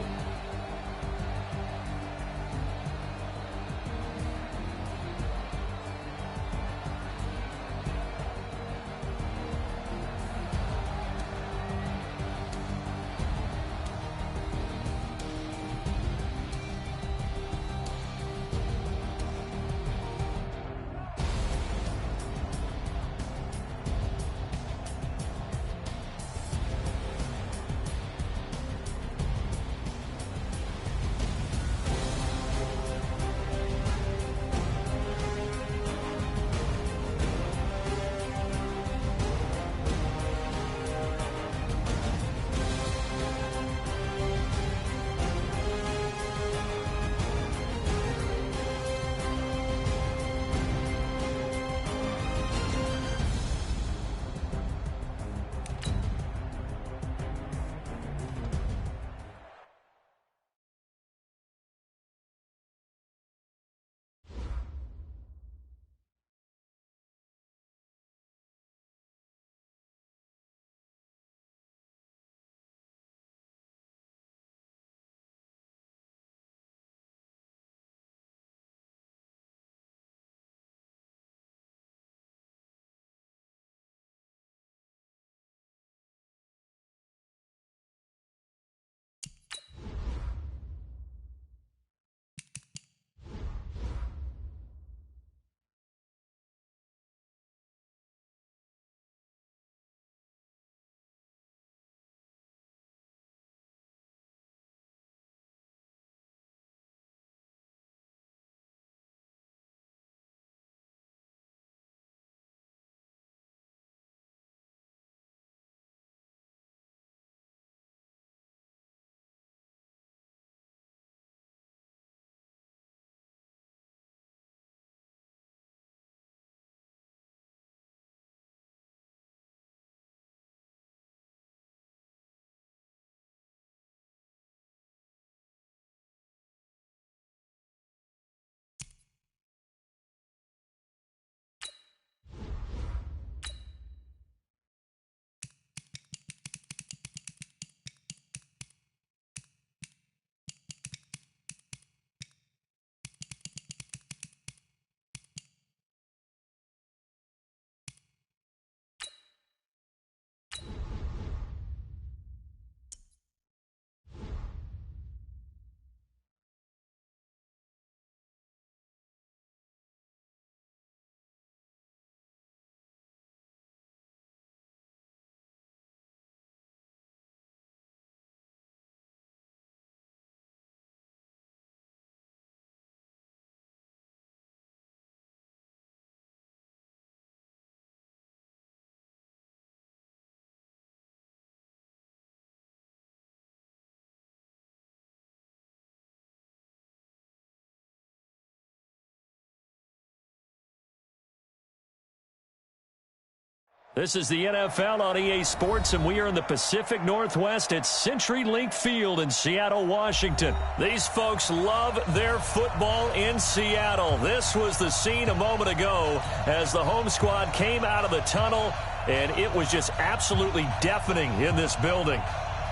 This is the NFL on EA Sports, and we are in the Pacific Northwest at CenturyLink Field in Seattle, Washington. These folks love their football in Seattle. This was the scene a moment ago as the home squad came out of the tunnel, and it was just absolutely deafening in this building.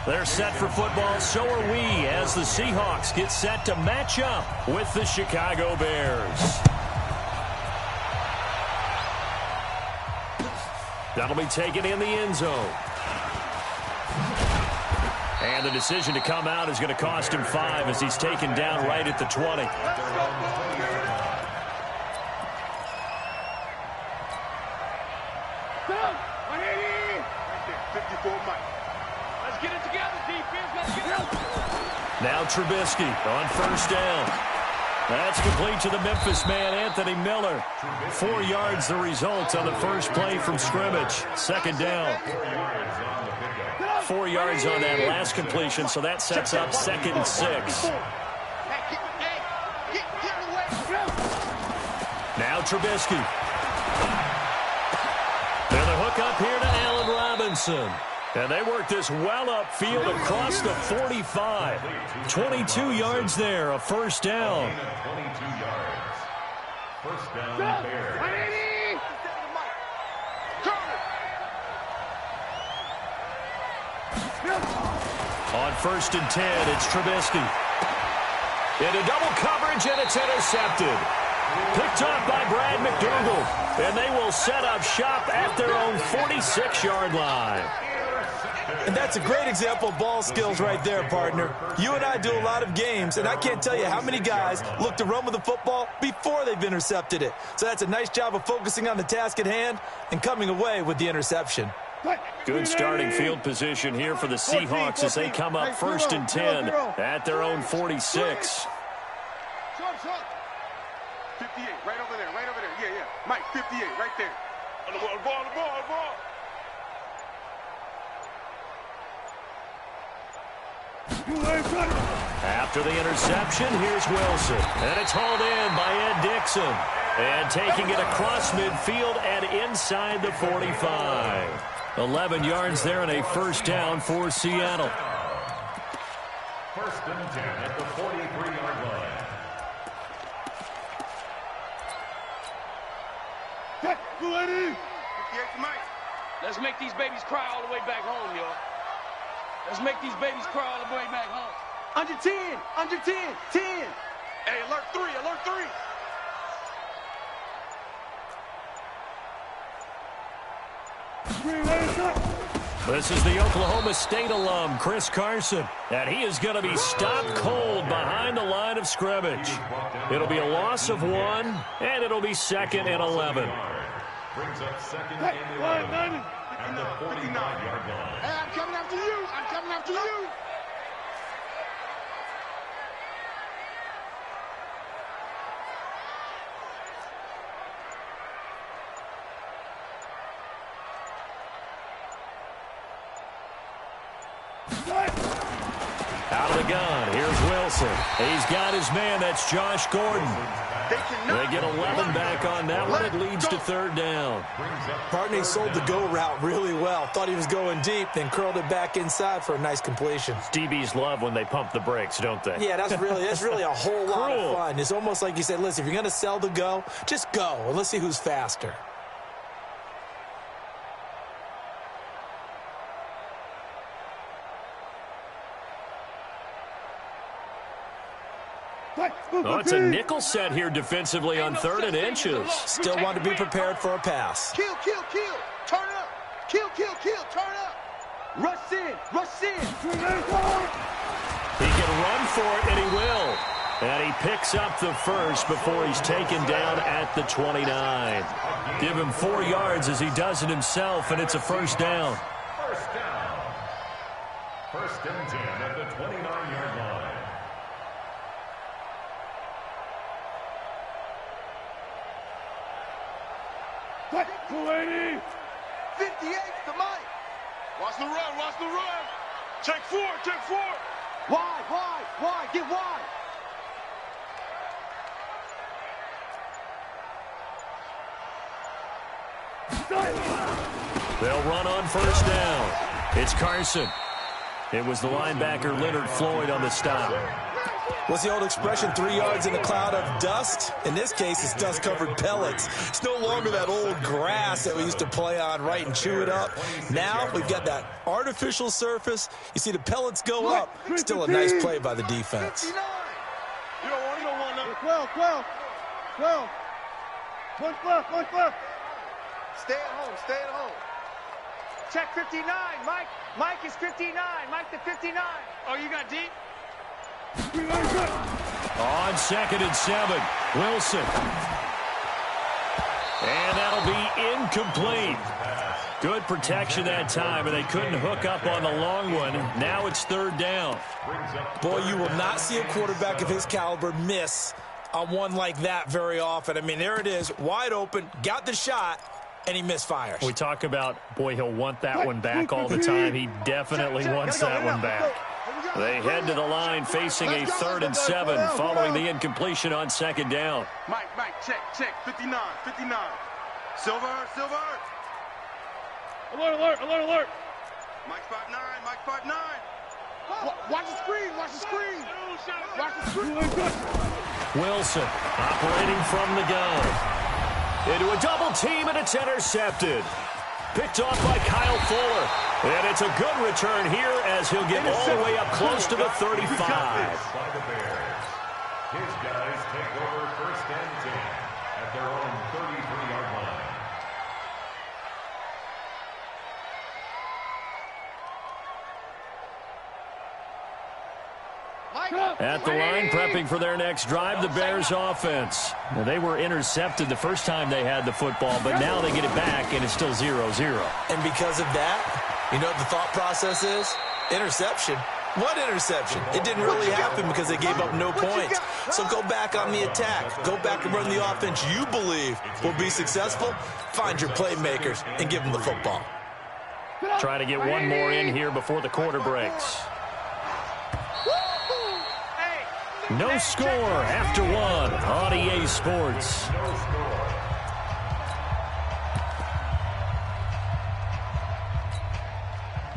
They're set for football, so are we, as the Seahawks get set to match up with the Chicago Bears. That'll be taken in the end zone. And the decision to come out is going to cost him 5 as he's taken down right at the 20.
Let's get it together, defense. Let's get it.
Now Trubisky on first down. That's complete to the Memphis man, Anthony Miller. 4 yards the result on the first play from scrimmage. Second down. 4 yards on that last completion, so that sets up 2nd and 6. Now Trubisky. And the hook up here to Allen Robinson. And they work this well upfield across the 45. 22 yards there, a first down.
22 yards. First down, Bears.
On 1st and 10, it's Trubisky. Into double coverage, and it's intercepted. Picked off by Brad McDougal. And they will set up shop at their own 46-yard line.
And that's a great example of ball skills right there, partner. You and I do a lot of games, and I can't tell you how many guys look to run with the football before they've intercepted it. So that's a nice job of focusing on the task at hand and coming away with the interception.
Good starting field position here for the Seahawks as they come up 1st and 10 at their own 46.
58, right over there, right over there. Yeah, yeah. Mike, 58, right there. On the ball, the ball.
After the interception, here's Wilson. And it's hauled in by Ed Dixon. And taking it across midfield and inside the 45. 11 yards there and a first down for Seattle.
1st and 10 at the 43-yard line.
Let's make these babies cry all the way back home, y'all. Let's make these babies cry all the way back home.
Under 10, 10.
Hey, alert 3.
This is the Oklahoma State alum, Chris Carson. And he is going to be stopped cold behind the line of scrimmage. It'll be a loss of 1, and it'll be 2nd and 11.
Brings up 2nd and 11 and the 49-yard line.
Hey, I'm coming after you.
Out of the gun, here's Wilson. He's got his man, that's Josh Gordon. They get 11 back on that one. It leads to 3rd down.
Partner, he sold the go route really well. Thought he was going deep, then curled it back inside for a nice completion.
DBs love when they pump the brakes, don't they?
Yeah, that's really a whole lot of fun. It's almost like you said, listen, if you're going to sell the go, just go, and let's see who's faster.
Oh, it's a nickel set here defensively on 3rd and inches.
Still want to be prepared for a pass.
Kill. Turn up. Kill. Turn up. Rush in.
He can run for it, and he will. And he picks up the first before he's taken down at the 29. Give him 4 yards as he does it himself, and it's a first down.
1st and 10 at the 29-yard line.
58 to Mike.
Watch the run. Check 4.
Wide. Get wide.
They'll run on 1st down. It's Carson. It was the linebacker Leonard Floyd on the stop.
What's the old expression, 3 yards in a cloud of dust? In this case, it's dust-covered pellets. It's no longer that old grass that we used to play on, right, and chew it up. Now we've got that artificial surface. You see the pellets go up. Still a nice play by the defense.
You don't want nothing.
12. One left. Stay at home.
Check 59, Mike. Mike is 59. Mike the 59. Oh, you got deep?
On 2nd and 7, Wilson. And that'll be incomplete. Good protection that time, and they couldn't hook up on the long one. Now it's 3rd down.
Boy, you will not see a quarterback of his caliber miss on one like that very often. I mean, there it is, wide open, got the shot, and he misfires.
We talk about, boy, he'll want that one back all the time. He definitely wants that one back. They head to the line facing a 3rd and 7 following the incompletion on 2nd down.
Mike, check, 59. Silver. Alert. Mike 5'9. Watch the screen.
Wilson operating from the gun. Into a double team, and it's intercepted. Picked off by Kyle Fuller. And it's a good return here as he'll get all the way up close to the 35.
By the Bears. His guys take over 1st and 10 at their own 33-yard line.
At the line, prepping for their next drive, the Bears offense. Now, they were intercepted the first time they had the football, but now they get it back, and it's still 0-0.
And because of that, you know what the thought process is? Interception. What interception? It didn't really happen because they gave up no points. So go back on the attack. Go back and run the offense you believe will be successful. Find your playmakers and give them the football.
Try to get one more in here before the quarter breaks. No score after 1 on EA Sports.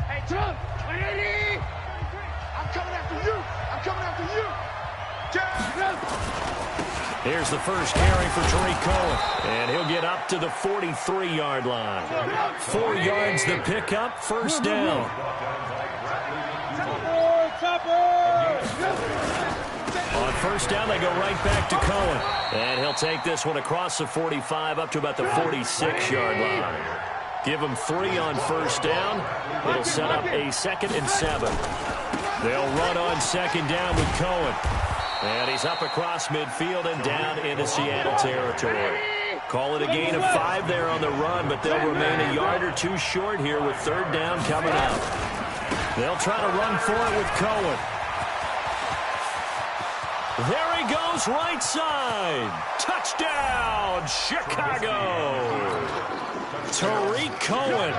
Hey, Trump, I'm coming after you.
Here's the first carry for Tariq Cohen, and he'll get up to the 43-yard line. 4 yards the pickup, 1st down. On 1st down, they go right back to Cohen. And he'll take this one across the 45 up to about the 46-yard line. Give him 3 on 1st down. It'll set up a 2nd and 7. They'll run on 2nd down with Cohen. And he's up across midfield and down into Seattle territory. Call it a gain of 5 there on the run, but they'll remain a yard or 2 short here with 3rd down coming up. They'll try to run for it with Cohen. There he goes, right side. Touchdown, Chicago. Tariq Cohen,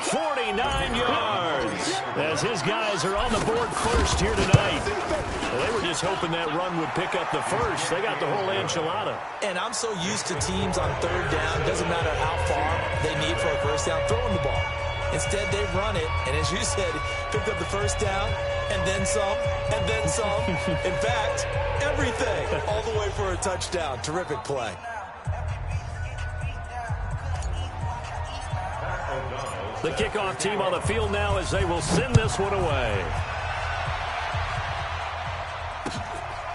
49 yards. As his guys are on the board first here tonight. Well, they were just hoping that run would pick up the first. They got the whole enchilada.
And I'm so used to teams on 3rd down, doesn't matter how far they need for a 1st down, throwing the ball. Instead, they run it, and as you said, picked up the 1st down, and then some, and then some. In fact, everything, all the way for a touchdown. Terrific play.
The kickoff team on the field now as they will send this one away.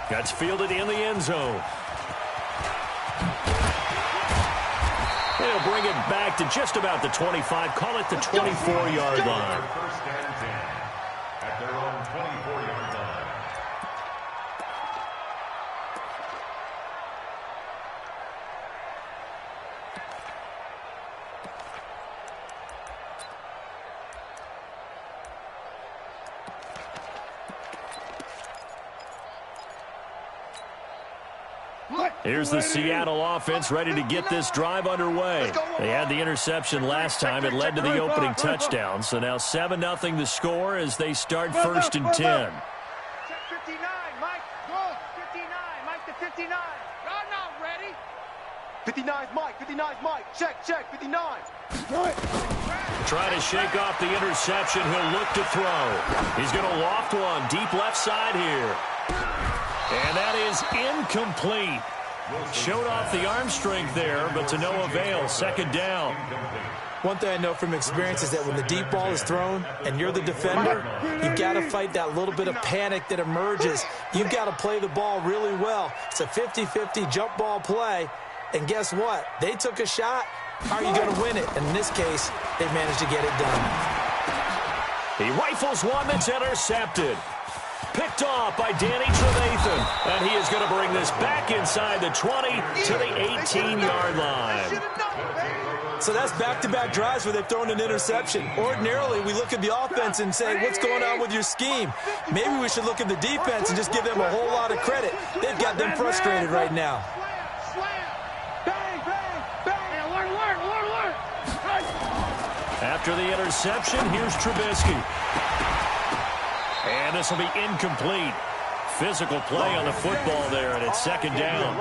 That's fielded in the end zone. They'll bring it back to just about the 25. Call it the 24-yard line.
1st and 10 at their own 24-yard line.
Here's the Seattle offense ready to get this drive underway. They had the interception last time. It led to the opening touchdown. So now 7-0 the score as they start 1st and 10.
Check 59, Mike. Go. 59, Mike to 59.
Y'all not ready.
59's Mike. 59's Mike. Check, 59.
Try to shake off the interception. He'll look to throw. He's going to loft one deep left side here. And that is incomplete. Showed off the arm strength there, but to no avail. 2nd down.
One thing I know from experience is that when the deep ball is thrown and you're the defender, you've got to fight that little bit of panic that emerges. You've got to play the ball really well. It's a 50-50 jump ball play. And guess what? They took a shot. How are you going to win it? And in this case, they managed to get it done.
He rifles one that's intercepted. picked off by Danny Trevathan. And he is going to bring this back inside the 20 to the 18-yard line.
So that's back-to-back drives where they've thrown an interception. Ordinarily, we look at the offense and say, what's going on with your scheme? Maybe we should look at the defense and just give them a whole lot of credit. They've got them frustrated right now.
After the interception, here's Trubisky. And this will be incomplete. Physical play on the football there, and it's second down.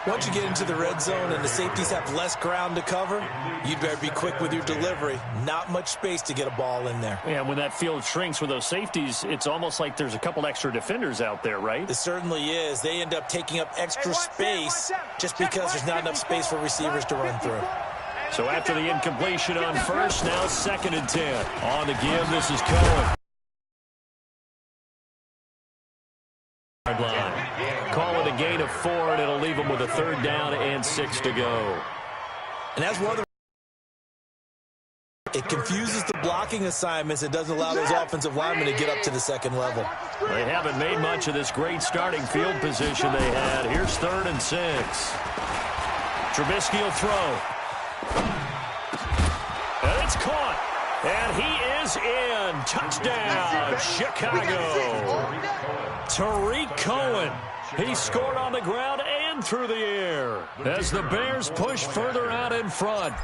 Once you get into the red zone and the safeties have less ground to cover, you'd better be quick with your delivery. Not much space to get a ball in there.
Yeah, when that field shrinks with those safeties, it's almost like there's a couple extra defenders out there, right?
It certainly is. They end up taking up extra space just because there's not enough space for receivers to run through.
So after the incompletion on first, now second and 10. On the give, this is Cohen. Line. Call it a gain of 4, and it'll leave them with a third down and 6 to go.
And that's one of the... It confuses the blocking assignments. It doesn't allow those offensive linemen to get up to the second level.
They haven't made much of this great starting field position they had. Here's 3rd and 6. Trubisky will throw. And it's caught. And he is in. Touchdown, Chicago. Tariq Cohen. He scored on the ground and through the air as the Bears push further out in front.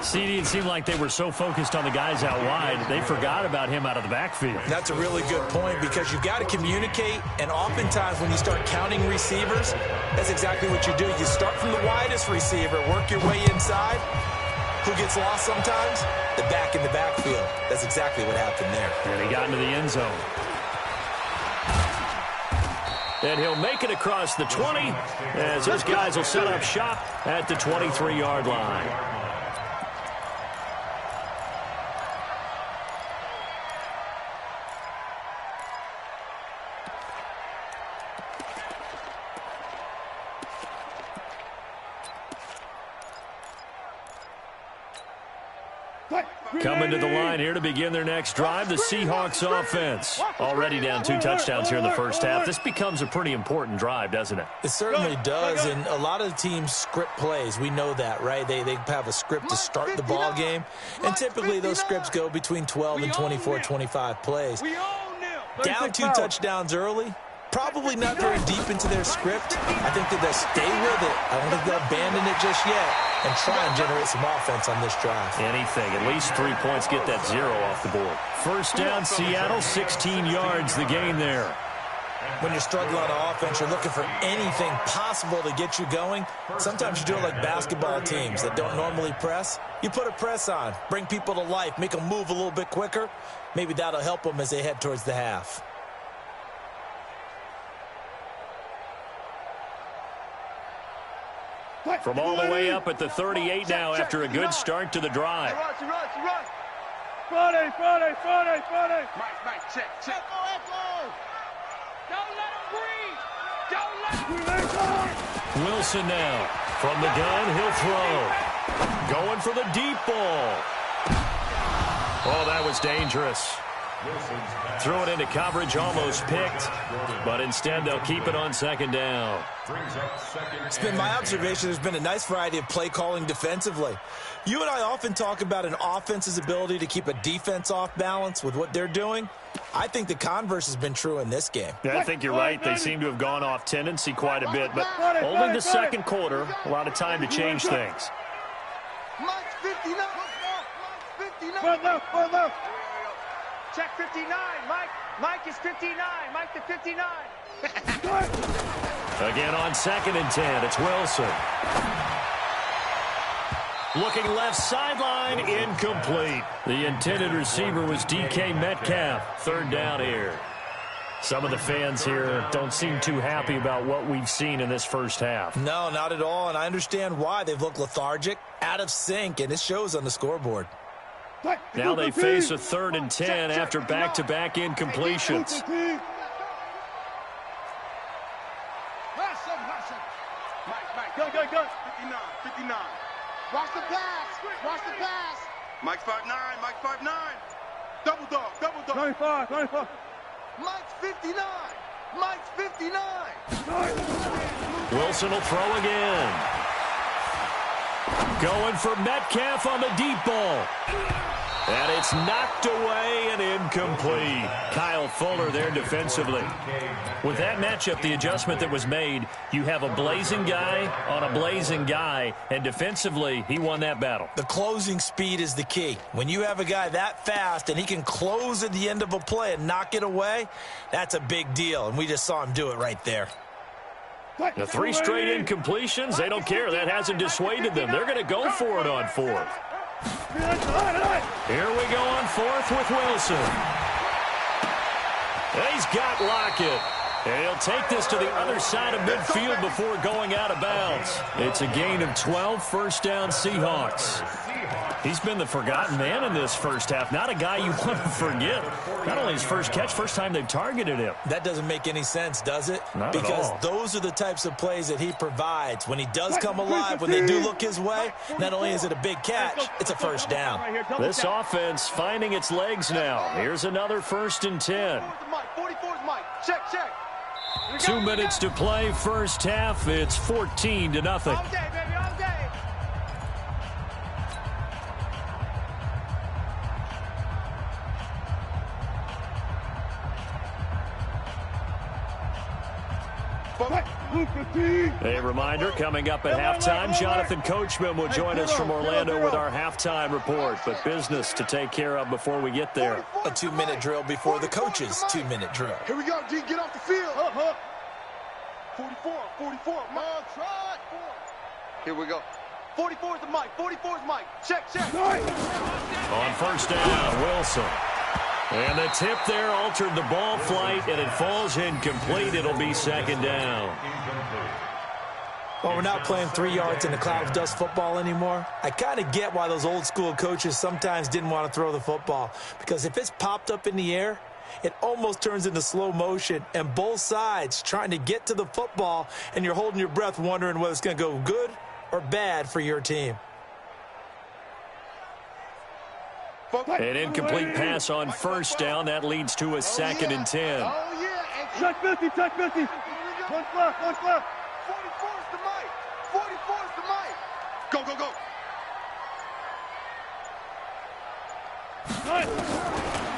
CD, it seemed like they were so focused on the guys out wide, they forgot about him out of the backfield.
That's a really good point because you've got to communicate, and oftentimes when you start counting receivers, that's exactly what you do. You start from the widest receiver, work your way inside. Who gets lost sometimes? The back in the backfield. That's exactly what happened there.
And he got into the end zone. And he'll make it across the 20 as his guys will set up shop at the 23-yard line. Coming to the line here to begin their next drive, the Seahawks offense. Already down 2 touchdowns here in the first half. This becomes a pretty important drive, doesn't it?
It certainly does, and a lot of teams script plays. We know that, right? They have a script to start the ball game, and typically those scripts go between 12 and 24, 25 plays. Down 2 touchdowns early. Probably not very deep into their script. I think that they'll stay with it. I don't think they'll abandon it just yet and try and generate some offense on this drive.
Anything. At least 3 points, get that 0 off the board. First down, Seattle, 16 yards the gain there.
When you're struggling on offense, you're looking for anything possible to get you going. Sometimes you do it like basketball teams that don't normally press. You put a press on, bring people to life, make them move a little bit quicker. Maybe that'll help them as they head towards the half.
From all the way up at the 38 now after a good start to the drive.
Friday.
Mike, check.
Don't let him breathe. Don't let him breathe.
Wilson now. From the gun, he'll throw. Going for the deep ball. Oh, that was dangerous. Threw it into coverage, almost picked, but instead they'll keep it on second down.
It's been my observation there's been a nice variety of play calling defensively. You and I often talk about an offense's ability to keep a defense off balance with what they're doing. I think the converse has been true in this game.
Yeah, I think you're right. They seem to have gone off tendency quite a bit, but only the second quarter, a lot of time to change things.
Mike's 59. Mike's 59.
Check 59. Mike is 59. Mike to 59.
Again on 2nd and 10, it's Wilson. Looking left sideline, incomplete. The intended receiver was DK Metcalf. Third down here. Some of the fans here don't seem too happy about what we've seen in this first half.
No, not at all, and I understand why. They've looked lethargic, out of sync, and it shows on the scoreboard.
Now they face a 3rd and 10 after back-to-back incompletions.
Mike, go. 59.
Watch the pass.
Mike's 5'9", Double dog.
25. Mike's 59. Mike's 59.
Wilson will throw again. Going for Metcalf on the deep ball. And it's knocked away and incomplete. Kyle Fuller there defensively. With that matchup, the adjustment that was made, you have a blazing guy on a blazing guy, and defensively, he won that battle.
The closing speed is the key. When you have a guy that fast and he can close at the end of a play and knock it away, that's a big deal, and we just saw him do it right there.
The 3 straight incompletions, they don't care. That hasn't dissuaded them. They're going to go for it on 4th. Here we go on 4th with Wilson. He's got Lockett. And he'll take this to the other side of midfield before going out of bounds. It's a gain of 12, first down Seahawks. He's been the forgotten man in this first half. Not a guy you want to forget. Not only his first catch, first time they've targeted him.
That doesn't make any sense, does it?
Not at all.
Because those are the types of plays that he provides. When he does come alive, when they do look his way, not only is it a big catch, it's a first down.
This offense finding its legs now. Here's another 1st and 10.
44's Mike. Check, check.
2 minutes to play, first half. It's 14-0.
All day, baby, all day.
A reminder, coming up at halftime, Jonathan Coachman will join us from Orlando with our halftime report. But business to take care of before we get there.
A 2-minute drill before the coach's 2-minute drill.
Here we go, G. Get off the field. 44. Mike.
Here we go. 44's the Mike. 44's Mike. Check, check.
On first down, Wilson. And the tip there altered the ball flight, and it falls incomplete. It'll be 2nd down.
Well, we're not playing 3 yards in a cloud of dust football anymore. I kind of get why those old school coaches sometimes didn't want to throw the football. Because if it's popped up in the air, it almost turns into slow motion, and both sides trying to get to the football, and you're holding your breath wondering whether it's going to go good or bad for your team.
An incomplete pass on first down. That leads to a 2nd and 10.
Oh, yeah.
Check 50. One left.
44's the Mike. 44's the Mike.
Go.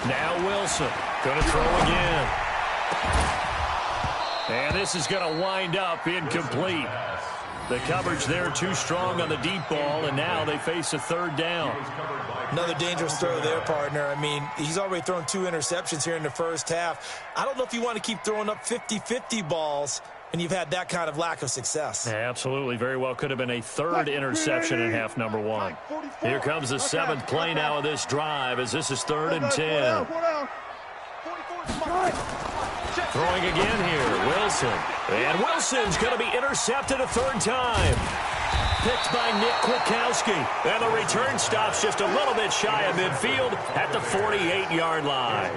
Now Wilson going to throw again. And this is going to wind up incomplete. The coverage there too strong on the deep ball, and now they face a 3rd down.
Another dangerous throw there, partner. I mean, he's already thrown 2 interceptions here in the first half. I don't know if you want to keep throwing up 50-50 balls when you've had that kind of lack of success.
Absolutely. Very well could have been a 3rd interception in half number 1. Here comes the 7th play now of this drive, as this is 3rd and 10. Throwing again here, Wilson. And Wilson's going to be intercepted a 3rd time. Picked by Nick Kwiatkowski. And the return stops just a little bit shy of midfield at the 48-yard line.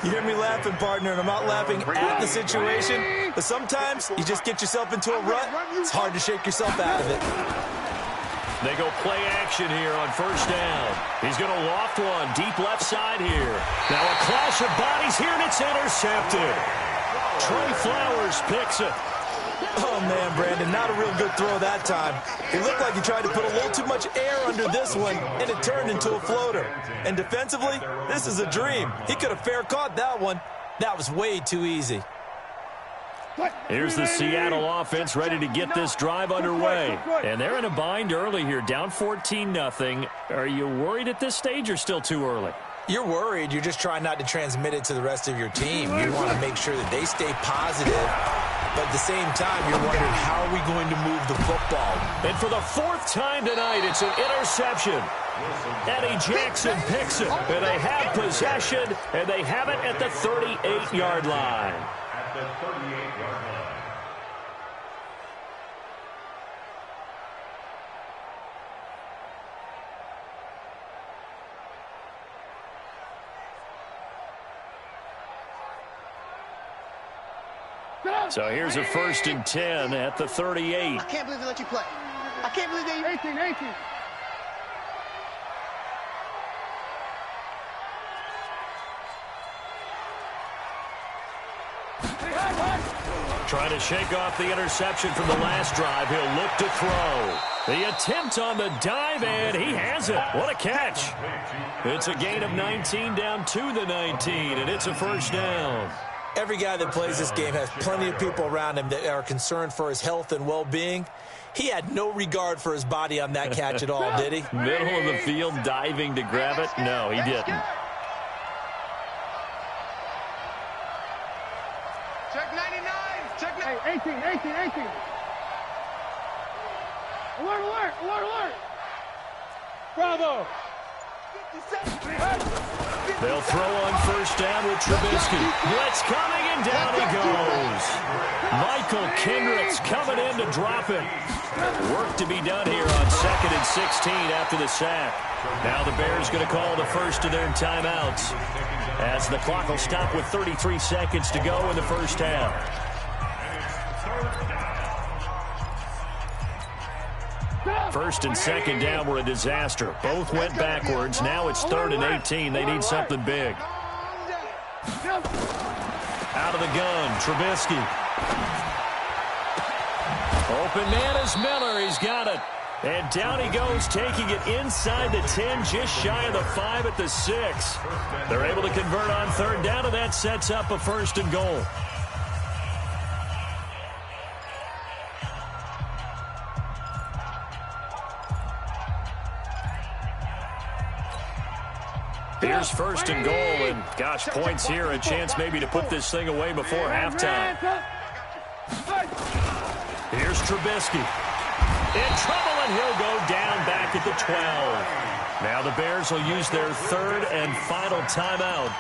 You hear me laughing, partner, and I'm not laughing at the situation, but sometimes you just get yourself into a rut. It's hard to shake yourself out of it.
They go play action here on first down. He's going to loft one deep left side here. Now a clash of bodies here, and it's intercepted. Trey Flowers picks it.
Oh, man, Brandon, not a real good throw that time. It looked like he tried to put a little too much air under this one, and it turned into a floater. And defensively, this is a dream. He could have fair caught that one. That was way too easy.
Here's the Seattle offense ready to get this drive underway. And they're in a bind early here, down 14-0. Are you worried at this stage or still too early?
You're worried. You're just trying not to transmit it to the rest of your team. You want to make sure that they stay positive. But at the same time, you're wondering, how are we going to move the football?
And for the 4th time tonight, it's an interception. Eddie Jackson picks it. And they have possession, and they have it at the 38-yard line.
At the 38-yard line.
So here's a 1st and 10 at the 38.
I can't believe they let you play. I can't believe they...
18.
Trying to shake off the interception from the last drive. He'll look to throw. The attempt on the dive, and he has it. What a catch. It's a gain of 19 down to the 19, and it's a first down.
Every guy that plays this game has plenty of people around him that are concerned for his health and well-being. He had no regard for his body on that catch at all, did he?
Middle of the field, diving to grab it? No, he didn't.
Check 99. Check 99.
Hey, 18. Alert. Bravo.
They'll throw on first down with Trubisky. Blitz coming, and down he goes. Michael Kendricks coming in to drop it. Work to be done here on 2nd and 16 after the sack. Now the Bears going to call the first of their timeouts, as the clock will stop with 33 seconds to go in the first half. First and second down were a disaster. Both went backwards. Now it's 3rd and 18. They need something big. Out of the gun, Trubisky. Open man is Miller. He's got it. And down he goes, taking it inside the 10, just shy of the 5 at the 6. They're able to convert on 3rd down, and that sets up a 1st and goal. Here's 1st and goal, and gosh, points here, a chance maybe to put this thing away before halftime. Here's Trubisky. In trouble, and he'll go down back at the 12. Now the Bears will use their 3rd and final timeout,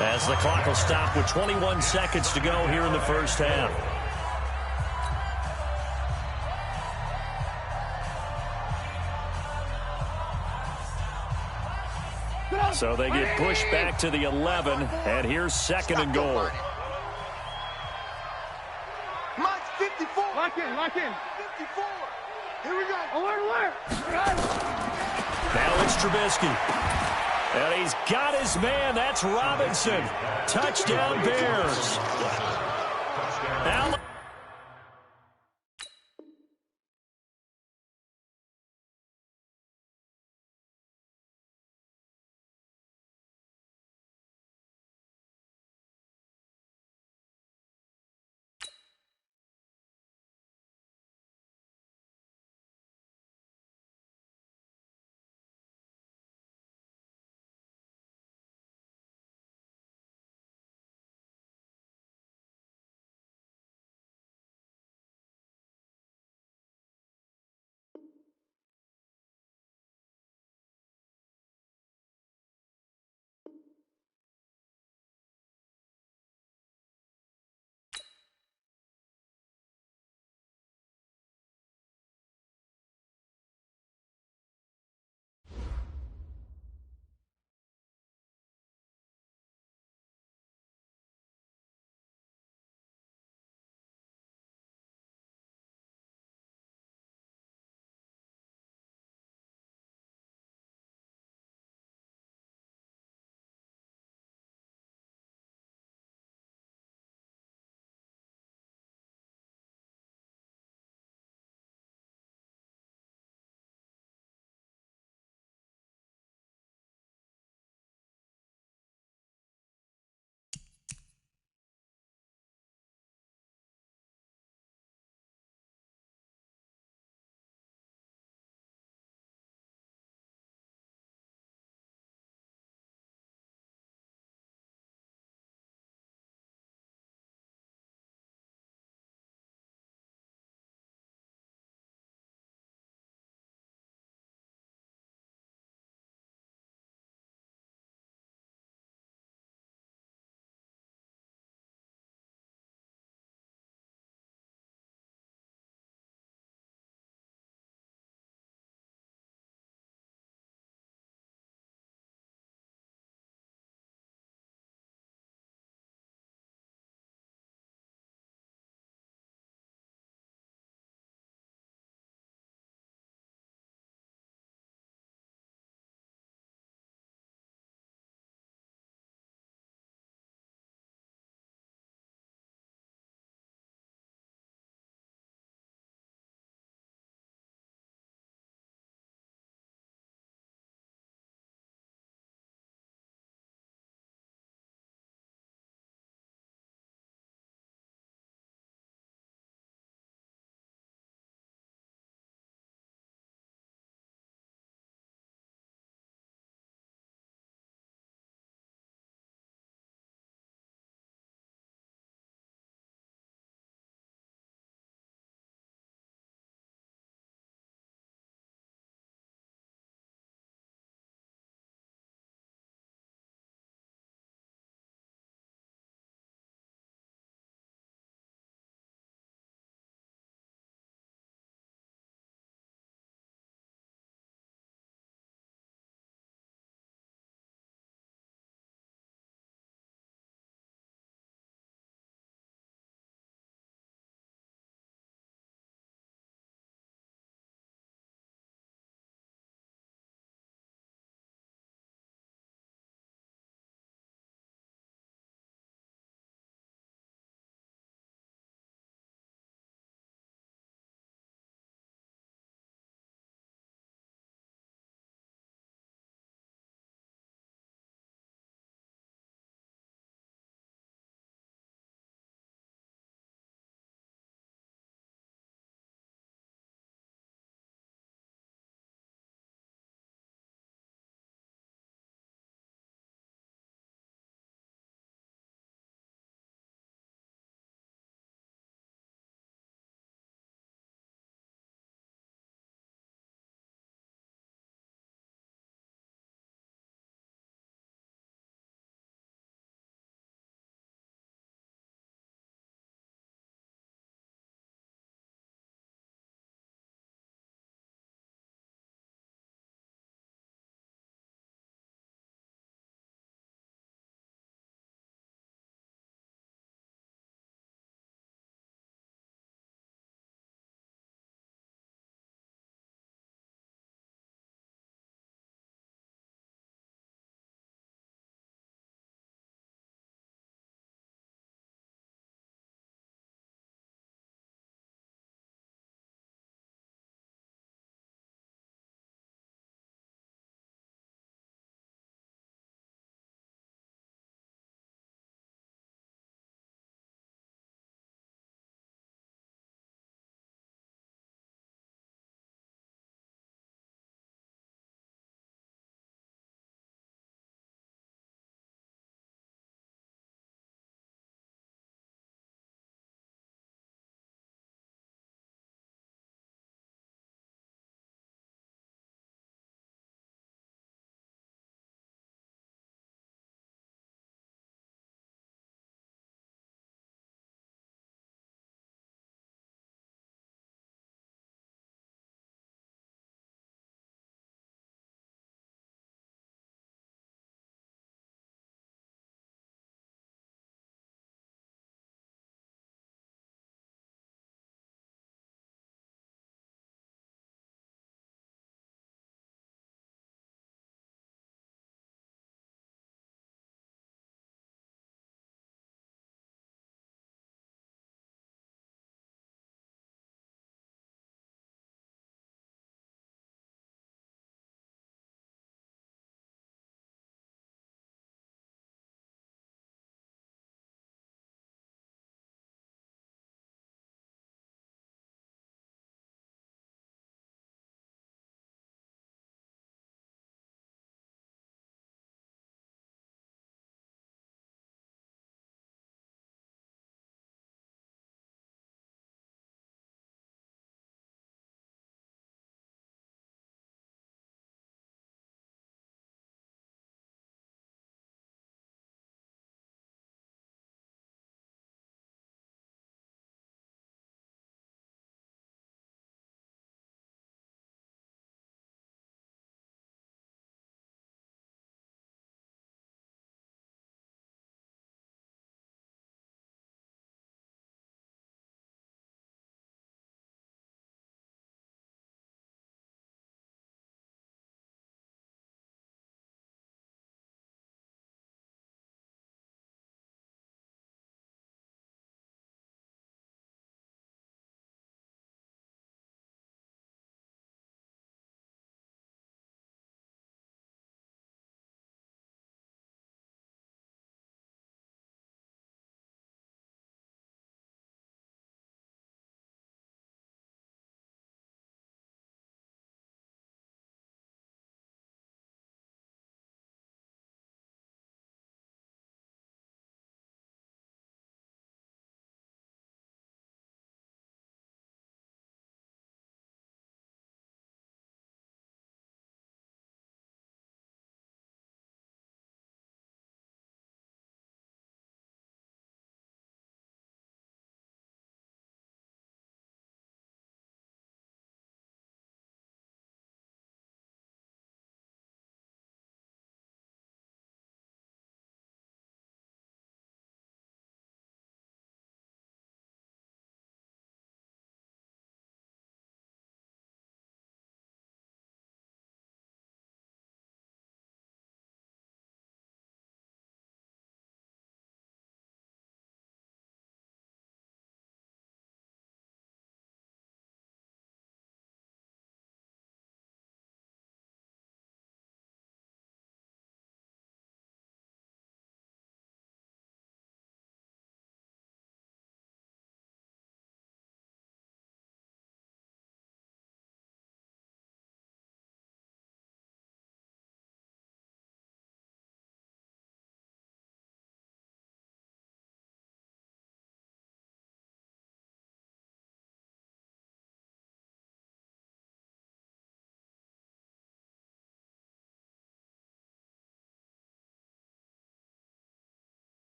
as the clock will stop with 21 seconds to go here in the first half. So they get pushed back to the 11, and here's 2nd and goal.
Mike's 54. Lock in. 54. Here we go. Alert.
Now it's Trubisky. And he's got his man. That's Robinson. Touchdown, Bears. Now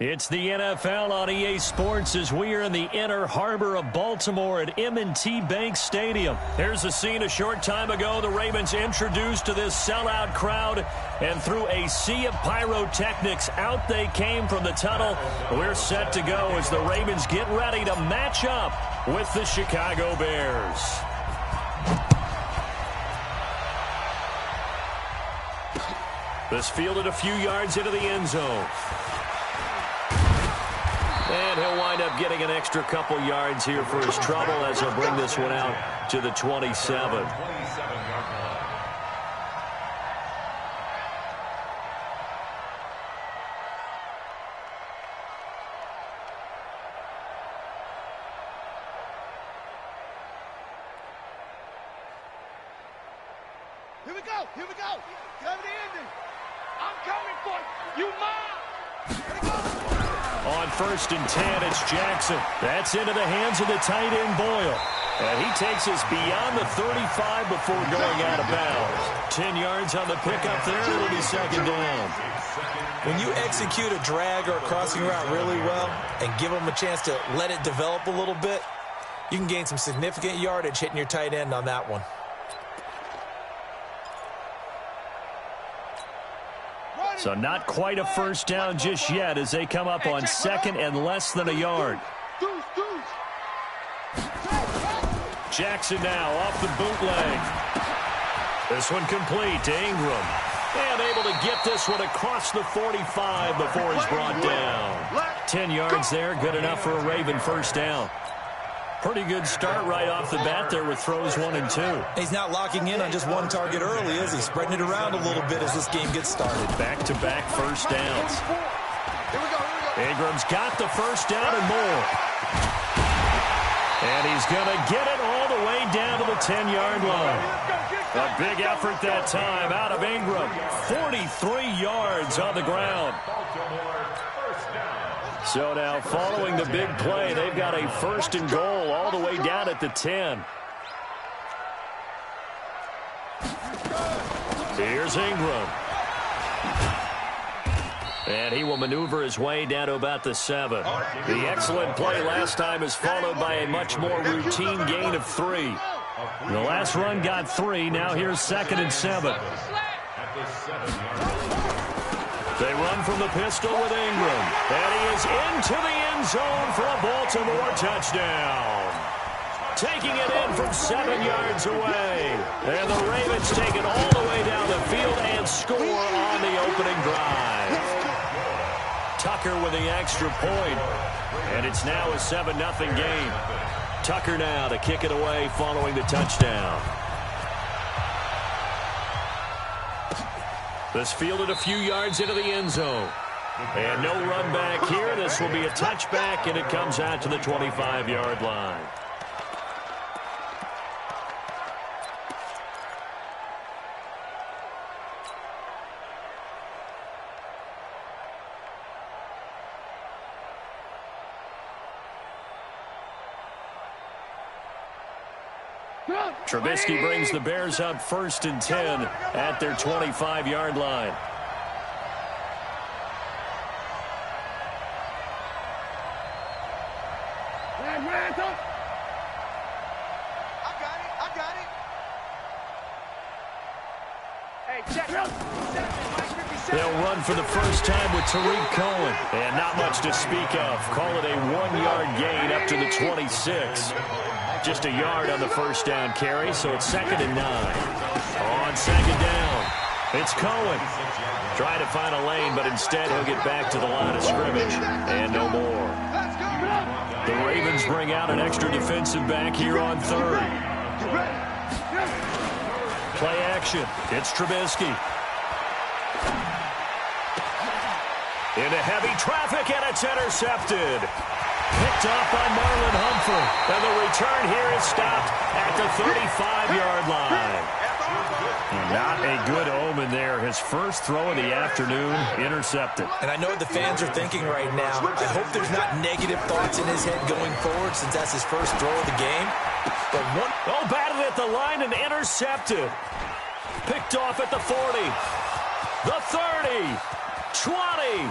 It's the NFL on EA Sports as we are in the inner harbor of Baltimore at M&T Bank Stadium. Here's a scene a short time ago. The Ravens introduced to this sellout crowd, and through a sea of pyrotechnics, out they came from the tunnel. We're set to go as the Ravens get ready to match up with the Chicago Bears. This fielded a few yards into the end zone. And he'll wind up getting an extra couple yards here for his trouble as he'll bring this one out to the 27.
Here we go. Here we go. Come to the ending.
I'm coming for you. You mine.
On 1st and 10, it's Jackson. That's into the hands of the tight end, Boyle. And he takes us beyond the 35 before going out of bounds. 10 yards on the pickup there. It'll be 2nd down.
When you execute a drag or a crossing route really well and give them a chance to let it develop a little bit, you can gain some significant yardage hitting your tight end on that one.
So not quite a first down just yet as they come up on 2nd and less than a yard. Jackson now off the bootleg. This one complete to Ingram. And able to get this one across the 45 before he's brought down. 10 yards there, good enough for a Raven first down. Pretty good start right off the bat there with throws 1 and 2.
He's not locking in on just one target early, is he? Spreading it around a little bit as this game gets started.
Back-to-back first downs. Ingram's got the first down and more. And he's going to get it all the way down to the 10-yard line. A big effort that time out of Ingram. 43 yards on the ground. So now following the big play, they've got a 1st and goal all the way down at the 10. Here's Ingram. And he will maneuver his way down to about the 7. The excellent play last time is followed by a much more routine gain of 3. The last run got 3. Now here's 2nd and 7. They run from the pistol with Ingram. And he is into the end zone for a Baltimore touchdown. Taking it in from 7 yards away. And the Ravens take it all the way down the field and score on the opening drive. Tucker with the extra point. And it's now a 7-0 game. Tucker now to kick it away following the touchdown. This fielded a few yards into the end zone. And no run back here. This will be a touchback, and it comes out to the 25-yard line. Trubisky brings the Bears up 1st and 10 at their 25-yard line.
I got it.
They'll run for the first time with Tariq Cohen. And not much to speak of. Call it a 1-yard gain up to the 26. Just a yard on the first down carry, so it's 2nd and 9. On 2nd down, it's Cohen. Trying to find a lane, but instead he'll get back to the line of scrimmage. And no more. The Ravens bring out an extra defensive back here on 3rd. Play action. It's Trubisky. Into heavy traffic, and it's intercepted. Picked off by Marlon Humphrey. And the return here is stopped at the 35-yard line. Not a good omen there. His first throw of the afternoon intercepted.
And I know what the fans are thinking right now. I hope there's not negative thoughts in his head going forward since that's his first throw of the game. But one...
Oh, batted at the line and intercepted. Picked off at the 40. The 30. 20.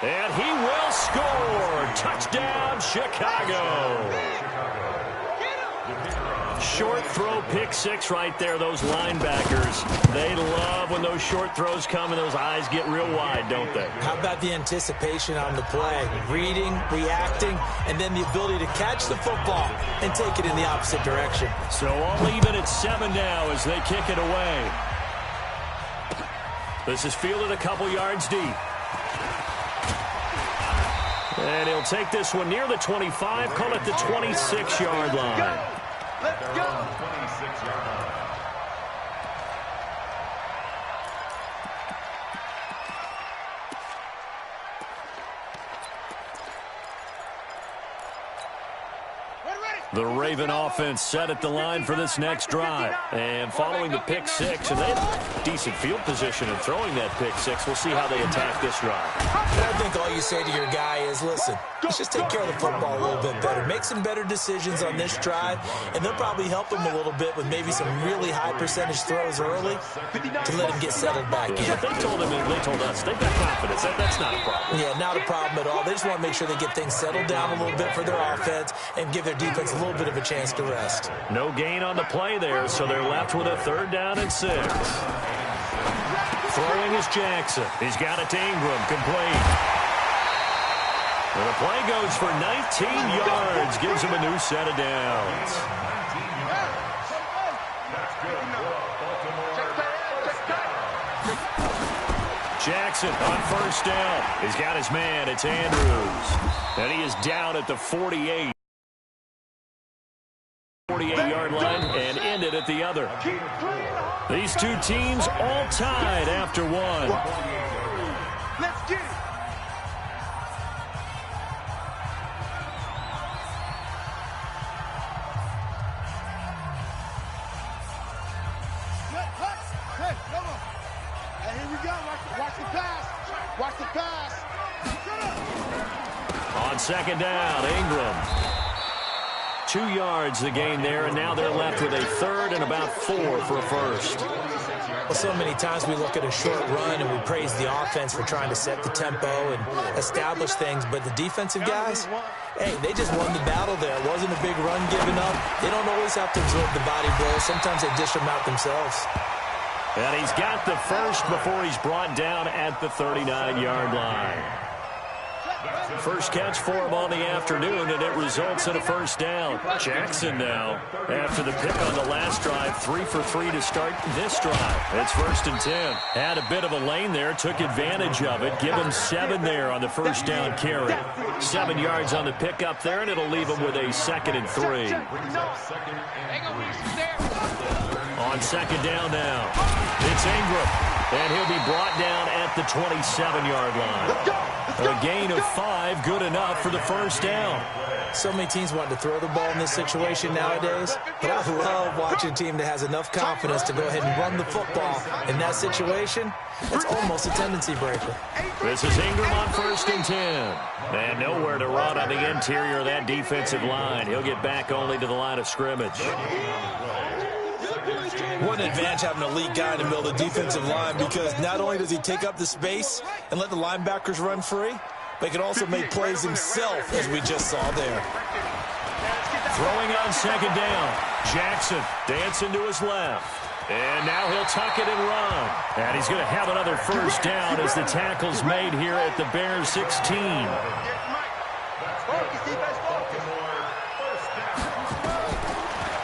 And he will score. Touchdown, Chicago. Short throw, pick six right there. Those linebackers, they love when those short throws come and those eyes get real wide, don't they?
How about the anticipation on the play? Reading, reacting, and then the ability to catch the football and take it in the opposite direction.
So all even at 7 now as they kick it away. This is fielded a couple yards deep. And he'll take this one near the 25, call it the 26-yard line.
Let's go.
26-yard line.
The Raven offense set at the line for this next drive. And following the pick six, and they have decent field position in throwing that pick six. We'll see how they attack this drive.
I think all you say to your guy is, listen, let's just take care of the football a little bit better. Make some better decisions on this drive, and they'll probably help him a little bit with maybe some really high percentage throws early to let him get settled back in.
They told us, they've got confidence. That's not a problem.
Yeah, not a problem at all. They just want to make sure they get things settled down a little bit for their offense and give their defense a little bit of a chance to rest.
No gain on the play there, so they're left with a 3rd down and 6. Throwing is Jackson. He's got it to Ingram, complete. And the play goes for 19 yards, gives him a new set of downs. Jackson on 1st down. He's got his man. It's Andrews. And he is down at the 48. 48-yard line and ended at the other. These two teams all tied after one.
Let's get it. Hey, come on. Hey, here we go. Watch the pass. Watch the pass.
On 2nd down, Ingram. 2 yards the gain there, and now they're left with a 3rd and about 4 for a 1st.
Well, so many times we look at a short run and we praise the offense for trying to set the tempo and establish things, but the defensive guys, hey, they just won the battle there. It wasn't a big run given up. They don't always have to absorb the body blows. Sometimes they dish them out themselves.
And he's got the 1st before he's brought down at the 39-yard line. First catch for him on the afternoon, and it results in a 1st down. Jackson now, after the pick on the last drive, 3 for 3 to start this drive. It's 1st and 10. Had a bit of a lane there, took advantage of it. Give him 7 there on the 1st down carry. 7 yards on the pickup there, and it'll leave him with a 2nd and 3. On 2nd down now, it's Ingram, and he'll be brought down at the 27-yard line. A gain of 5, good enough for the 1st down.
So many teams want to throw the ball in this situation nowadays, but I love watching a team that has enough confidence to go ahead and run the football. In that situation, it's almost a tendency breaker.
This is Ingram on 1st and 10. And nowhere to run on the interior of that defensive line. He'll get back only to the line of scrimmage.
What an advantage having an elite guy in the middle of the defensive line, because not only does he take up the space and let the linebackers run free, but he can also make plays himself, as we just saw there.
Throwing on 2nd down. Jackson dancing to his left. And now he'll tuck it and run. And he's going to have another 1st down as the tackle's made here at the Bears 16.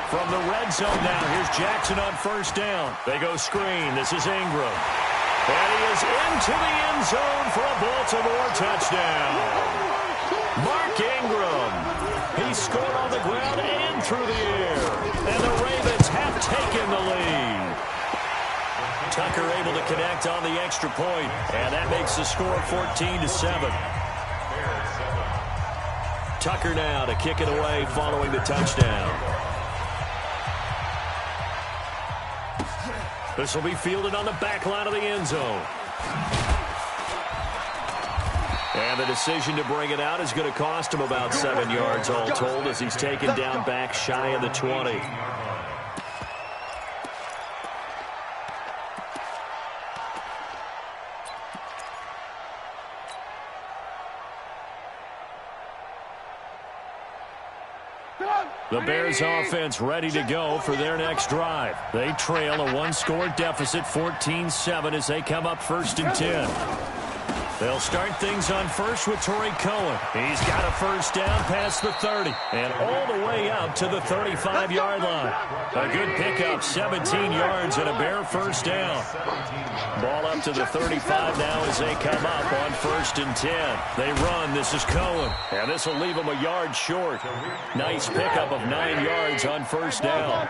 From the red zone now, here's Jackson on 1st down. They go screen. This is Ingram. And he is into the end zone for a Baltimore touchdown. Mark Ingram. He scored on the ground and through the air. And the Ravens have taken the lead. Tucker able to connect on the extra point. And that makes the score 14-7. Tucker now to kick it away following the touchdown. This will be fielded on the back line of the end zone. And the decision to bring it out is going to cost him about 7 yards all told, as he's taken down back shy of the 20. The Bears offense ready to go for their next drive. They trail a one-score deficit, 14-7, as they come up 1st and 10. They'll start things on first with Torrey Cohen. He's got a first down past the 30 and all the way up to the 35-yard line. A good pickup, 17 yards and a Bear first down. Ball up to the 35 now as they come up on 1st and 10. They run. This is Cohen, and this will leave them a yard short. Nice pickup of 9 yards on first down.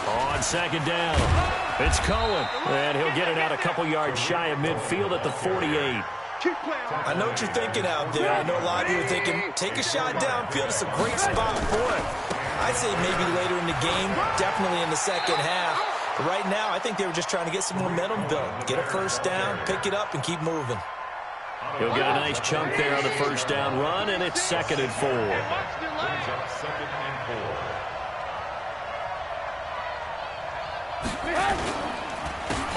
On 2nd down, it's Cohen, and he'll get it out a couple yards shy of midfield at the 48.
I know what you're thinking out there. I know a lot of you are thinking, take a shot downfield. It's a great spot for it. I'd say maybe later in the game, definitely in the second half. But right now, I think they were just trying to get some momentum built. Get a first down, pick it up, and keep moving.
He'll get a nice chunk there on the first down run, and it's 2nd and 4.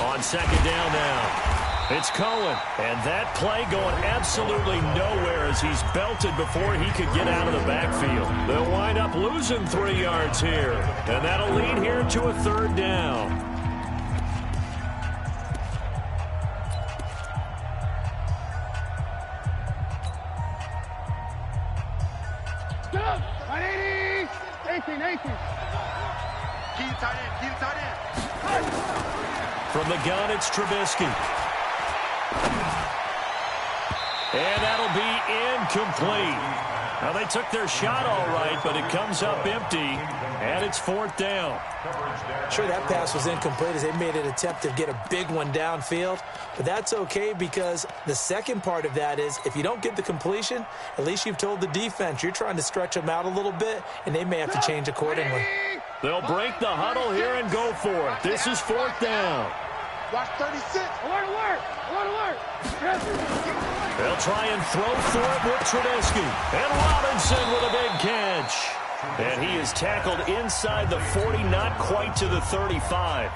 On 2nd down now, it's Cohen, and that play going absolutely nowhere as he's belted before he could get out of the backfield. They'll wind up losing 3 yards here, and that'll lead here to a 3rd down.
Stop! 18.
Keep tight end.
From the gun, it's Trubisky. And that'll be incomplete. Now, they took their shot all right, but it comes up empty, and it's 4th down.
Sure, that pass was incomplete as they made an attempt to get a big one downfield, but that's okay because the second part of that is if you don't get the completion, at least you've told the defense you're trying to stretch them out a little bit, and they may have to change accordingly.
They'll break the huddle here and go for it. This is 4th down.
Watch 36. Alert.
They'll try and throw for it with Trubisky. And Robinson with a big catch. And he is tackled inside the 40, not quite to the 35.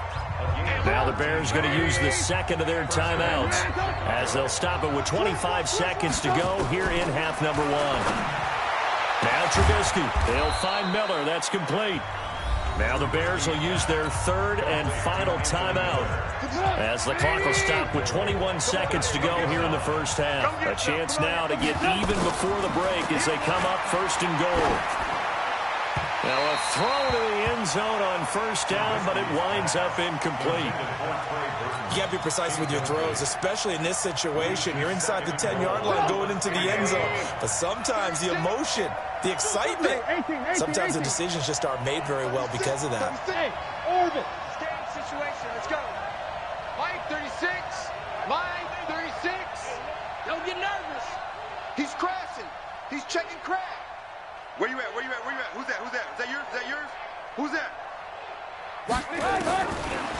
Now the Bears going to use the second of their timeouts as they'll stop it with 25 seconds to go here in half number 1. Now Trubisky. They'll find Miller. That's complete. Now the Bears will use their 3rd and final timeout as the clock will stop with 21 seconds to go here in the first half. A chance now to get even before the break as they come up 1st and goal. Now a throw to the end zone on first down, but it winds up incomplete.
You got to be precise with your throws, especially in this situation. You're inside the 10-yard line going into the end zone. But sometimes the emotion, the excitement, sometimes the decisions just aren't made very well because of that.
Hey, Orbit. Game situation. Let's go. Line 36. Line 36. Don't get nervous.
He's crashing. He's checking crash. Where you at? Who's that? Is that yours? Who's that?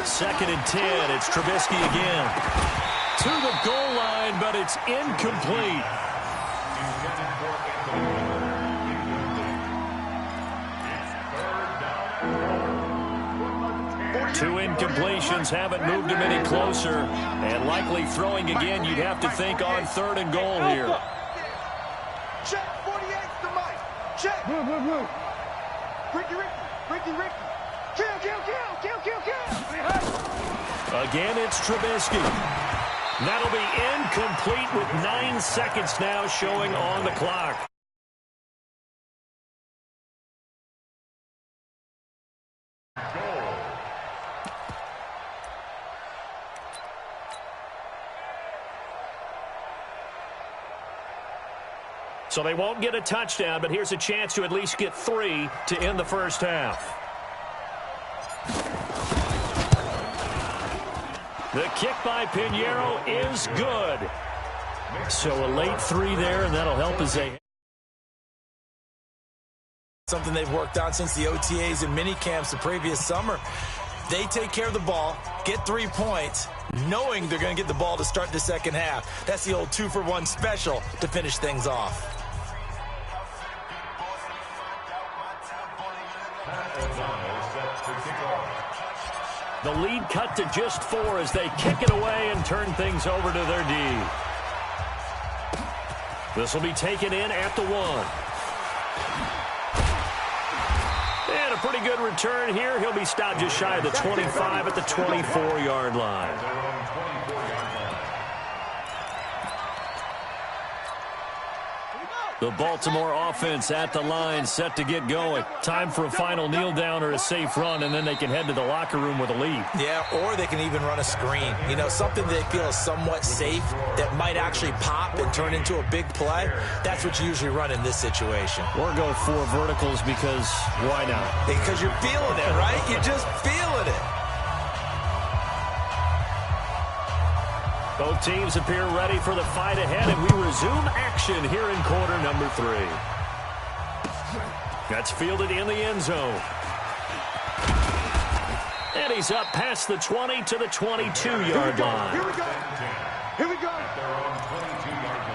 2nd and 10. It's Trubisky again. To the goal line, but it's incomplete. Two incompletions haven't moved him any closer. And likely throwing again, you'd have to think on 3rd and goal here.
Check 48's the mic. Check. Blue. Ricky. Kill.
Again, it's Trubisky. That'll be incomplete with 9 seconds now showing on the clock. So they won't get a touchdown, but here's a chance to at least get 3 to end the first half. The kick by Pinheiro is good. So a late 3 there, and that'll help as they...
Something they've worked on since the OTAs and mini camps the previous summer. They take care of the ball, get 3 points, knowing they're going to get the ball to start the second half. That's the old 2-for-1 special to finish things off.
The lead cut to just 4 as they kick it away and turn things over to their D. This will be taken in at the 1. And a pretty good return here. He'll be stopped just shy of the 25 at the 24-yard line. The Baltimore offense at the line, set to get going. Time for a final kneel down or a safe run, and then they can head to the locker room with a lead.
Yeah, or they can even run a screen. You know, something they feel is somewhat safe that might actually pop and turn into a big play. That's what you usually run in this situation.
Or go 4 verticals because why not?
Because you're feeling it, right? You're just feeling it.
Both teams appear ready for the fight ahead, and we resume action here in quarter number 3. That's fielded in the end zone. And he's up past the 20 to the 22-yard line.
Here we go. Here we go.
At their own 22-yard line.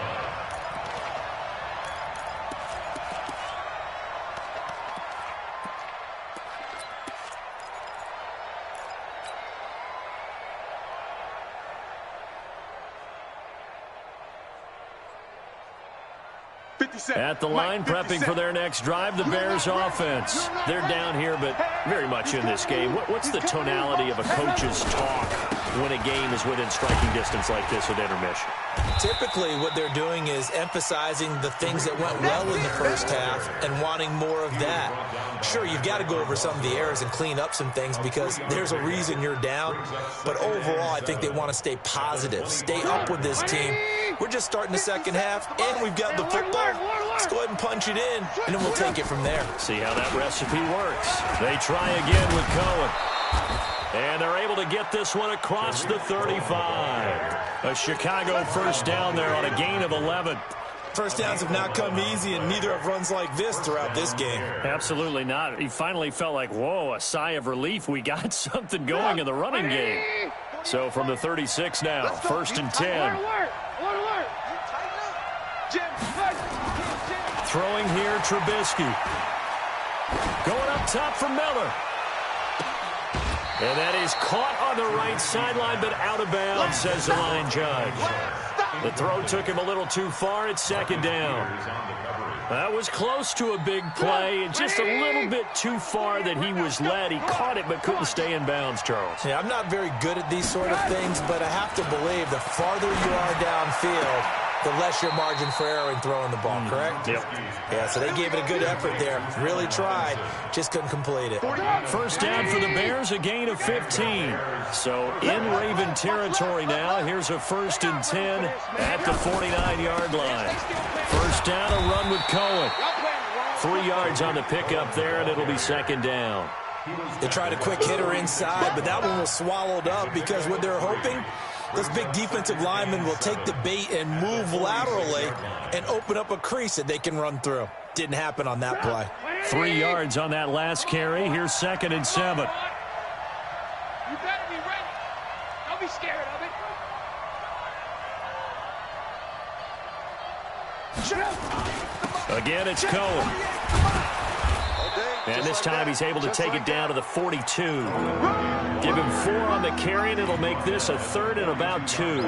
At the line, prepping for their next drive, the Bears offense. They're down here, but very much in this game. What's the tonality of a coach's talk when a game is within striking distance like this with intermission?
Typically, what they're doing is emphasizing the things that went well in the first half and wanting more of that. Sure, you've got to go over some of the errors and clean up some things because there's a reason you're down. But overall, I think they want to stay positive, stay up with this team. We're just starting the second half, and we've got the football. Let's go ahead and punch it in, and then we'll take it from there.
See how that recipe works. They try again with Cohen. And they're able to get this one across the 35. A Chicago first down there on a gain of 11.
First downs have not come easy, and neither have runs like this throughout this game.
Absolutely not. He finally felt like, whoa, a sigh of relief. We got something going in the running game. So from the 36 now, first and 10. Throwing here, Trubisky. Going up top for Miller. And that is caught on the right sideline, but out of bounds, says the line judge. The throw took him a little too far. It's second down. That was close to a big play, and just a little bit too far that he was led. He caught it but couldn't stay in bounds, Charles.
Yeah, I'm not very good at these sort of things, but I have to believe the farther you are downfield, the less your margin for error in throwing the ball, correct?
Yep.
Yeah, so they gave it a good effort there. Really tried, just couldn't complete it.
First down for the Bears, a gain of 15. So in Raven territory now. Here's a first and 10 at the 49-yard line. First down, a run with Cohen. 3 yards on the pickup there, and it'll be second down.
They tried a quick hitter inside, but that one was swallowed up because what they're hoping, those big defensive linemen will take the bait and move laterally and open up a crease that they can run through. Didn't happen on that play.
3 yards on that last carry. Here's second and 7.
You better be ready. Don't be scared of it.
Again, it's Cohen. And this time he's able to take it down to the 42. Give him 4 on the carry, and it'll make this a third and about 2.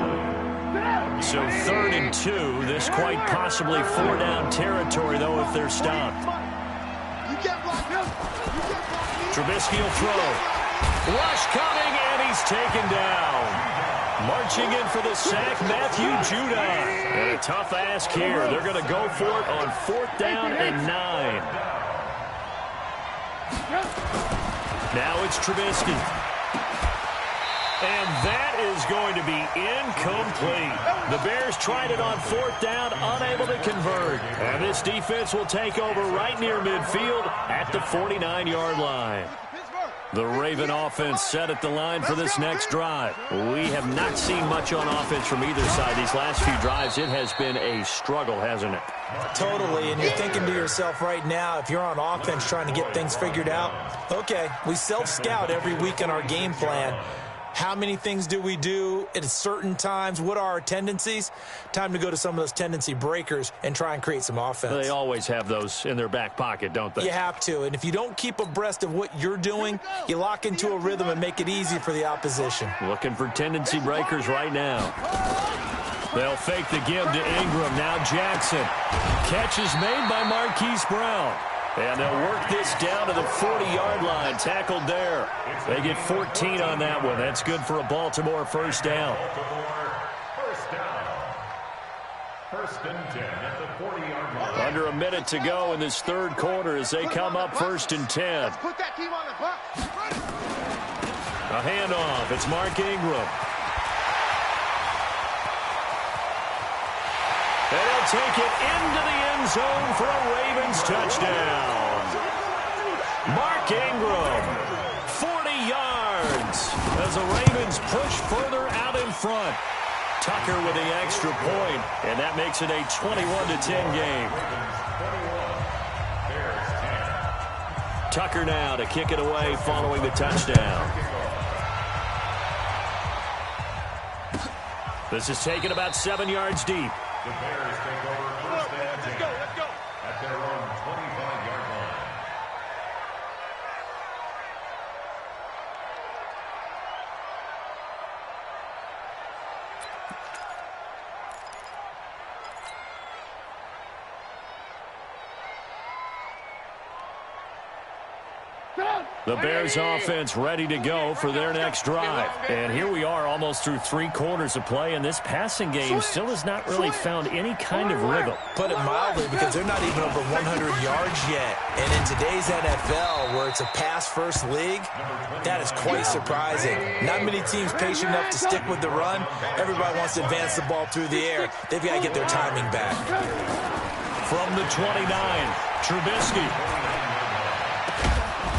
So third and 2. This quite possibly 4-down territory, though, if they're stopped. Trubisky will throw. Rush coming, and he's taken down. Marching in for the sack, Matthew Judah. And a tough ask here. They're going to go for it on 4th down and 9. Now it's Trubisky. And that is going to be incomplete. The Bears tried it on 4th down, unable to convert. And this defense will take over right near midfield at the 49-yard line. The Raven offense set at the line for this next drive. We have not seen much on offense from either side. These last few drives, it has been a struggle, hasn't it?
Totally, and you're thinking to yourself right now, if you're on offense trying to get things figured out, okay, we self-scout every week in our game plan.
How many things do we do at certain times? What are our tendencies? Time to go to some of those tendency breakers and try and create some offense.
They always have those in their back pocket, don't they?
You have to, and if you don't keep abreast of what you're doing, you lock into a rhythm and make it easy for the opposition.
Looking for tendency breakers right now. They'll fake the give to Ingram. Now Jackson. Catch is made by Marquise Brown. And they'll work this down to the 40-yard line. Tackled there. They get 14 on that one. That's good for a Baltimore first down.
First and 10 at the 40-yard line.
Under a minute to go in this third quarter as they come up first and 10.
Let's put that team on the bus.
A handoff. It's Mark Ingram. And he'll take it into the end zone for a Ravens touchdown. Mark Ingram, 40 yards as the Ravens push further out in front. Tucker with the extra point, and that makes it a 21-10 game. Tucker now to kick it away following the touchdown. This is taken about 7 yards deep.
The Bears take over first and 10 at their own 25-yard line.
The Bears offense ready to go for their next drive. And here we are almost through 3 quarters of play, and this passing game still has not really found any kind of rhythm.
Put it mildly, because they're not even over 100 yards yet. And in today's NFL, where it's a pass-first league, that is quite surprising. Not many teams patient enough to stick with the run. Everybody wants to advance the ball through the air. They've got to get their timing back.
From the 29, Trubisky.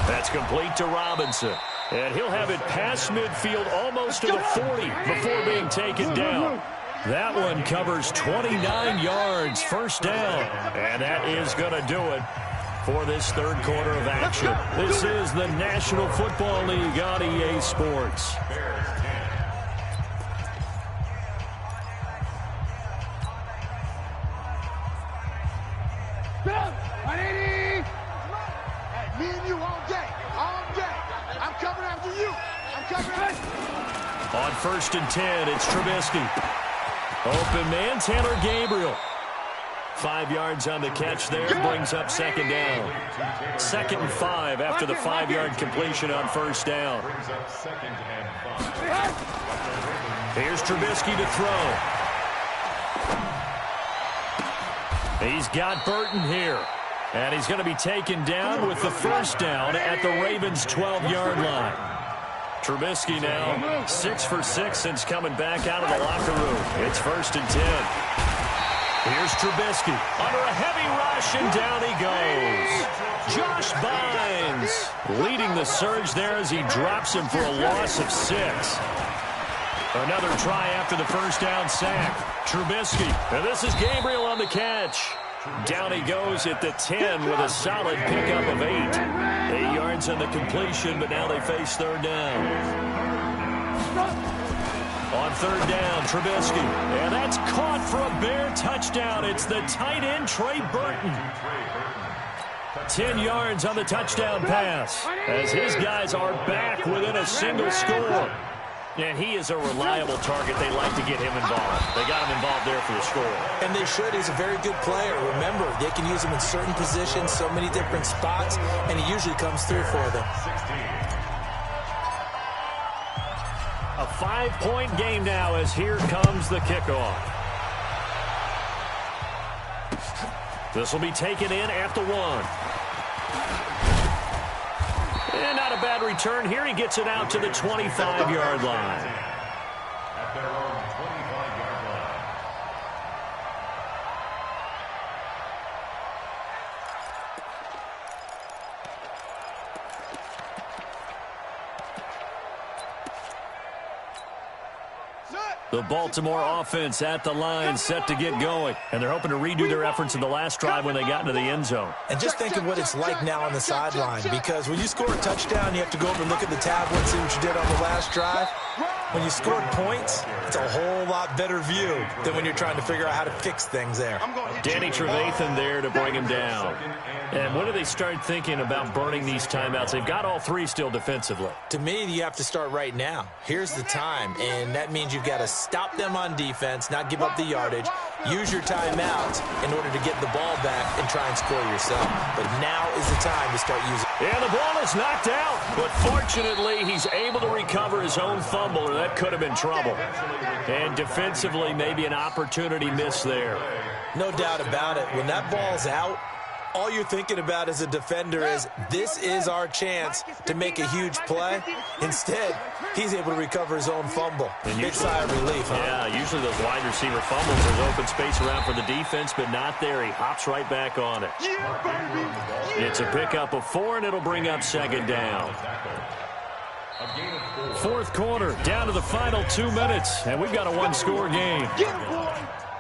That's complete to Robinson. And he'll have it past midfield almost to the 40 before being taken down. That one covers 29 yards, first down. And that is going to do it for this third quarter of action. This is the National Football League on EA Sports.
Me and you all day. All day. I'm coming after you. I'm coming after you.
On first and 10, it's Trubisky. Open man, Taylor Gabriel. 5 yards on the catch there, brings up second down. 2nd and 5 after the 5-yard completion on first down. Here's Trubisky to throw. He's got Burton here. And he's going to be taken down with the first down at the Ravens' 12-yard line. Trubisky now 6 for 6 since coming back out of the locker room. It's first and 10. Here's Trubisky under a heavy rush, and down he goes. Josh Bynes leading the surge there as he drops him for a loss of 6. Another try after the first down sack. Trubisky, and this is Gabriel on the catch. Down he goes at the 10 with a solid pickup of 8. 8 yards on the completion, but now they face third down. On third down, Trubisky. And that's caught for a Bear touchdown. It's the tight end, Trey Burton. 10 yards on the touchdown pass as his guys are back within a single score. And he is a reliable target. They like to get him involved. They got him involved there for the score.
And they should. He's a very good player. Remember, they can use him in certain positions, so many different spots, and he usually comes through for them.
A 5-point game now as here comes the kickoff. This will be taken in at the 1. And not a bad return here. He gets it out to the 25-yard line.
At their own 25-yard line.
Set.
The Baltimore offense at the line, set to get going. And they're hoping to redo their efforts in the last drive when they got into the end zone.
And just think of what it's like now on the sideline, because when you score a touchdown, you have to go over and look at the tablet and see what you did on the last drive. When you scored points, it's a whole lot better view than when you're trying to figure out how to fix things there.
Danny Trevathan there to bring him down. And when do they start thinking about burning these timeouts? They've got all three still defensively.
To me, you have to start right now. Here's the time, and that means you've got to stop them on defense, not give up the yardage, use your timeouts in order to get the ball back and try and score yourself. But now is the time to start using it.
And the ball is knocked out, but fortunately he's able to recover his own fumble, or that could have been trouble. And defensively, maybe an opportunity missed there.
No doubt about it. When that ball's out, all you're thinking about as a defender is, this is our chance to make a huge play. Instead, he's able to recover his own fumble. Big sigh of relief, huh?
Yeah, usually those wide receiver fumbles, there's open space around for the defense, but not there. He hops right back on it. It's a pickup of 4, and it'll bring up second down. Fourth quarter, down to the final 2 minutes, and we've got a one-score game.
Get him, boy!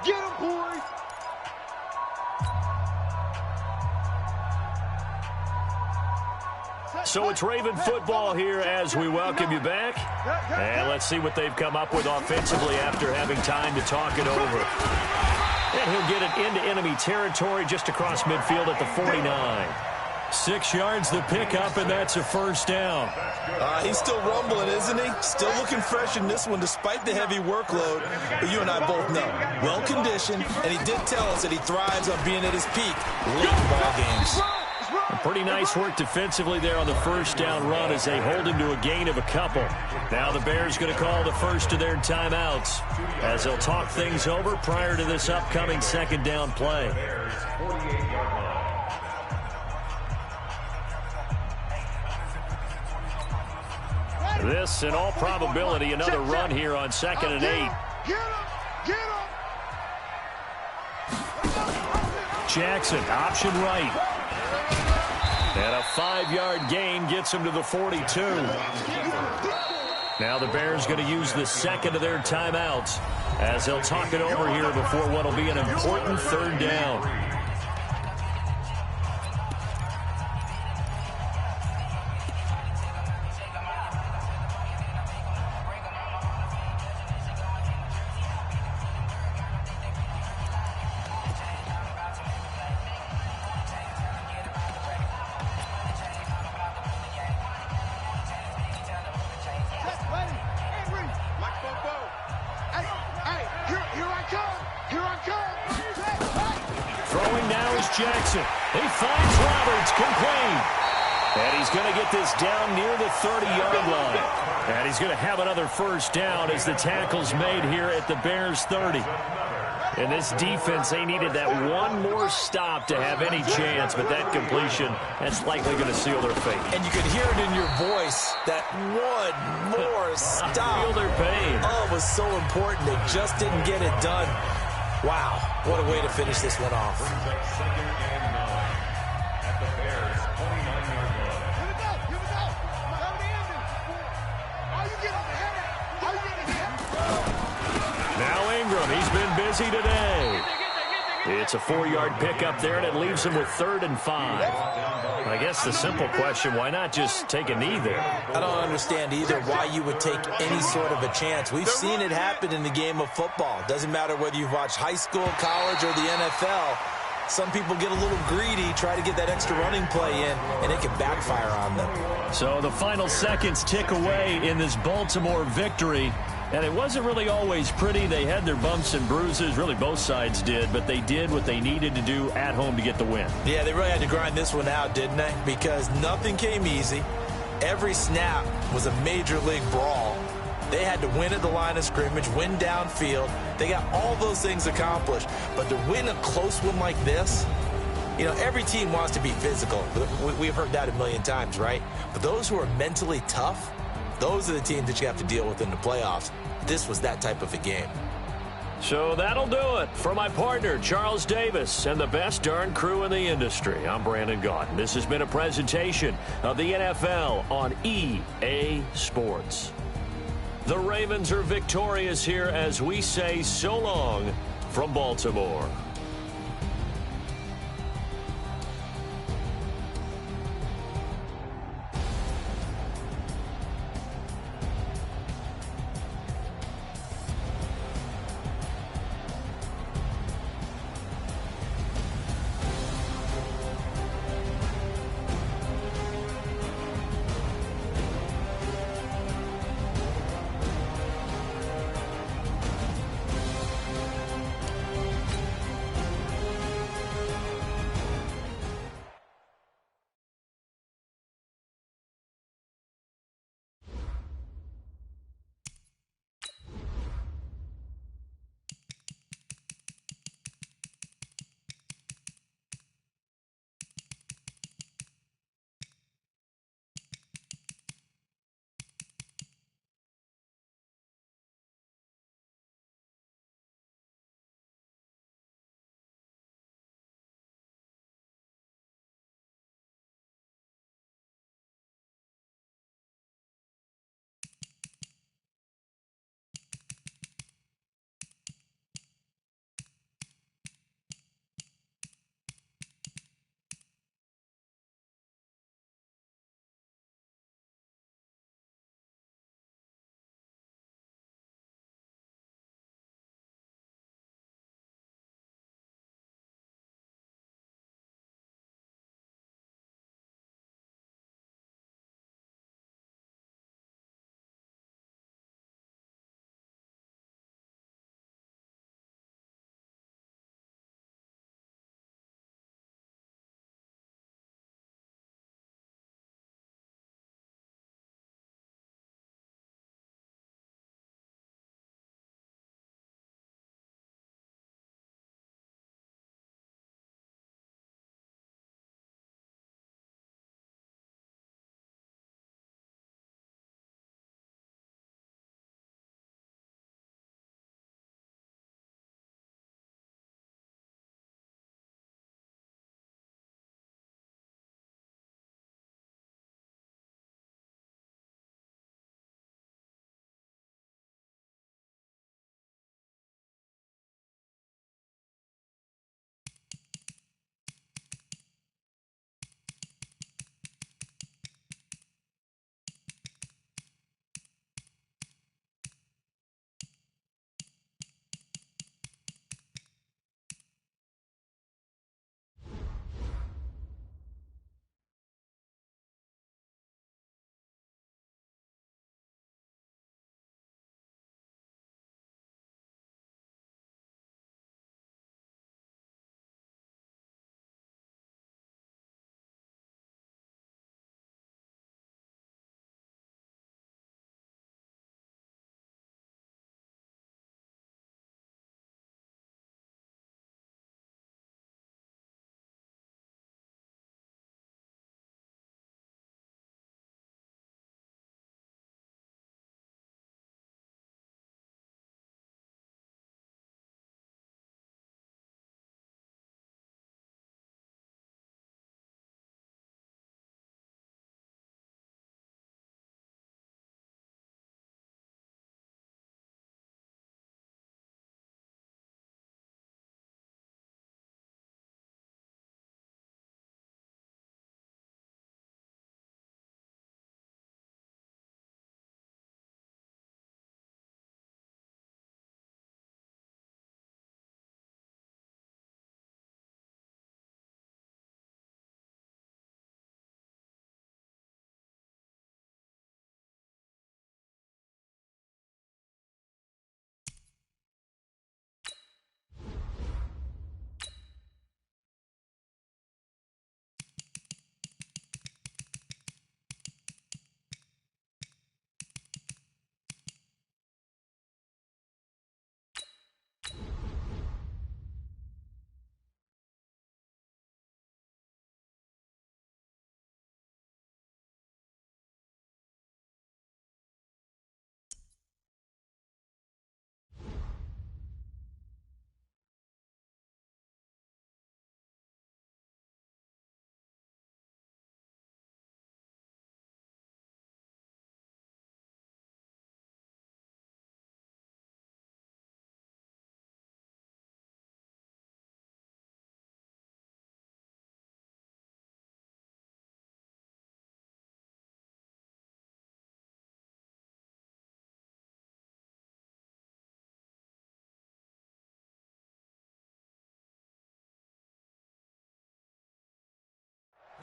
Get him, boy!
So it's Raven football here as we welcome you back. And let's see what they've come up with offensively after having time to talk it over. And he'll get it into enemy territory just across midfield at the 49. 6 yards the pickup, and that's a first down.
He's still rumbling, isn't he? Still looking fresh in this one despite the heavy workload. But you and I both know, well-conditioned, and he did tell us that he thrives on being at his peak late in ball games.
Pretty nice work defensively there on the first down run as they hold him to a gain of a couple. Now the Bears going to call the first of their timeouts as they'll talk things over prior to this upcoming second down play. This, in all probability, another run here on 2nd and 8.
Get him! Get him!
Jackson, option right. And a 5-yard gain gets him to the 42. Now the Bears going to use the second of their timeouts as they'll talk it over here before what will be an important third down. Jackson. He finds Roberts, complete. And he's going to get this down near the 30-yard line. And he's going to have another first down as the tackle's made here at the Bears 30. And this defense, they needed that one more stop to have any chance, but that completion, that's likely going to seal their fate.
And you could hear it in your voice, that one more stop.
Feel their pain.
Oh, it was so important. They just didn't get it done. Wow, what a way to finish this one off.
Now Ingram, he's been busy today. It's a 4-yard pickup there, and it leaves him with 3rd and 5. I guess the simple question, why not just take a knee there?
I don't understand either why you would take any sort of a chance. We've seen it happen in the game of football. Doesn't matter whether you've watched high school, college, or the NFL. Some people get a little greedy, try to get that extra running play in, and it can backfire on them.
So the final seconds tick away in this Baltimore victory. And it wasn't really always pretty. They had their bumps and bruises. Really, both sides did. But they did what they needed to do at home to get the win.
Yeah, they really had to grind this one out, didn't they? Because nothing came easy. Every snap was a major league brawl. They had to win at the line of scrimmage, win downfield. They got all those things accomplished. But to win a close one like this, you know, every team wants to be physical. We've heard that a million times, right? But those who are mentally tough, those are the teams that you have to deal with in the playoffs. This was that type of a game.
So that'll do it. For my partner, Charles Davis, and the best darn crew in the industry, I'm Brandon Gaudin. This has been a presentation of the NFL on EA Sports. The Ravens are victorious here as we say so long from Baltimore.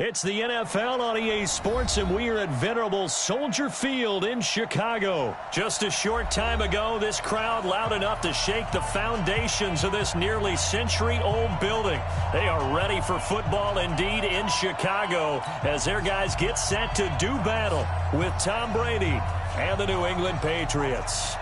It's the NFL on EA Sports, and we are at venerable Soldier Field in Chicago. Just a short time ago, this crowd loud enough to shake the foundations of this nearly century-old building. They are ready for football indeed in Chicago as their guys get set to do battle with Tom Brady and the New England Patriots.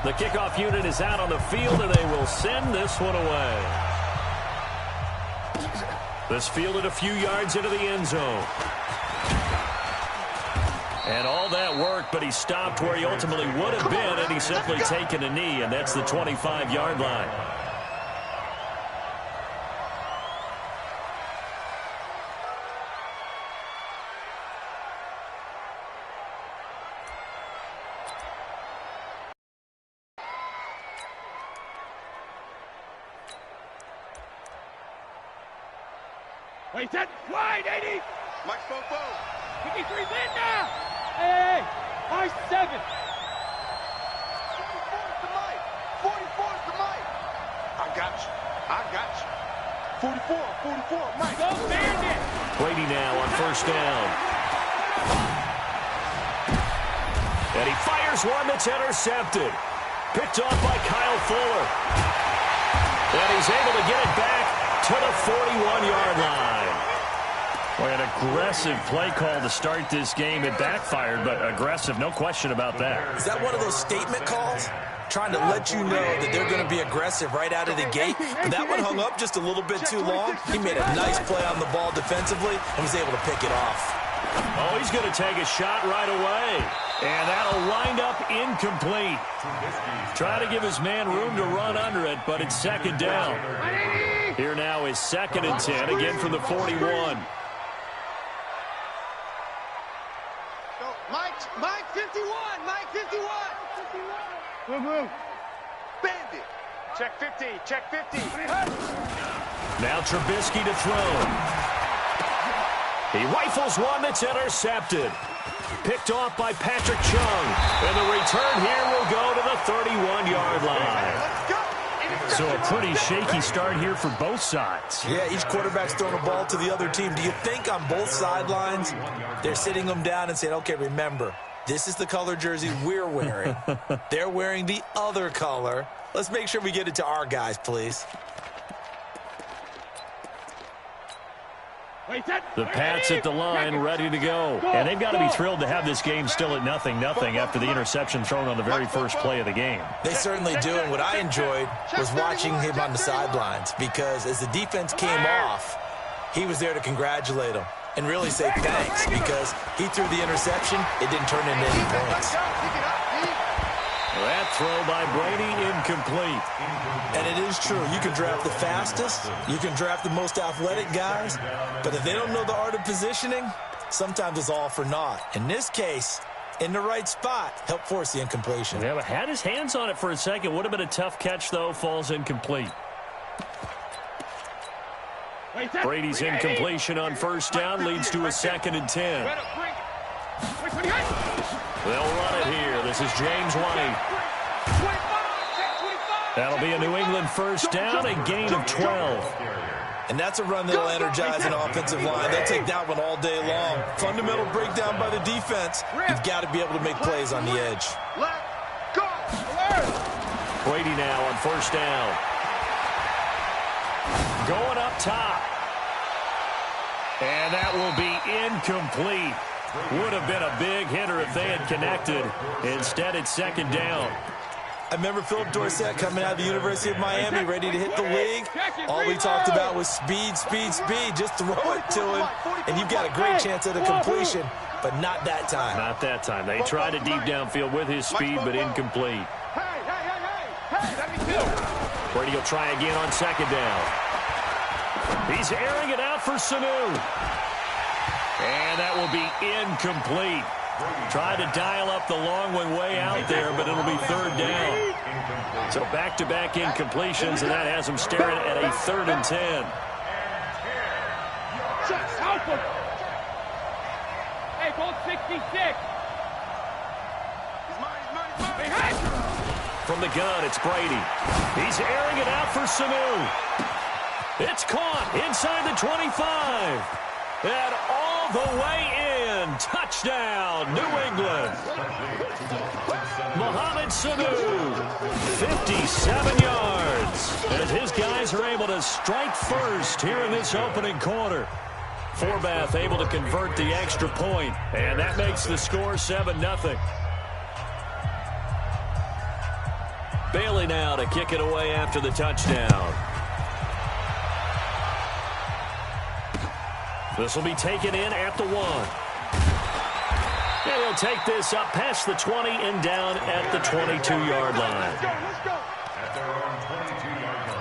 The kickoff unit is out on the field, and they will send this one away. This fielded a few yards into the end zone. And all that worked, but he stopped where he ultimately would have been, and he's simply taken a knee, and that's the 25-yard line.
Wait, that wide, 80!
Mike Fofo.
53's in now! Hey, Mike 7! 44's to Mike! 44's to Mike!
I got you. 44, Mike.
Go Bandit!
Brady now on first down. And he fires one that's intercepted. Picked off by Kyle Fuller. And he's able to get it back to the 41-yard line. Boy, an aggressive play call to start this game. It backfired, but aggressive, no question about that.
Is that one of those statement calls? Trying to let you know that they're going to be aggressive right out of the gate. But that one hung up just a little bit too long. He made a nice play on the ball defensively and was able to pick it off.
Oh, he's going to take a shot right away. And that'll wind up incomplete. Try to give his man room to run under it, but it's second down. Here now is 2nd and 10, again from the 41.
Mike 51! Mike 51! Bandit!
Check 50, check 50.
Now Trubisky to throw. He rifles one that's intercepted. Picked off by Patrick Chung. And the return here will go to the 31-yard line.
Let's go!
So a pretty shaky start here for both sides.
Yeah, each quarterback's throwing a ball to the other team. Do you think on both sidelines they're sitting them down and saying, okay, remember, this is the color jersey we're wearing. They're wearing the other color. Let's make sure we get it to our guys, please.
The Pats at the line, ready to go. And they've got to be thrilled to have this game still at 0-0 after the interception thrown on the very first play of the game.
They certainly do, and what I enjoyed was watching him on the sidelines because as the defense came off, he was there to congratulate them and really say thanks because he threw the interception. It didn't turn into any points.
That throw by Brady incomplete.
And it is true. You can draft the fastest. You can draft the most athletic guys. But if they don't know the art of positioning, sometimes it's all for naught. In this case, in the right spot, helped force the incompletion.
Yeah, but had his hands on it for a second. Would have been a tough catch, though. Falls incomplete. Brady's incompletion on first down leads to a 2nd and 10. They'll run it here. This is James White. That'll be a New England first down, a gain of 12.
And that's a run that'll energize an offensive line. They'll take that one all day long. Fundamental breakdown by the defense. You've got to be able to make plays on the edge.
Brady now on first down. Going up top. And that will be incomplete. Would have been a big hitter if they had connected. Instead, it's 2nd down.
I remember Philip Dorsett coming out of the University of Miami ready to hit the league. All we talked about was speed, speed, speed. Just throw it to him, and you've got a great chance at a completion, but not that time.
Not that time. They tried it deep downfield with his speed, but incomplete. Brady will try again on 2nd down. He's airing it out for Sanu. And that will be incomplete. Tried to dial up the long one way out there, but it'll be 3rd down. So back-to-back incompletions, and that has them staring at a 3rd and 10.
Hey, hold 66.
He's mine.
From the gun, it's Brady. He's airing it out for Sanu. It's caught inside the 25. And all the way in. Touchdown, New England. Mohamed Sanu, 57 yards. As his guys are able to strike first here in this opening quarter. Forbath able to convert the extra point, and that makes the score 7-0. Bailey now to kick it away after the touchdown. This will be taken in at the 1. And he'll take this up past the 20 and down at the 22-yard line.
Let's go.
At their own 22-yard line.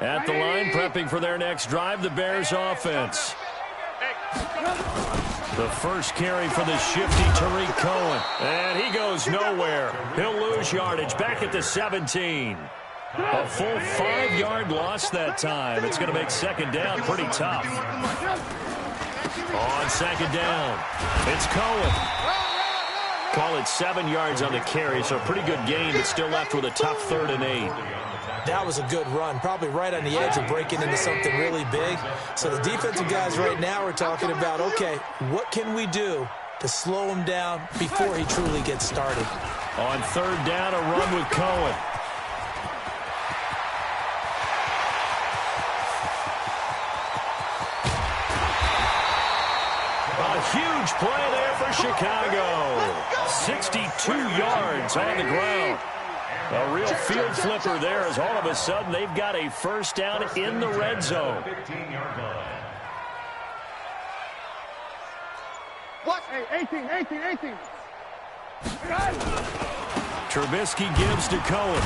At the line, prepping for their next drive, the Bears offense. The first carry for the shifty Tariq Cohen. And he goes nowhere. He'll lose yardage back at the 17. A full 5-yard loss that time. It's going to make second down pretty tough. On second down, it's Cohen. Call it 7 yards on the carry, so a pretty good gain, but still left with a tough 3rd and 8.
That was a good run, probably right on the edge of breaking into something really big. So the defensive guys right now are talking about, okay, what can we do to slow him down before he truly gets started?
On 3rd down, a run with Cohen. A huge play there for Chicago. 62 yards on the ground. A real field flipper there as all of a sudden they've got a first down in the red zone.
15-yard line.
What? Hey, 18.
Trubisky gives to Cohen.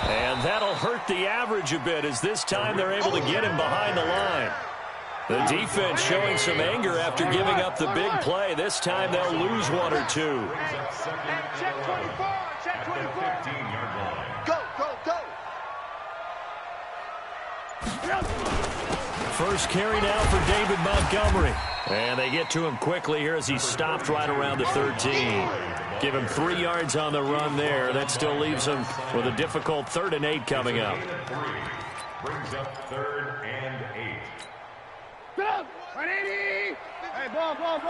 And that'll hurt the average a bit as this time they're able to get him behind the line. The defense showing some anger after giving up the big play. This time they'll lose 1 or 2.
Check 24. Check 24.
15-yard line.
Go.
First carry now for David Montgomery. And they get to him quickly here as he stopped right around the 13. Give him 3 yards on the run there. That still leaves him with a difficult 3rd and 8 coming up.
Brings up 3rd and 8.
180. Hey, ball.
Mike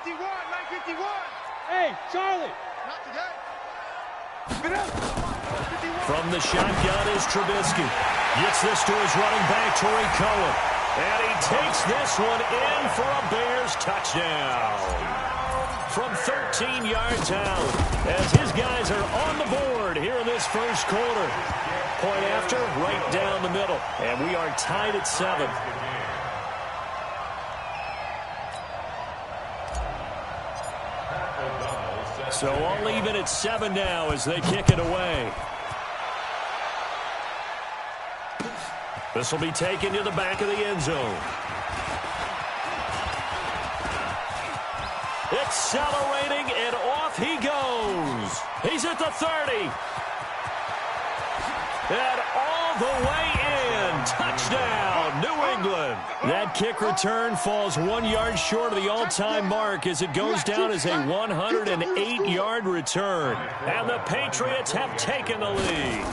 51.
Hey, Charlie.
Not today.
From the shotgun is Trubisky. Gets this to his running back, Tariq Cohen. And he takes this one in for a Bears touchdown. From 13 yards out, as his guys are on the board here in this first quarter. Point after, right down the middle. And we are tied at 7. So all even at 7 now as they kick it away. This will be taken to the back of the end zone. Accelerating, and off he goes. He's at the 30. And all the way in. Touchdown, New England. That kick return falls 1 yard short of the all-time mark as it goes down as a 108-yard return. And the Patriots have taken the lead.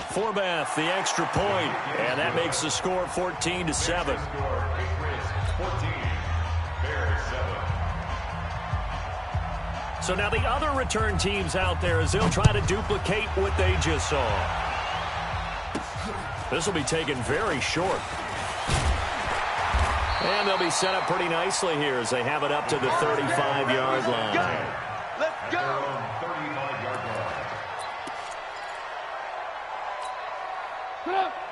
Forbath, the extra point, and that makes the score 14-7.
14, Bears 7.
So now the other return teams out there as they'll try to duplicate what they just saw. This will be taken very short. And they'll be set up pretty nicely here as they have it up to the 35-yard line.
Let's go.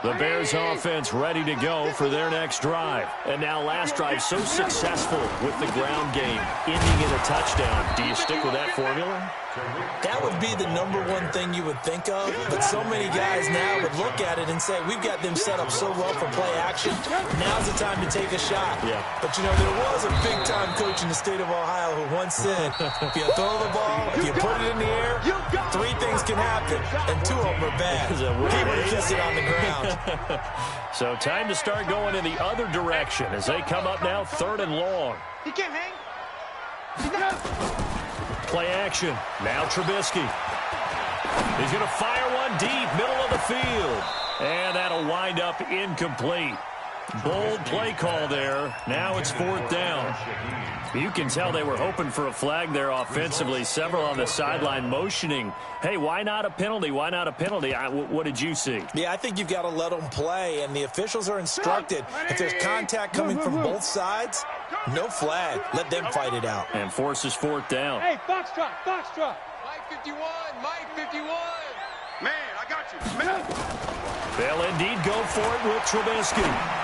The Bears offense ready to go for their next drive. And now last drive so successful with the ground game, ending in a touchdown. Do you stick with that formula?
That would be the #1 thing you would think of, but so many guys now would look at it and say, we've got them set up so well for play action, now's the time to take a shot.
Yeah.
But, you know, there was a big-time coach in the state of Ohio who once said, if you throw the ball, if you put it in the air, 3 things can happen, and 2 of them are bad. He would kiss it on the ground.
So time to start going in the other direction as they come up now 3rd and long.
He can't hang.
Play action. Now Trubisky. He's going to fire one deep, middle of the field. And that'll wind up incomplete. Bold play call there. Now it's 4th down. You can tell they were hoping for a flag there offensively. Several on the sideline motioning. Hey, why not a penalty? Why not a penalty? What did you see?
Yeah, I think you've got to let them play, and the officials are instructed. If there's contact coming from both sides, no flag. Let them fight it out.
And forces 4th down.
Hey, Foxtrot, Foxtrot. Mike 51, Mike 51.
Man, I got you. Man.
They'll indeed go for it with Trubisky.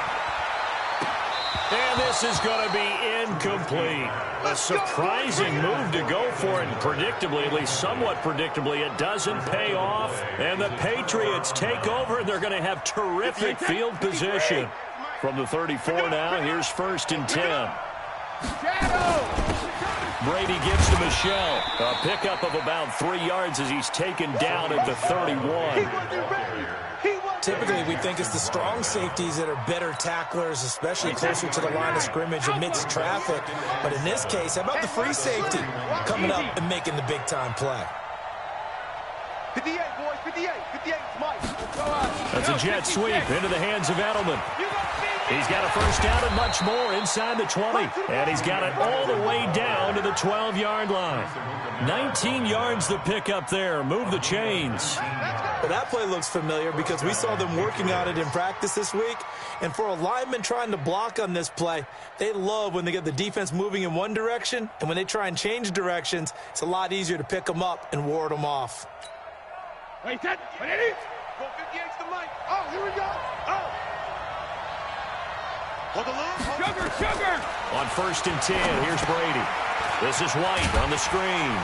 And this is going to be incomplete. A surprising move to go for it, and predictably, at least somewhat predictably, it doesn't pay off. And the Patriots take over, and they're going to have terrific field position. From the 34 now, here's 1st and 10. Brady gives to Michelle. A pickup of about 3 yards as he's taken down at the 31.
Typically, we think it's the strong safeties that are better tacklers, especially closer to the line of scrimmage amidst traffic. But in this case, how about the free safety coming up and making the big-time play?
58, boys, 58, 58, Mike.
That's a jet sweep into the hands of Edelman. He's got a 1st down and much more inside the 20. And he's got it all the way down to the 12-yard line. 19 yards the pickup there. Move the chains.
Well, that play looks familiar because we saw them working on it in practice this week. And for a lineman trying to block on this play, they love when they get the defense moving in one direction. And when they try and change directions, it's a lot easier to pick them up and ward them off.
Wait, that. What it is? Go 58's the Mike. Oh, here we go. Oh. Hold the loop. Sugar.
On 1st and 10, here's Brady. This is White on the screen.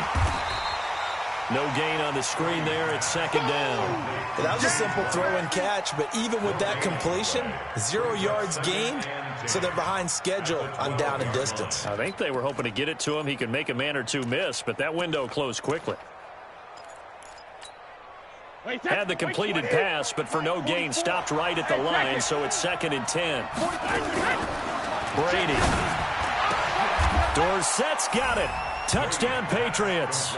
No gain on the screen there. It's 2nd down.
That was a simple throw and catch, but even with that completion, 0 yards gained, so they're behind schedule on down and distance.
I think they were hoping to get it to him. He could make a man or two miss, but that window closed quickly. Had the completed pass, but for no gain, stopped right at the line, so it's 2nd and 10. Brady. Dorsett's got it. Touchdown, Patriots.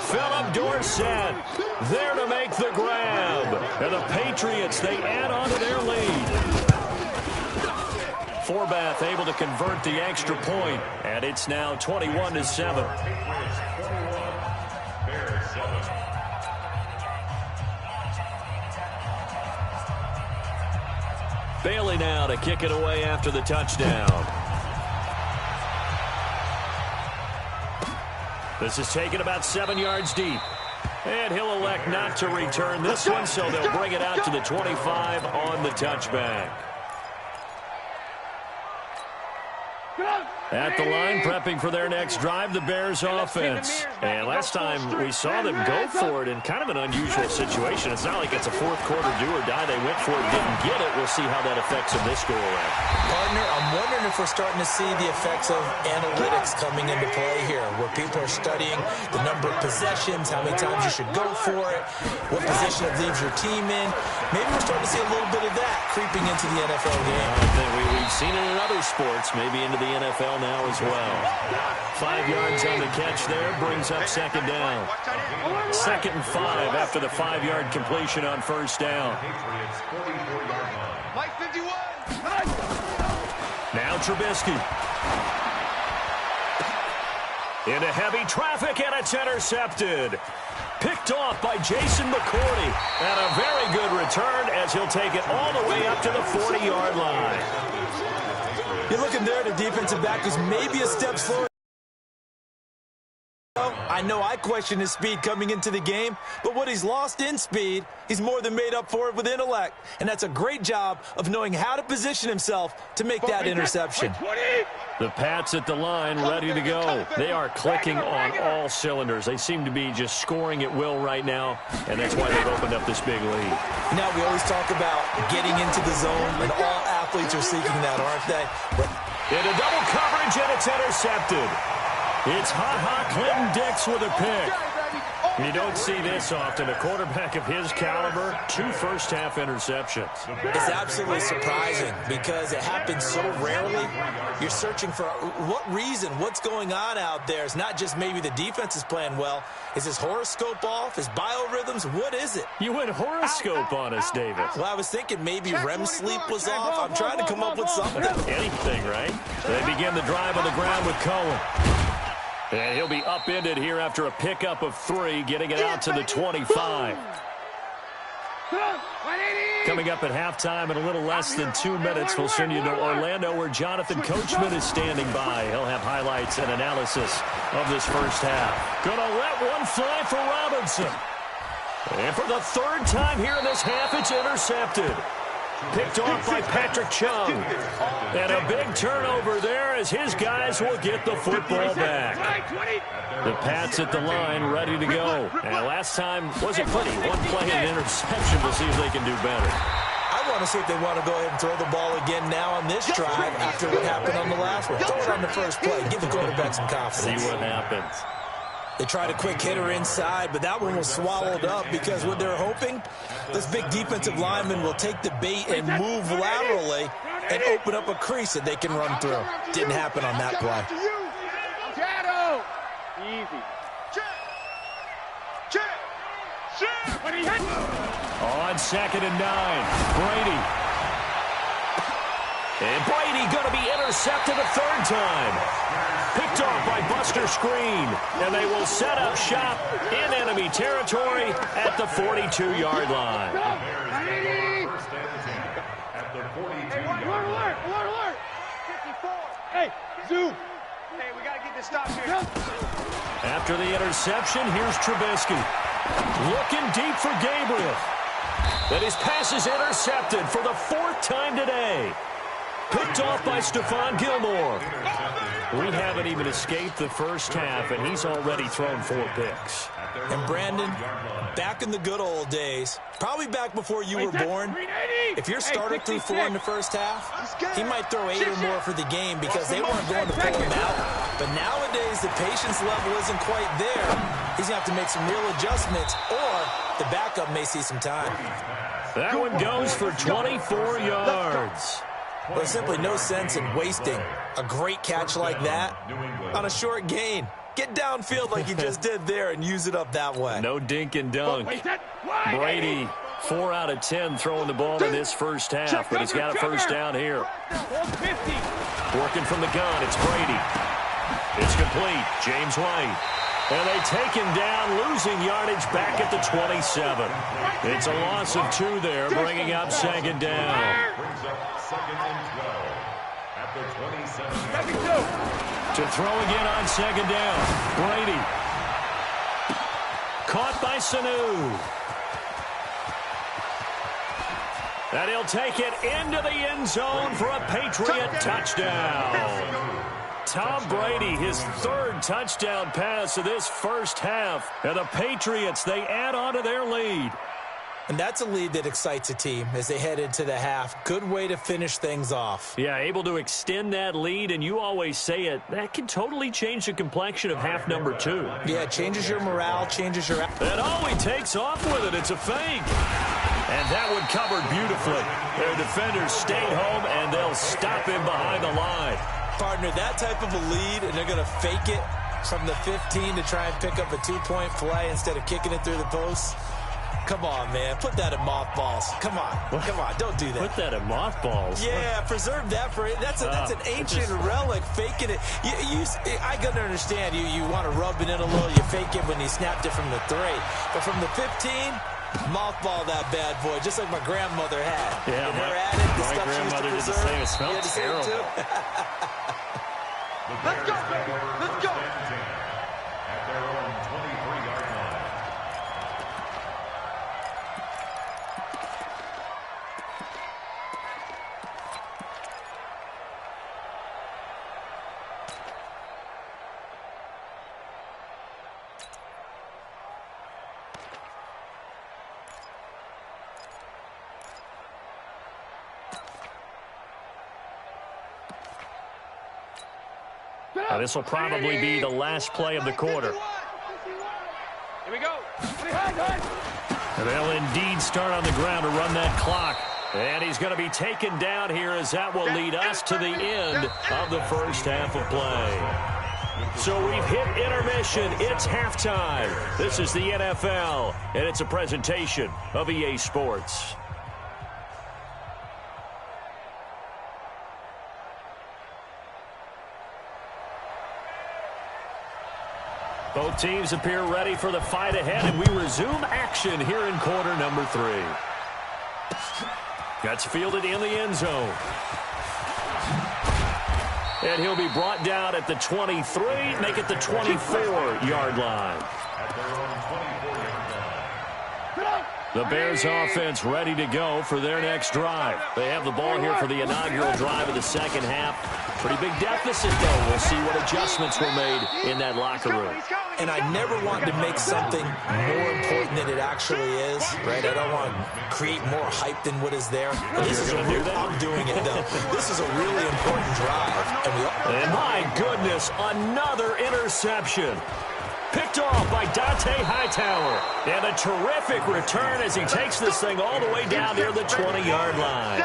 Philip Dorsett there to make the grab. And the Patriots, they add on to their lead. Forbath able to convert the extra point, and it's now 21-7. Bailey now to kick it away after the touchdown. This is taken about 7 yards deep. And he'll elect not to return this one, so they'll bring it out to the 25 on the touchback. At the line, prepping for their next drive, the Bears offense. And last time we saw them go for it in kind of an unusual situation. It's not like it's a fourth quarter do or die. They went for it, didn't get it. We'll see how that affects them this go-around.
Partner, I'm wondering if we're starting to see the effects of analytics coming into play here, where people are studying the number of possessions, how many times you should go for it, what position it leaves your team in. Maybe we're starting to see a little bit of that creeping into the NFL game.
I think we've seen it in other sports, maybe into the NFL now as well. 5 yards on the catch there, brings up 2nd down. 2nd and 5 after the 5-yard completion on 1st down.
Mike 51.
Now Trubisky. Into heavy traffic, and it's intercepted. Picked off by Jason McCourty. And a very good return as he'll take it all the way up to the 40-yard line.
You're looking there at a defensive back who's maybe a step slower. I
I know I question his speed coming into the game, but what he's lost in speed, he's more than made up for it with intellect. And that's a great job of knowing how to position himself to make that interception.
The Pats at the line, ready to go. They are clicking on all cylinders. They seem to be just scoring at will right now, and that's why they've opened up this big lead.
Now, we always talk about getting into the zone, and all athletes are seeking that, aren't they?
Into double coverage, and it's intercepted. It's Ha-Ha Clinton-Dix with a pick. You don't see this often. A quarterback of his caliber, 2 first-half interceptions.
It's absolutely surprising because it happens so rarely. You're searching for what reason, what's going on out there. It's not just maybe the defense is playing well. Is his horoscope off? His biorhythms? What is it?
You went horoscope on us, David.
Well, I was thinking maybe REM sleep was off. I'm trying to come up with something.
Anything, right? They begin the drive on the ground with Cohen. And he'll be upended here after a pickup of 3, getting it out to the 25. Coming up at halftime in a little less than 2 minutes, we'll send you to Orlando where Jonathan Coachman is standing by. He'll have highlights and analysis of this first half. Gonna let one fly for Robinson. And for the 3rd time here in this half, it's intercepted. Picked off by Patrick Chung. And a big turnover there as his guys will get the football back. The Pats at the line ready to go. And last time wasn't pretty. One play and interception. We'll see if they can do better.
I want to see if they want to go ahead and throw the ball again now on this drive after what happened on the last one. Throw it on the first play. Give the quarterback some confidence.
See what happens.
They tried a quick hitter inside, but that one was swallowed up because what they're hoping, this big defensive lineman will take the bait and move laterally and open up a crease that they can run through. Didn't happen on that play.
Easy.
On 2nd and 9, Brady. And Brady going to be intercepted a 3rd time. Picked off by Buster Screen. And they will set up shop in enemy territory at the 42-yard line.
Alert! 54. Hey, zoom. Hey, we got to get this stop here.
After the interception, here's Trubisky. Looking deep for Gabriel. And his pass is intercepted for the 4th time today. Picked off by Stephon Gilmore. We haven't even escaped the first half, and he's already thrown 4 picks.
And Brandon, back in the good old days, probably back before you were born, if your starter threw 4 in the first half, he might throw 8 or more for the game because they weren't going to pull him out. But nowadays, the patience level isn't quite there. He's going to have to make some real adjustments, or the backup may see some time.
That one goes for 24 yards.
There's simply no sense in wasting a great catch like that on a short gain. Get downfield like you just did there and use it up that way.
No dink and dunk. Brady, 4 out of 10 throwing the ball in this first half, but he's got a first down here. Working from the gun, it's Brady. It's complete. James White. And they take him down, losing yardage back at the 27. It's a loss of 2 there, bringing up 2nd down.
Brings up 2nd and 12 at the 27.
To throw again on 2nd down. Brady. Caught by Sanu. And he'll take it into the end zone for a Patriot touchdown. Tom Brady, his 3rd touchdown pass of this first half. And the Patriots, they add on to their lead.
And that's a lead that excites a team as they head into the half. Good way to finish things off.
Yeah, able to extend that lead, and you always say it, that can totally change the complexion of half number 2.
Yeah, it changes your morale, changes your...
And he takes off with it. It's a fake. And that one covered beautifully. Their defenders stayed home, and they'll stop him behind the line.
Partner, that type of a lead, and they're going to fake it from the 15 to try and pick up a 2-point play instead of kicking it through the posts. Come on, man. Put that in mothballs. Come on. Come on. Don't do that.
Put that in mothballs?
Yeah, preserve that for it. That's an ancient relic. Faking it. I got to understand. You want to rub it in a little. You fake it when you snapped it from the 3. But from the 15, mothball that bad boy, just like my grandmother had.
Yeah,
my
grandmother did the same. It smelled terrible.
Let's go, baby. Let's go.
At their own
Now, this will probably be the last play of the quarter.
Here we go.
And they'll indeed start on the ground to run that clock. And he's going to be taken down here as that will lead us to the end of the first half of play. So we've hit intermission. It's halftime. This is the NFL, and it's a presentation of EA Sports. Both teams appear ready for the fight ahead, and we resume action here in quarter number 3. That's fielded in the end zone. And he'll be brought down at the 23, make it the 24-yard line. The Bears offense ready to go for their next drive. They have the ball here for the inaugural drive of the second half. Pretty big deficit, though. We'll see what adjustments were made in that locker room.
And I never want to make something more important than it actually is, right? I don't want to create more hype than what is there. This is I'm doing it, though. This is a really important drive.
And my goodness, another interception. Picked off by Dante Hightower. And a terrific return as he takes this thing all the way down near the 20-yard line.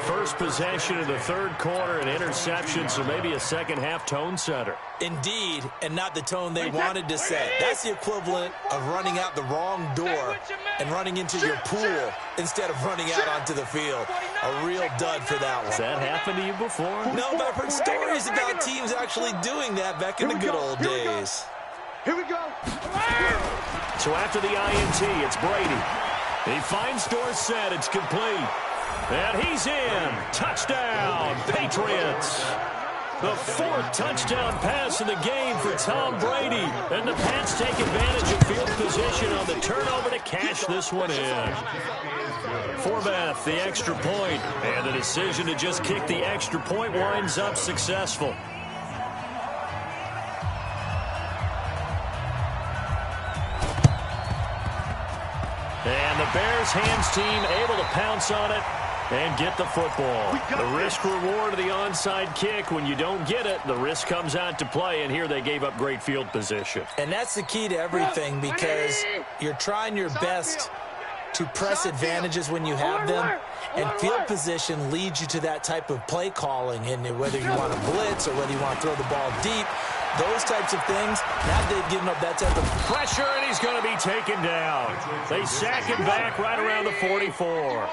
First possession of the third quarter, an interception, so maybe a second-half tone setter.
Indeed, and not the tone they wanted to set. That's the equivalent of running out the wrong door and running into your pool instead of running out onto the field. A real dud for that one.
Has that happened to you before?
No, but I've heard stories about teams actually doing that back in the good old days.
Here we go.
So after the INT, it's Brady. He finds Dorsett. It's complete. And he's in. Touchdown, Patriots. The fourth touchdown pass in the game for Tom Brady. And the Pats take advantage of field position on the turnover to cash this one in. Forbath, the extra point. And the decision to just kick the extra point winds up successful. And the Bears hands team able to pounce on it and get the football. The risk reward of the onside kick. When you don't get it, the risk comes out to play, and here they gave up great field position.
And that's the key to everything, because you're trying your best to press advantages when you have them, and field position leads you to that type of play calling. And whether you want to blitz or whether you want to throw the ball deep, those types of things, now they've given up that type of
pressure, and he's going to be taken down. They sack him back right around the 44.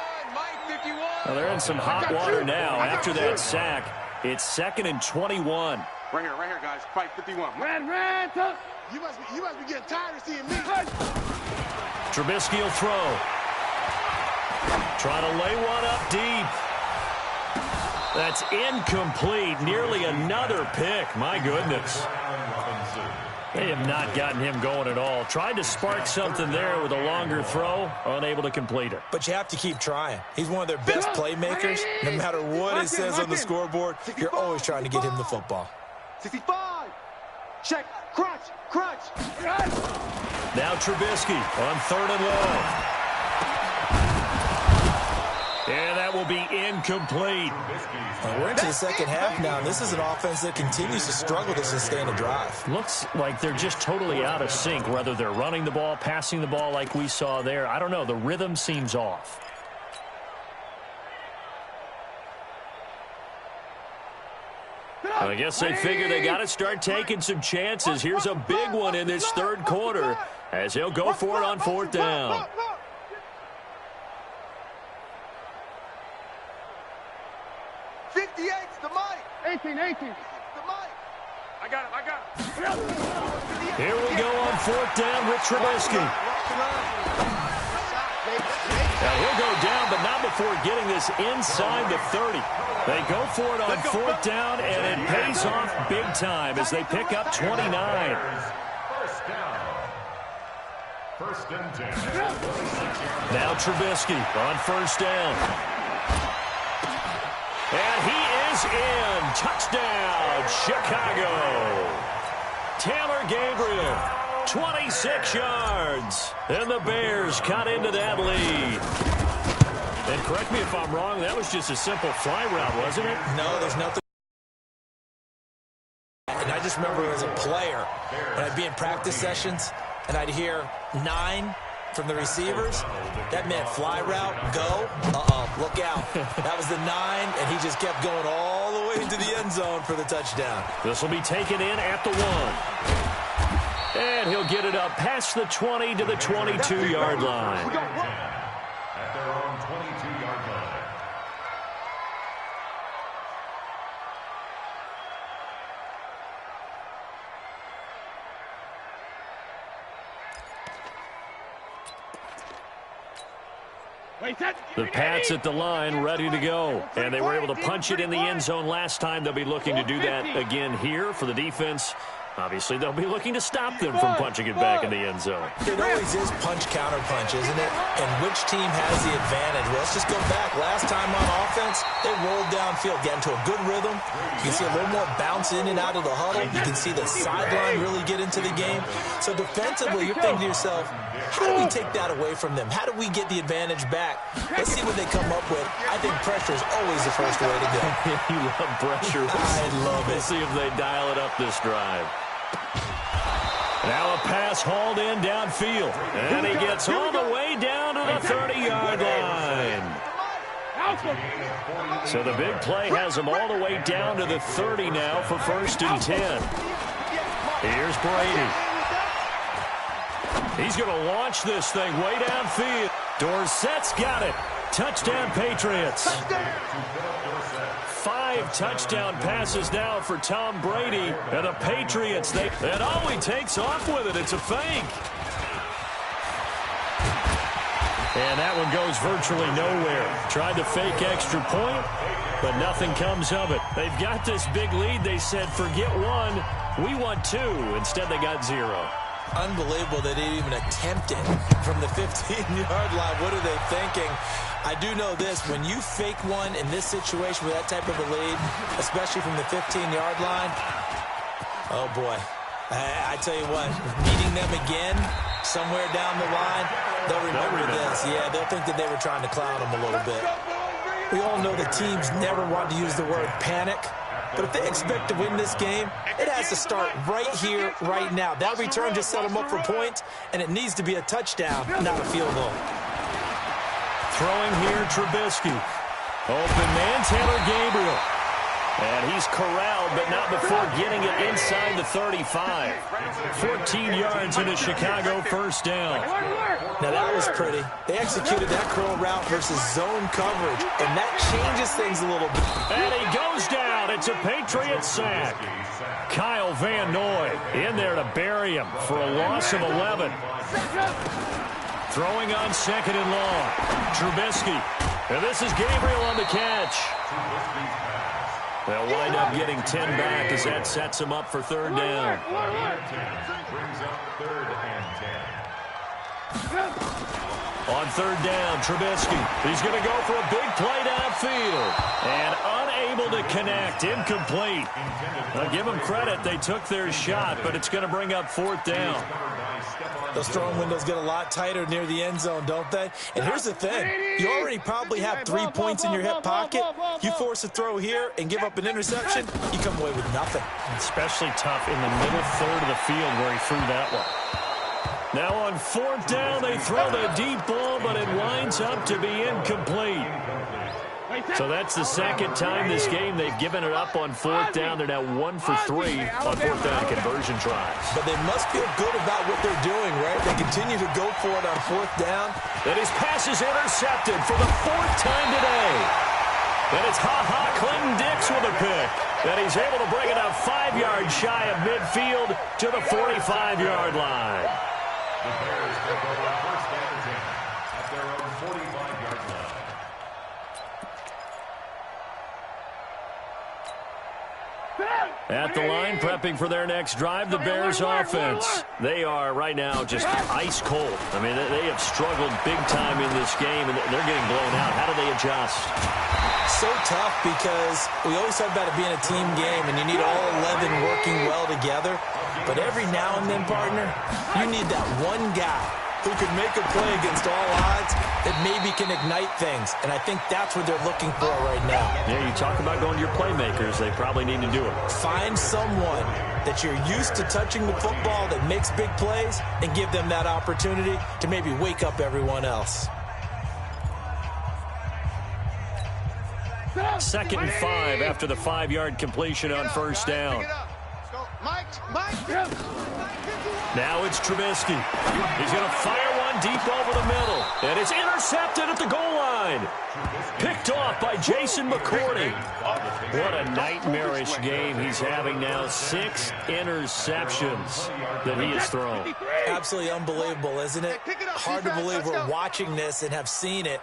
Well, they're in some hot water now after that sack. It's 2nd and 21.
Right here, guys. Fight 51.
Red,
You must be getting tired of seeing me.
Trubisky will throw. Trying to lay one up deep. That's incomplete. Nearly another pick. My goodness. They have not gotten him going at all. Tried to spark something there with a longer throw. Unable to complete it.
But you have to keep trying. He's one of their best playmakers. No matter what it says on the scoreboard, you're always trying to get him the football.
65. Check. Crunch.
Now Trubisky on 3rd and long. And that will be incomplete.
We're into the second half now. This is an offense that continues to struggle to sustain a drive.
Looks like they're just totally out of sync, whether they're running the ball, passing the ball like we saw there. I don't know. The rhythm seems off. I guess they figure they got to start taking some chances. Here's a big one in this third quarter as he'll go for it on 4th down.
The mic. 18. The mic.
I got him.
Here we go on 4th down with Trubisky. Now he'll go down, but not before getting this inside the 30. They go for it on 4th down, and it pays off big time as they pick up 29.
First and 10.
Now Trubisky on 1st down. And he is in. Touchdown, Chicago. Taylor Gabriel, 26 yards. And the Bears cut into that lead. And correct me if I'm wrong, that was just a simple fly route, wasn't it?
No, there's nothing. just remember as a player, when I'd be in practice sessions and I'd hear 9 from the receivers, that meant fly route, go, look out. That was the 9, and he just kept going all the way into the end zone for the touchdown.
This will be taken in at the 1. And he'll get it up past the 20 to the 22-yard line.
At their own 22-yard line.
The Pats at the line, ready to go. And they were able to punch it in the end zone last time. They'll be looking to do that again here for the defense. Obviously, they'll be looking to stop them from punching it back in the end zone.
It always is punch-counter-punch, isn't it? And which team has the advantage? Well, let's just go back. Last time on offense, they rolled downfield, got into a good rhythm. You can see a little more bounce in and out of the huddle. You can see the sideline really get into the game. So defensively, you're thinking to yourself, how do we take that away from them? How do we get the advantage back? Let's see what they come up with. I think pressure is always the first way to go.
You love pressure.
I love it.
We'll see if they dial it up this drive. Now a pass hauled in downfield. And he gets all the way down to the 30-yard line. So the big play has him all the way down to the 30 now for 1st and 10. Here's Brady. He's going to launch this thing way downfield. Dorsett's got it. Touchdown, Patriots. 5 touchdown passes now for Tom Brady. And the Patriots, and he takes off with it. It's a fake. And that one goes virtually nowhere. Tried to fake extra point, but nothing comes of it. They've got this big lead. They said, forget 1. We want 2. Instead, they got 0.
Unbelievable they didn't even attempt it from the 15-yard line. What are they thinking? I do know this. When you fake one in this situation with that type of a lead, especially from the 15-yard line, oh, boy. I tell you what, meeting them again somewhere down the line, they'll remember this. Yeah, they'll think that they were trying to clown them a little bit. We all know the teams never want to use the word panic. But if they expect to win this game, it has to start right here, right now. That return just set them up for points, and it needs to be a touchdown, not a field goal.
Throwing here, Trubisky. Open man, Taylor Gabriel. And he's corralled, but not before getting it inside the 35. 14 yards into Chicago, 1st down.
Now that was pretty. They executed that curl route versus zone coverage, and that changes things a little bit.
And he goes down. It's a Patriot sack. Kyle Van Noy in there to bury him for a loss of 11. Throwing on 2nd and long. Trubisky. And this is Gabriel on the catch. They'll wind up getting 10 back as that sets him up for 3rd down.
Brings up 3rd and 10.
On 3rd down, Trubisky. He's going to go for a big play downfield. And unable to connect. Incomplete. Now, give them credit. They took their shot, but it's going to bring up 4th down.
Those throwing windows get a lot tighter near the end zone, don't they? And here's the thing. You already probably have 3 points in your hip pocket. You force a throw here and give up an interception, you come away with nothing.
Especially tough in the middle third of the field where he threw that one. Now on 4th down, they throw the deep ball, but it winds up to be incomplete. So that's the 2nd time this game they've given it up on 4th down. They're now 1 for 3 on 4th down conversion tries.
But they must feel good about what they're doing, right? They continue to go for it on 4th down.
And his pass is intercepted for the 4th time today. And it's Clinton-Dix with a pick. And he's able to bring it up 5 yards shy of midfield to the 45-yard line.
The Bears take over 1st and 10 at their own 45-yard line.
At the line, prepping for their next drive, the Bears offense. They are right now just ice cold. I mean, they have struggled big time in this game, and they're getting blown out. How do they adjust?
So tough because we always talk about it being a team game, and you need all 11 working well together. But every now and then, partner, you need that one guy
who can make a play against all odds that maybe can ignite things. And I think that's what they're looking for right now.
Yeah, you talk about going to your playmakers. They probably need to do it.
Find someone that you're used to touching the football that makes big plays and give them that opportunity to maybe wake up everyone else.
2nd and 5 after the 5-yard completion on first down. Now it's Trubisky. He's going to fire one deep over the middle. And it's intercepted at the goal line. Picked off by Jason McCourty. What a nightmarish game he's having now. 6 interceptions that he has thrown.
Absolutely unbelievable, isn't it? Hard to believe we're watching this and have seen it,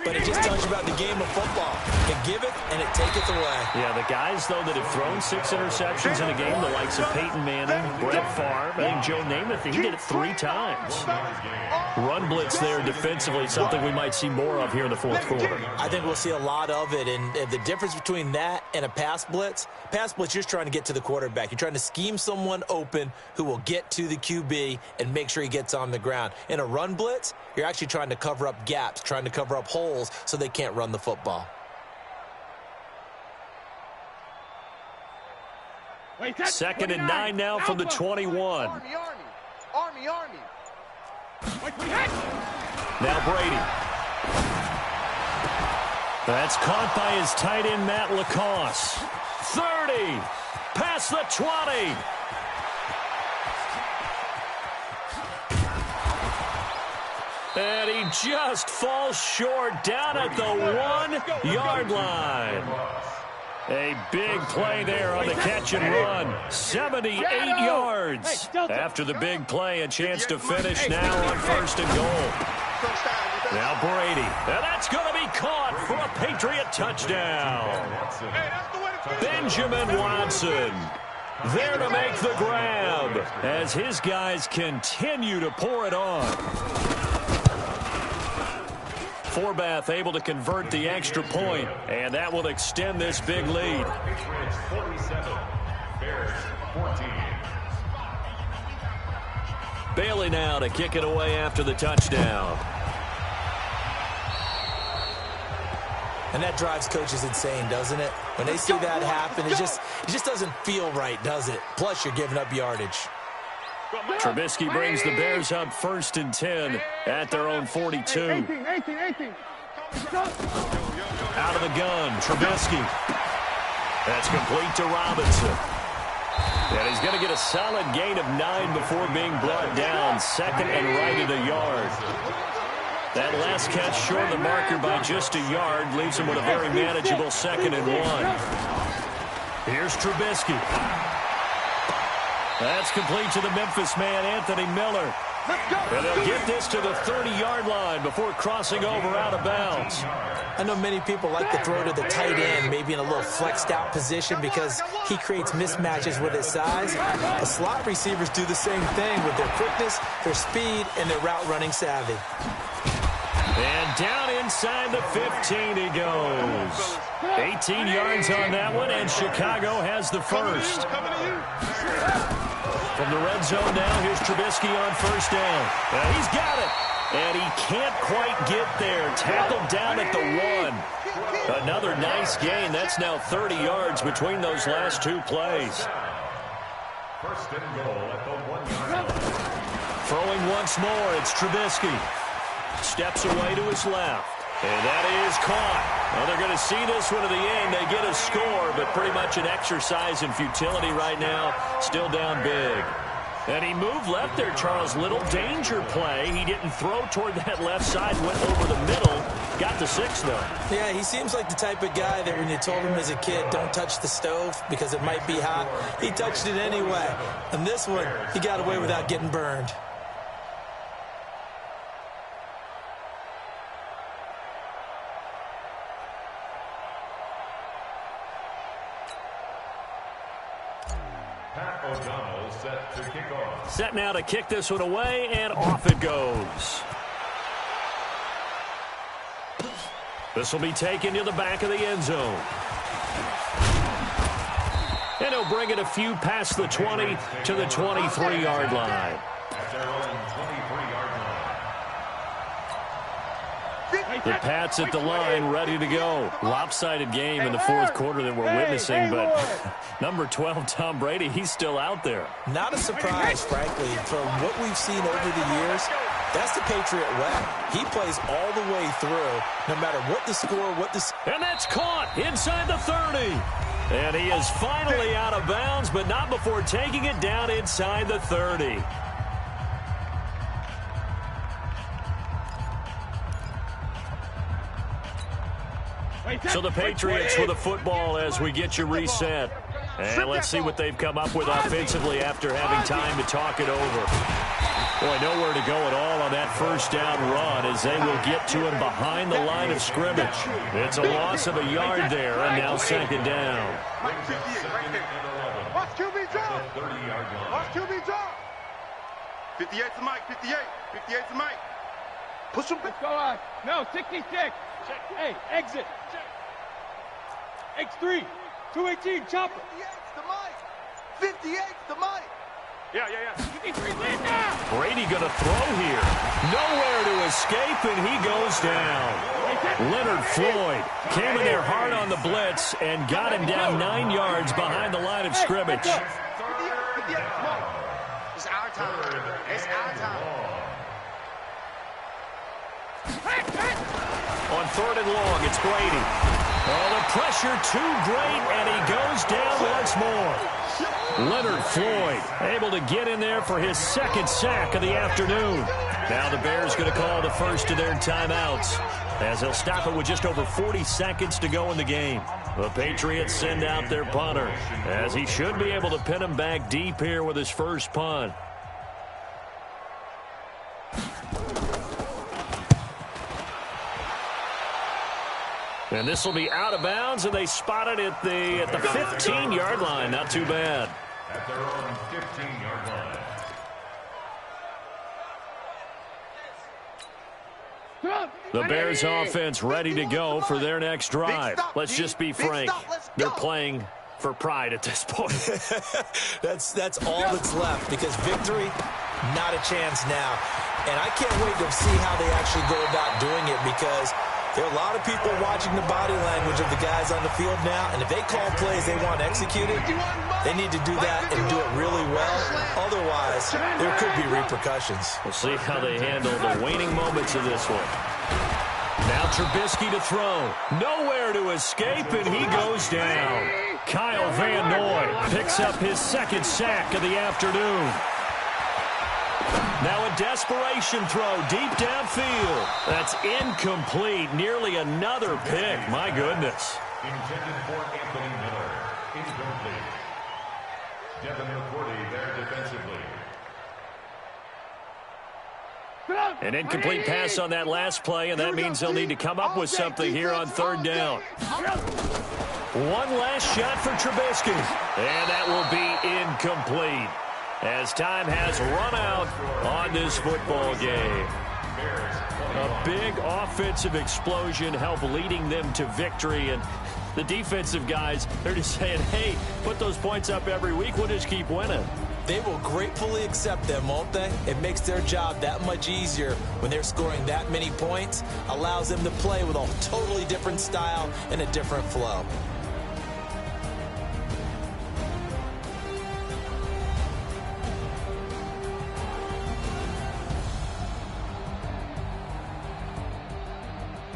but it just tells you about the game of football. It giveth and it taketh away.
Yeah, the guys, though, that have thrown 6 interceptions in a game, the likes of Peyton Manning, Brett Favre, I think Joe Namath, he did it 3 times. Run blitz there defensively, something we might see more of here in the fourth quarter.
I think we'll see a lot of it, and the difference between that and a pass blitz, you're just trying to get to the quarterback. You're trying to scheme someone open who will get to the QB and make sure he gets on the ground. In a run blitz, you're actually trying to cover up gaps, trying to cover up holes so they can't run the football.
2nd and 9 now from the 21.
Army.
Now Brady. That's caught by his tight end, Matt Lacoste. 30. Past the 20. And he just falls short down at the 1-yard line. A big play there on the catch and run. 78 yards. After the big play, a chance to finish now on 1st and goal. Now Brady. And that's going to be caught for a Patriot touchdown. Benjamin Watson there to make the grab as his guys continue to pour it on. Forbath able to convert the extra point, and that will extend this big lead.
Patriots 47, Bears 14.
Bailey now to kick it away after the touchdown.
And that drives coaches insane, doesn't it? When they see that happen, it just doesn't feel right, does it? Plus, you're giving up yardage.
Trubisky brings the Bears up 1st and 10 at their own 42.
18.
Out of the gun, Trubisky. That's complete to Robinson. And he's going to get a solid gain of 9 before being brought down. 2nd and right at a yard. That last catch short of the marker by just a yard leaves him with a very manageable 2nd and 1. Here's Trubisky. That's complete to the Memphis man, Anthony Miller. And they'll get this to the 30-yard line before crossing over out of bounds.
I know many people like to throw to the tight end, maybe in a little flexed out position because he creates mismatches with his size. The slot receivers do the same thing with their quickness, their speed, and their route running savvy.
And down inside the 15 he goes. 18 yards on that one, and Chicago has the first. From the red zone now, here's Trubisky on 1st down. He's got it, and he can't quite get there. Tackled down at the 1. Another nice gain. That's now 30 yards between those last 2 plays.
1st and goal at the 1-yard line.
Throwing once more, it's Trubisky. Steps away to his left. And that is caught. Well, they're going to see this one to the end. They get a score, but pretty much an exercise in futility right now. Still down big. And he moved left there, Charles. Little danger play. He didn't throw toward that left side. Went over the middle. Got the 6, though.
Yeah, he seems like the type of guy that when you told him as a kid, don't touch the stove because it might be hot, he touched it anyway. And this one, he got away without getting burned.
Set to kick off.
Set now to kick this one away, and off it goes. This will be taken to the back of the end zone. And he'll bring it a few past the 20 to the 23-yard line.
At their own 23-yard line.
The Pats at the line, ready to go. Lopsided game in the fourth quarter that we're witnessing, but number 12, Tom Brady, he's still out there.
Not a surprise, frankly, from what we've seen over the years. That's the Patriot way. He plays all the way through, no matter what the score,
And that's caught inside the 30. And he is finally out of bounds, but not before taking it down inside the 30. So the Patriots with a football as we get you reset. And let's see what they've come up with offensively after having time to talk it over. Boy, nowhere to go at all on that first down run as they will get to him behind the line of scrimmage. It's a loss of a yard there, and now second down.
Watch QB drop. Watch QB drop. 58's the mic. 58. 58's the mic. Push him.
Let's go. No, 66. Hey, exit. X3. 218, chopper.
58's the mic. 58's the mic.
Yeah.
53, lead now.
Brady going to throw here. Nowhere to escape, and he goes down. Leonard Floyd came in there hard on the blitz and got him down 9 yards behind the line of scrimmage.
It's our time. It's our time.
On third and long, it's Brady. Oh, the pressure too great, and he goes down once more. Leonard Floyd able to get in there for his second sack of the afternoon. Now the Bears going to call the first of their timeouts as they'll stop it with just over 40 seconds to go in the game. The Patriots send out their punter as he should be able to pin him back deep here with his first punt. And this will be out of bounds, and they spot it at the 15-yard line. Not too bad.
At their own 15-yard line.
The Bears offense ready to go for their next drive. Let's just be frank. They're playing for pride at this point.
That's all that's left, because victory, not a chance now. And I can't wait to see how they actually go about doing it, because there are a lot of people watching the body language of the guys on the field now, and if they call plays they want executed, they need to do that and do it really well. Otherwise, there could be repercussions.
We'll see how they handle the waning moments of this one. Now Trubisky to throw. Nowhere to escape, and he goes down. Kyle Van Noy picks up his second sack of the afternoon. Now a desperation throw deep downfield. That's incomplete. Nearly another pick. My goodness.
Intended for Anthony Miller. Incomplete. Devin McCourty there defensively.
An incomplete pass on that last play, and that means they'll need to come up with something here on third down. One last shot for Trubisky, and that will be incomplete, as time has run out on this football game. A big offensive explosion helped leading them to victory, and the defensive guys, they're just saying, hey, put those points up every week, we'll just keep winning.
They will gratefully accept them, won't they? It makes their job that much easier when they're scoring that many points, allows them to play with a totally different style and a different flow.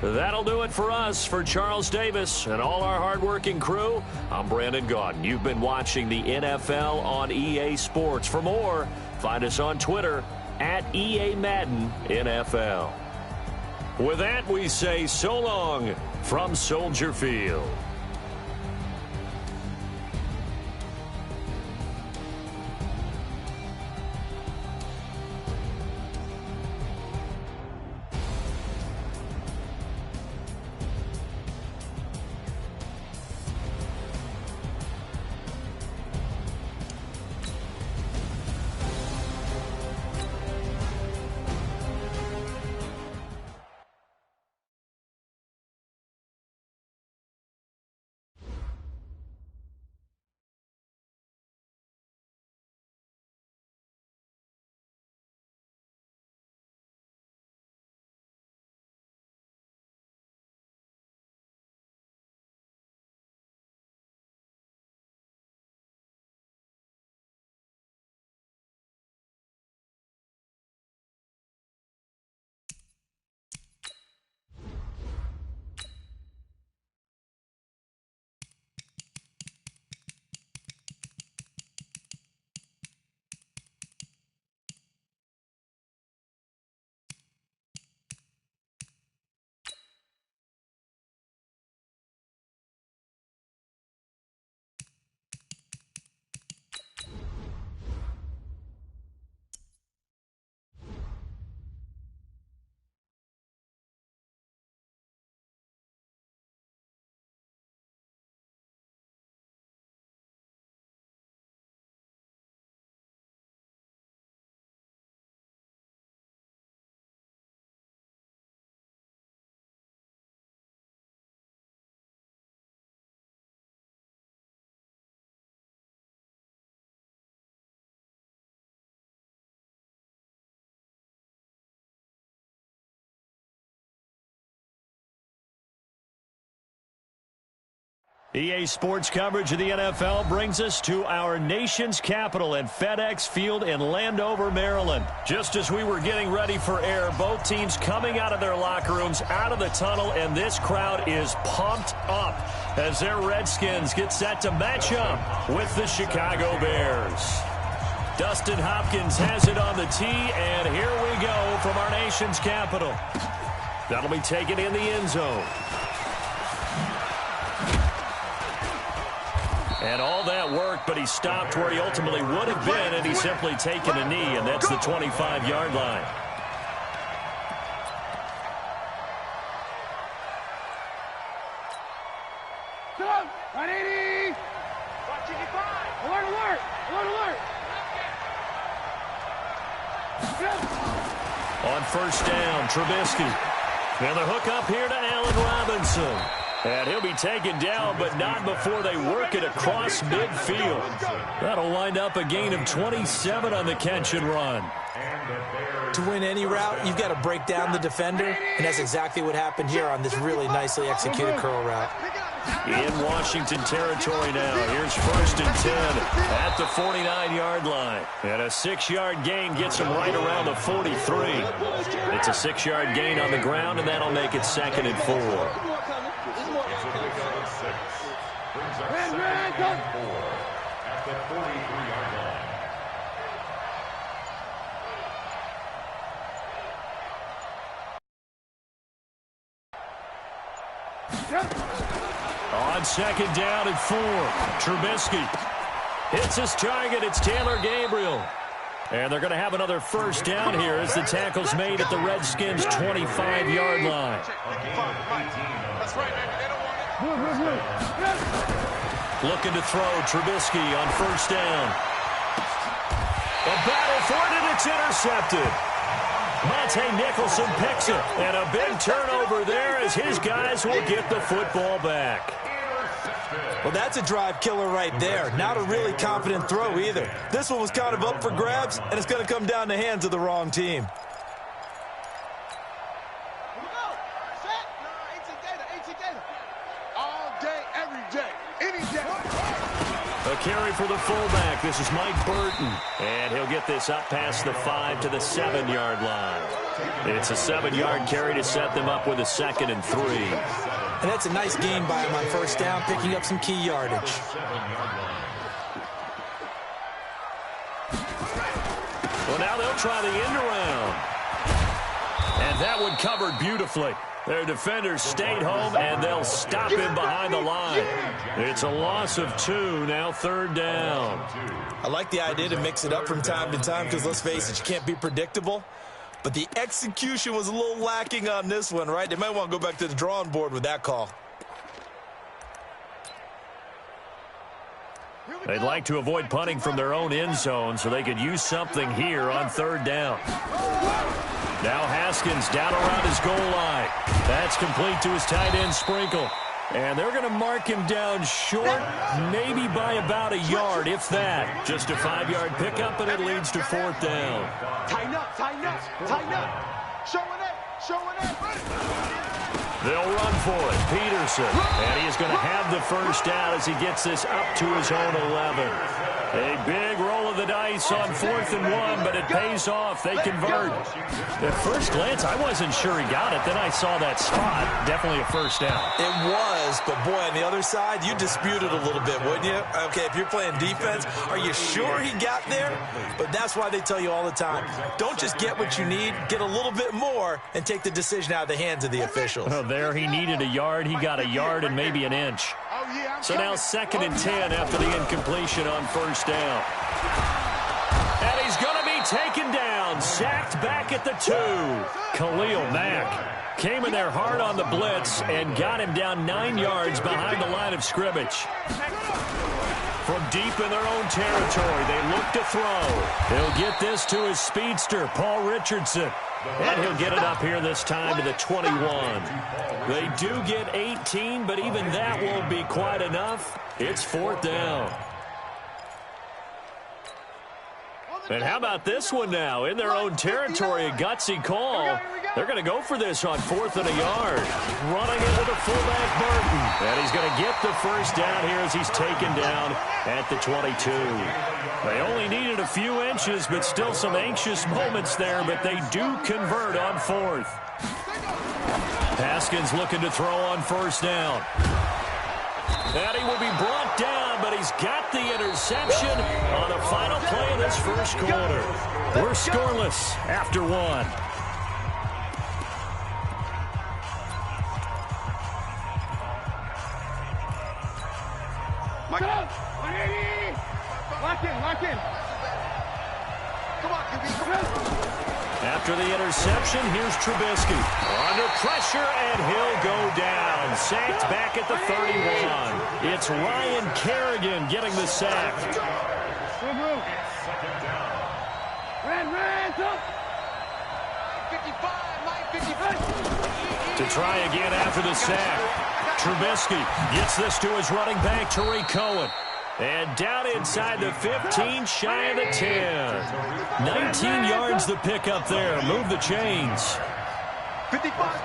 That'll do it for us. For Charles Davis and all our hardworking crew, I'm Brandon Gaudin. You've been watching the NFL on EA Sports. For more, find us on Twitter at EA Madden NFL. With that, we say so long from Soldier Field.
EA Sports coverage of the NFL brings us to our nation's capital at FedEx Field in Landover, Maryland. Just as we were getting ready for air, both teams coming out of their locker rooms, out of the tunnel, and this crowd is pumped up as their Redskins get set to match up with the Chicago Bears. Dustin Hopkins has it on the tee, and here we go from our nation's capital. That'll be taken in the end zone. And all that worked, but he stopped where he ultimately would have been, and he's simply taken a knee, and that's the 25-yard line.
Go! 180! Watch 85! Alert, alert! Alert, alert! Go!
On first down, Trubisky. And the hook up here to Allen Robinson. And he'll be taken down, but not before they work it across midfield. That'll wind up a gain of 27 on the catch and run.
To win any route, you've got to break down the defender, and that's exactly what happened here on this really nicely executed curl route.
In Washington territory now. Here's first and 10 at the 49-yard line. And a 6-yard gain gets him right around the 43. It's a 6-yard gain on the ground, and that'll make it 2nd and 4.
At the 43-yard line.
On 2nd down and 4, Trubisky hits his target. It's Taylor Gabriel. And they're going to have another first down here as the tackle's made at the Redskins' 25-yard line.
That's right, baby. They don't want it.
Looking to throw, Trubisky on first down. A battle for it, and it's intercepted. Monte Nicholson picks it, and a big turnover there as his guys will get the football back.
Well, that's a drive killer right there. Not a really confident throw either. This one was kind of up for grabs, and it's going to come down the hands of the wrong team.
A carry for the fullback. This is Mike Burton. And he'll get this up past the 5 to the 7-yard line. It's a 7-yard carry to set them up with a 2nd and 3.
And that's a nice gain by him on first down, picking up some key yardage.
Well, now they'll try the end around. And that one covered beautifully. Their defenders stayed home, and they'll stop him behind the line. It's a loss of 2, now 3rd down.
I like the idea to mix it up from time to time because, let's face it, you can't be predictable. But the execution was a little lacking on this one, right? They might want to go back to the drawing board with that call.
They'd like to avoid punting from their own end zone so they could use something here on 3rd down. Now Haskins down around his goal line. That's complete to his tight end, Sprinkle. And they're going to mark him down short, maybe by about a yard, if that. Just a 5-yard pickup, and it leads to 4th down.
Tighten up, tighten up, tighten up. Showing it, showing it.
They'll run for it. Peterson. And he is going to have the first down as he gets this up to his own 11. A big roll of the dice on 4th and 1, but it pays off. They convert. At first glance, I wasn't sure he got it. Then I saw that spot. Definitely a first down.
It was, but boy, on the other side, you dispute it a little bit, wouldn't you? Okay, if you're playing defense, are you sure he got there? But that's why they tell you all the time, don't just get what you need, get a little bit more, and take the decision out of the hands of the officials.
Oh, there he needed a yard. He got a yard and maybe an inch. So now 2nd and 10 after the incompletion on first down. And he's going to be taken down, sacked back at the 2. Khalil Mack came in there hard on the blitz and got him down 9 yards behind the line of scrimmage. From deep in their own territory, they look to throw. He'll get this to his speedster, Paul Richardson. And he'll get it up here this time to the 21. They do get 18, but even that won't be quite enough. It's 4th down. And how about this one now? In their own territory, a gutsy call. They're going to go for this on 4th and a yard. Running it with a fullback, Burton. And he's going to get the first down here as he's taken down at the 22. They only needed a few inches, but still some anxious moments there, but they do convert on 4th. Haskins looking to throw on 1st down. And he will be brought down, but he's got the interception on the final play of this first quarter. We're scoreless after 1.
Lock in. Come on, QB.
After the interception, here's Trubisky. Under pressure, and he'll go down. Sacked back at the 31. It's Ryan Kerrigan getting the sack.
Red,
55.
To try again after the sack. Trubisky gets this to his running back, Tariq Cohen. And down inside the 15, shy of the 10. 19 yards the pick up there. Move the chains.
55.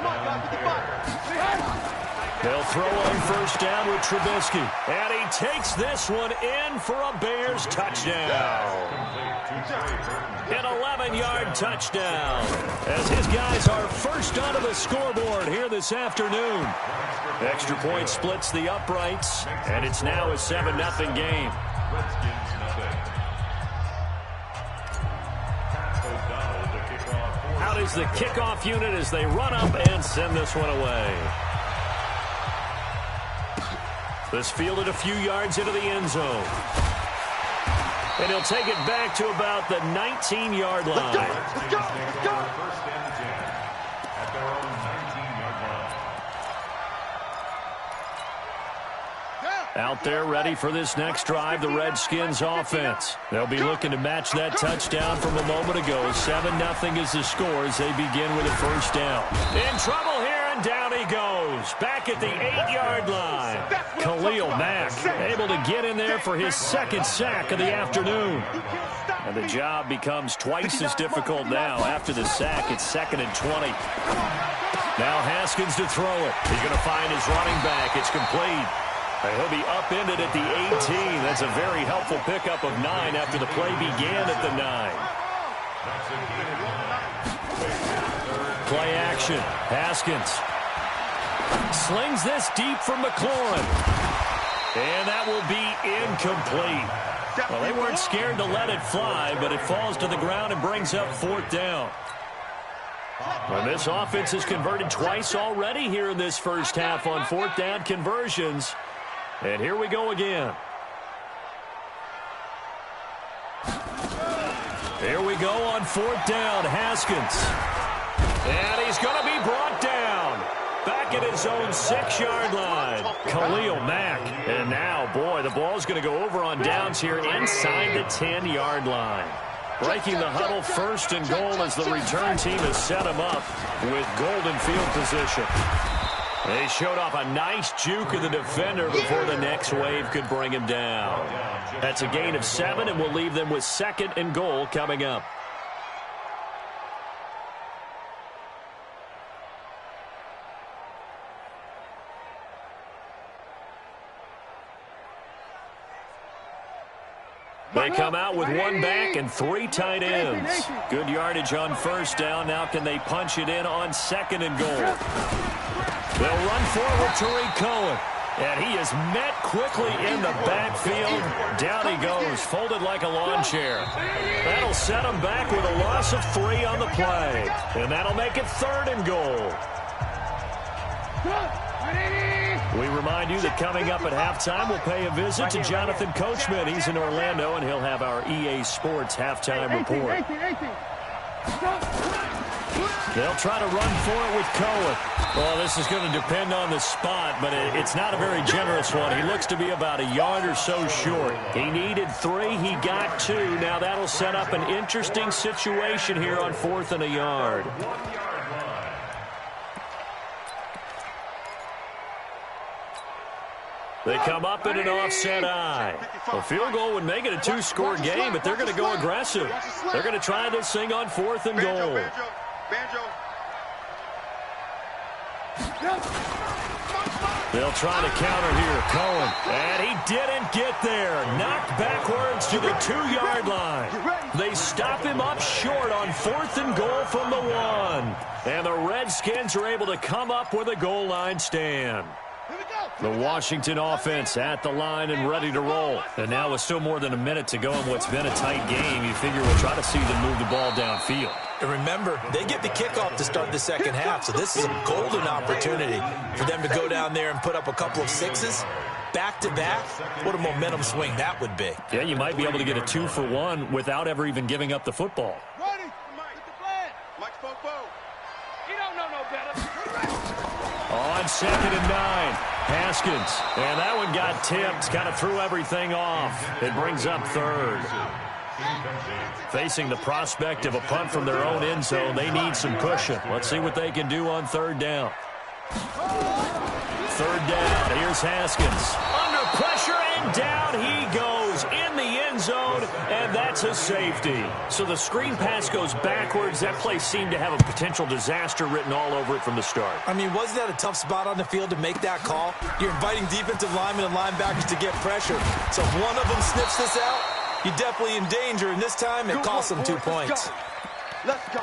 They'll throw on 1st down with Trubisky. And he takes this one in for a Bears touchdown. An 11-yard touchdown. As his guys are first onto the scoreboard here this afternoon. Extra point splits the uprights, and it's now a 7-0 game. Out is the kickoff unit as they run up and send this one away. This fielded a few yards into the end zone. And he'll take it back to about the 19-yard line.
Let's go.
First and 10 at their own 19-yard line.
Out there ready for this next drive, the Redskins offense. They'll be looking to match that touchdown from a moment ago. 7-0 is the score as they begin with a first down. In trouble here, and down he goes. Back at the 8-yard line. Khalil Mack able to get in there for his 2nd sack of the afternoon. And the job becomes twice as difficult now. After the sack, it's 2nd and 20. Now Haskins to throw it. He's going to find his running back. It's complete. And he'll be upended at the 18. That's a very helpful pickup of 9 after the play began at the 9. Play action. Haskins slings this deep from McLaurin. And that will be incomplete. Well, they weren't scared to let it fly, but it falls to the ground and brings up 4th down. Well, this offense has converted twice already here in this first half on 4th down conversions. And here we go again. Here we go on 4th down. Haskins. And he's going to be brought down. Back at his own 6-yard line. Khalil Mack. And now, boy, the ball's going to go over on downs here inside the 10-yard line. Breaking the huddle, 1st and goal as the return team has set him up with golden field position. They showed off a nice juke of the defender before the next wave could bring him down. That's a gain of 7, and we'll leave them with 2nd and goal coming up. They come out with 1 back and 3 tight ends. Good yardage on 1st down. Now can they punch it in on 2nd and goal? They'll run forward Tariq Cohen. And he is met quickly in the backfield. Down he goes, folded like a lawn chair. That'll set him back with a loss of 3 on the play. And that'll make it 3rd and goal. We remind you that coming up at halftime, we'll pay a visit to Jonathan Coachman. He's in Orlando, and he'll have our EA Sports halftime report. They'll try to run for it with Cohen. Well, this is going to depend on the spot, but it's not a very generous one. He looks to be about a yard or so short. He needed 3. He got 2. Now that'll set up an interesting situation here on 4th and a yard. They come up in an offset eye. A field goal would make it a two-score game, but they're going to go aggressive. They're going to try this thing on 4th and goal. They'll try to counter here. Cohen. And he didn't get there. Knocked backwards to the 2-yard line. They stop him up short on 4th and goal from the 1. And the Redskins are able to come up with a goal line stand. The Washington offense at the line and ready to roll. And now with still more than a minute to go in what's been a tight game, you figure we'll try to see them move the ball downfield.
And remember, they get the kickoff to start the second half, so this is a golden opportunity for them to go down there and put up a couple of sixes. Back-to-back, what a momentum swing that would be.
Yeah, you might be able to get a 2-for-1 without ever even giving up the football.
Ready? Mike, the plan. Mike Popo. You don't know no better.
On 2nd and 9, Haskins. And that one got tipped, kind of threw everything off. It brings up 3rd. Facing the prospect of a punt from their own end zone, they need some cushion. Let's see what they can do on 3rd down. 3rd down, here's Haskins. Under pressure, and down he goes in the end zone, and that's a safety. So the screen pass goes backwards. That play seemed to have a potential disaster written all over it from the start.
I mean, wasn't that a tough spot on the field to make that call? You're inviting defensive linemen and linebackers to get pressure. So if one of them sniffs this out, you're definitely in danger, and this time it costs them 2 points.
Let's go.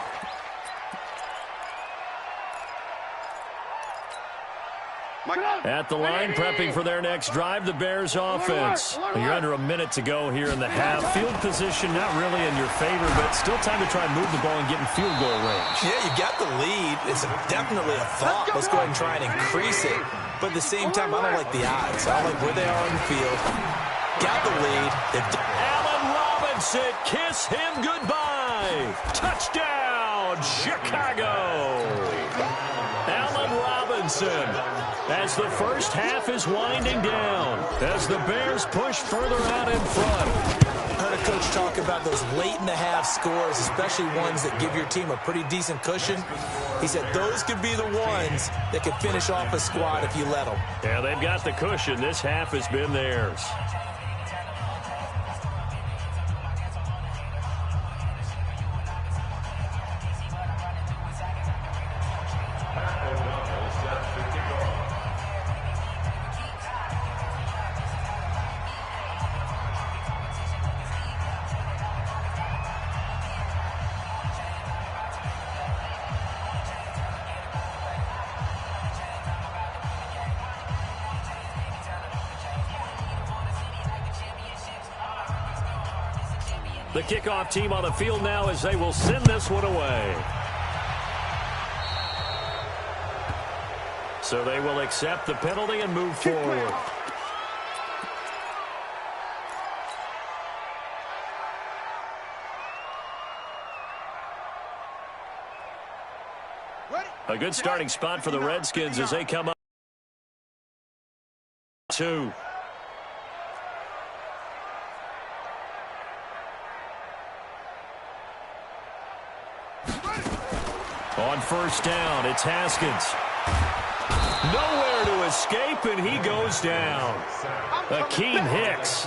At the line, prepping for their next drive, the Bears offense. You're under a minute to go here in the half. Field position not really in your favor, but still time to try and move the ball and get in field goal range.
Yeah, you got the lead. It's definitely a thought. Let's go ahead and try and increase it. But at the same time, I don't like the odds. I don't like where they are on the field. Got the lead.
Allen Robinson, kiss him goodbye. Touchdown, Chicago. Allen Robinson, as the first half is winding down, as the Bears push further out in front.
I heard a coach talk about those late-in-the-half scores, especially ones that give your team a pretty decent cushion. He said those could be the ones that could finish off a squad if you let them.
Yeah, they've got the cushion. This half has been theirs. The kickoff team on the field now as they will send this one away. So they will accept the penalty and move forward. A good starting spot for the Redskins as they come up 2. On first down, it's Haskins. Nowhere to escape, and he goes down. Akeem Hicks.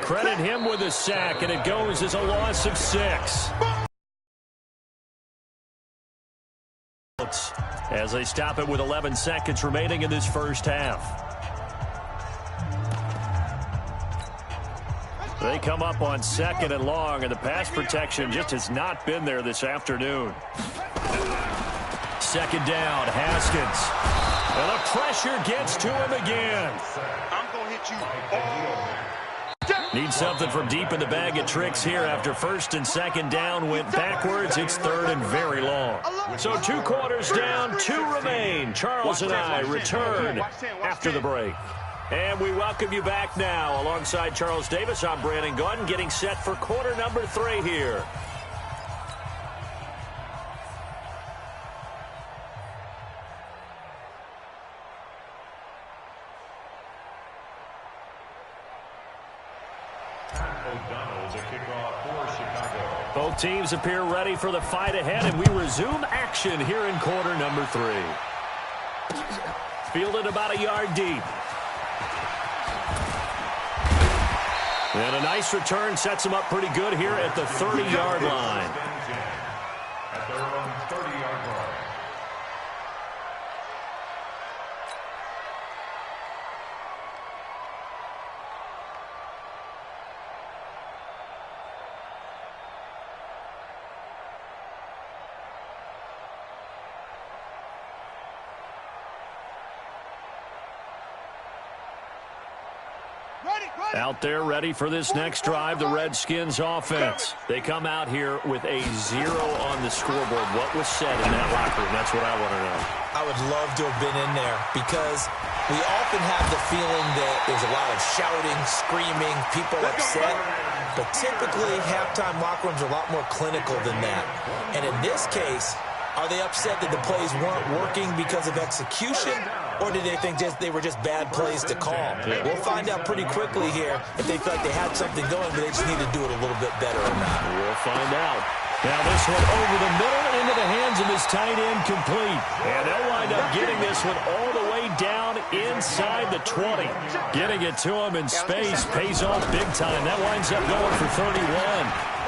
Credit him with a sack, and it goes as a loss of 6. As they stop it with 11 seconds remaining in this first half. They come up on 2nd and long, and the pass protection just has not been there this afternoon. 2nd down, Haskins. And the pressure gets to him again.
I'm going to hit you.
Need something from deep in the bag of tricks here after 1st and 2nd down went backwards. It's 3rd and very long. So 2 quarters down, 2 remain. Charles and I return after the break. And we welcome you back now. Alongside Charles Davis, I'm Brandon Gordon, getting set for quarter number 3 here. Both teams appear ready for the fight ahead, and we resume action here in quarter number 3. Fielded about a yard deep. And a nice return sets him up pretty good here at the 30-yard line.
At their own 30-yard line.
Out there ready for this next drive, the Redskins offense. They come out here with a 0 on the scoreboard. What was said in that locker room? That's what I want to know.
I would love to have been in there because we often have the feeling that there's a lot of shouting, screaming, people upset. But typically, halftime locker rooms are a lot more clinical than that. And in this case, are they upset that the plays weren't working because of execution? Or did they think they were just bad plays to call? Yeah. We'll find out pretty quickly here if they felt like they had something going, but they just need to do it a little bit better or not.
We'll find out. Now this one over the middle into the hands of his tight end, complete. And they'll wind up getting this one all the way down inside the 20. Getting it to him in space pays off big time. That winds up going for 31.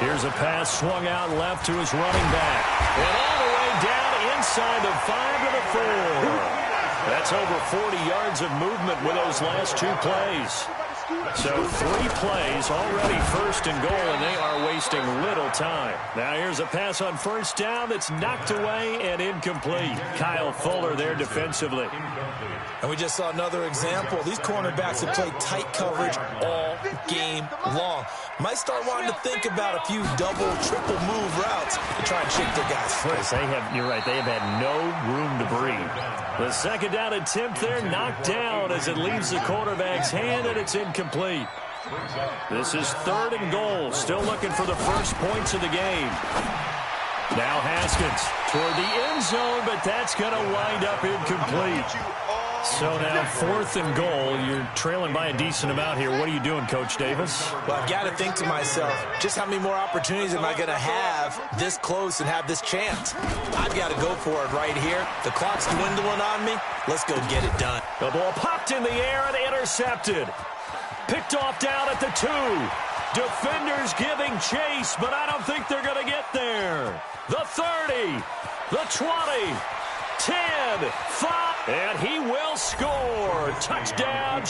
Here's a pass swung out left to his running back. And all the way down inside the 5 to the 4. That's over 40 yards of movement with those last 2 plays. So 3 plays, already first and goal, and they are wasting little time. Now here's a pass on first down that's knocked away and incomplete. Kyle Fuller there defensively.
And we just saw another example. These cornerbacks have played tight coverage all game long. Might start wanting to think about a few double, triple move routes to try and shake their guys free.
You're right, they have had no room to breathe. The second down attempt there knocked down as it leaves the quarterback's hand, and it's incomplete. This is 3rd and goal. Still looking for the first points of the game. Now Haskins toward the end zone, but that's going to wind up incomplete. So now 4th and goal. You're trailing by a decent amount here. What are you doing, Coach Davis?
Well, I've got to think to myself, just how many more opportunities am I going to have this close and have this chance? I've got to go for it right here. The clock's dwindling on me. Let's go get it done.
The ball popped in the air and intercepted. Picked off down at the 2. Defenders giving chase, but I don't think they're going to get there. The 30, the 20, 10, 5, and he will score. Touchdown.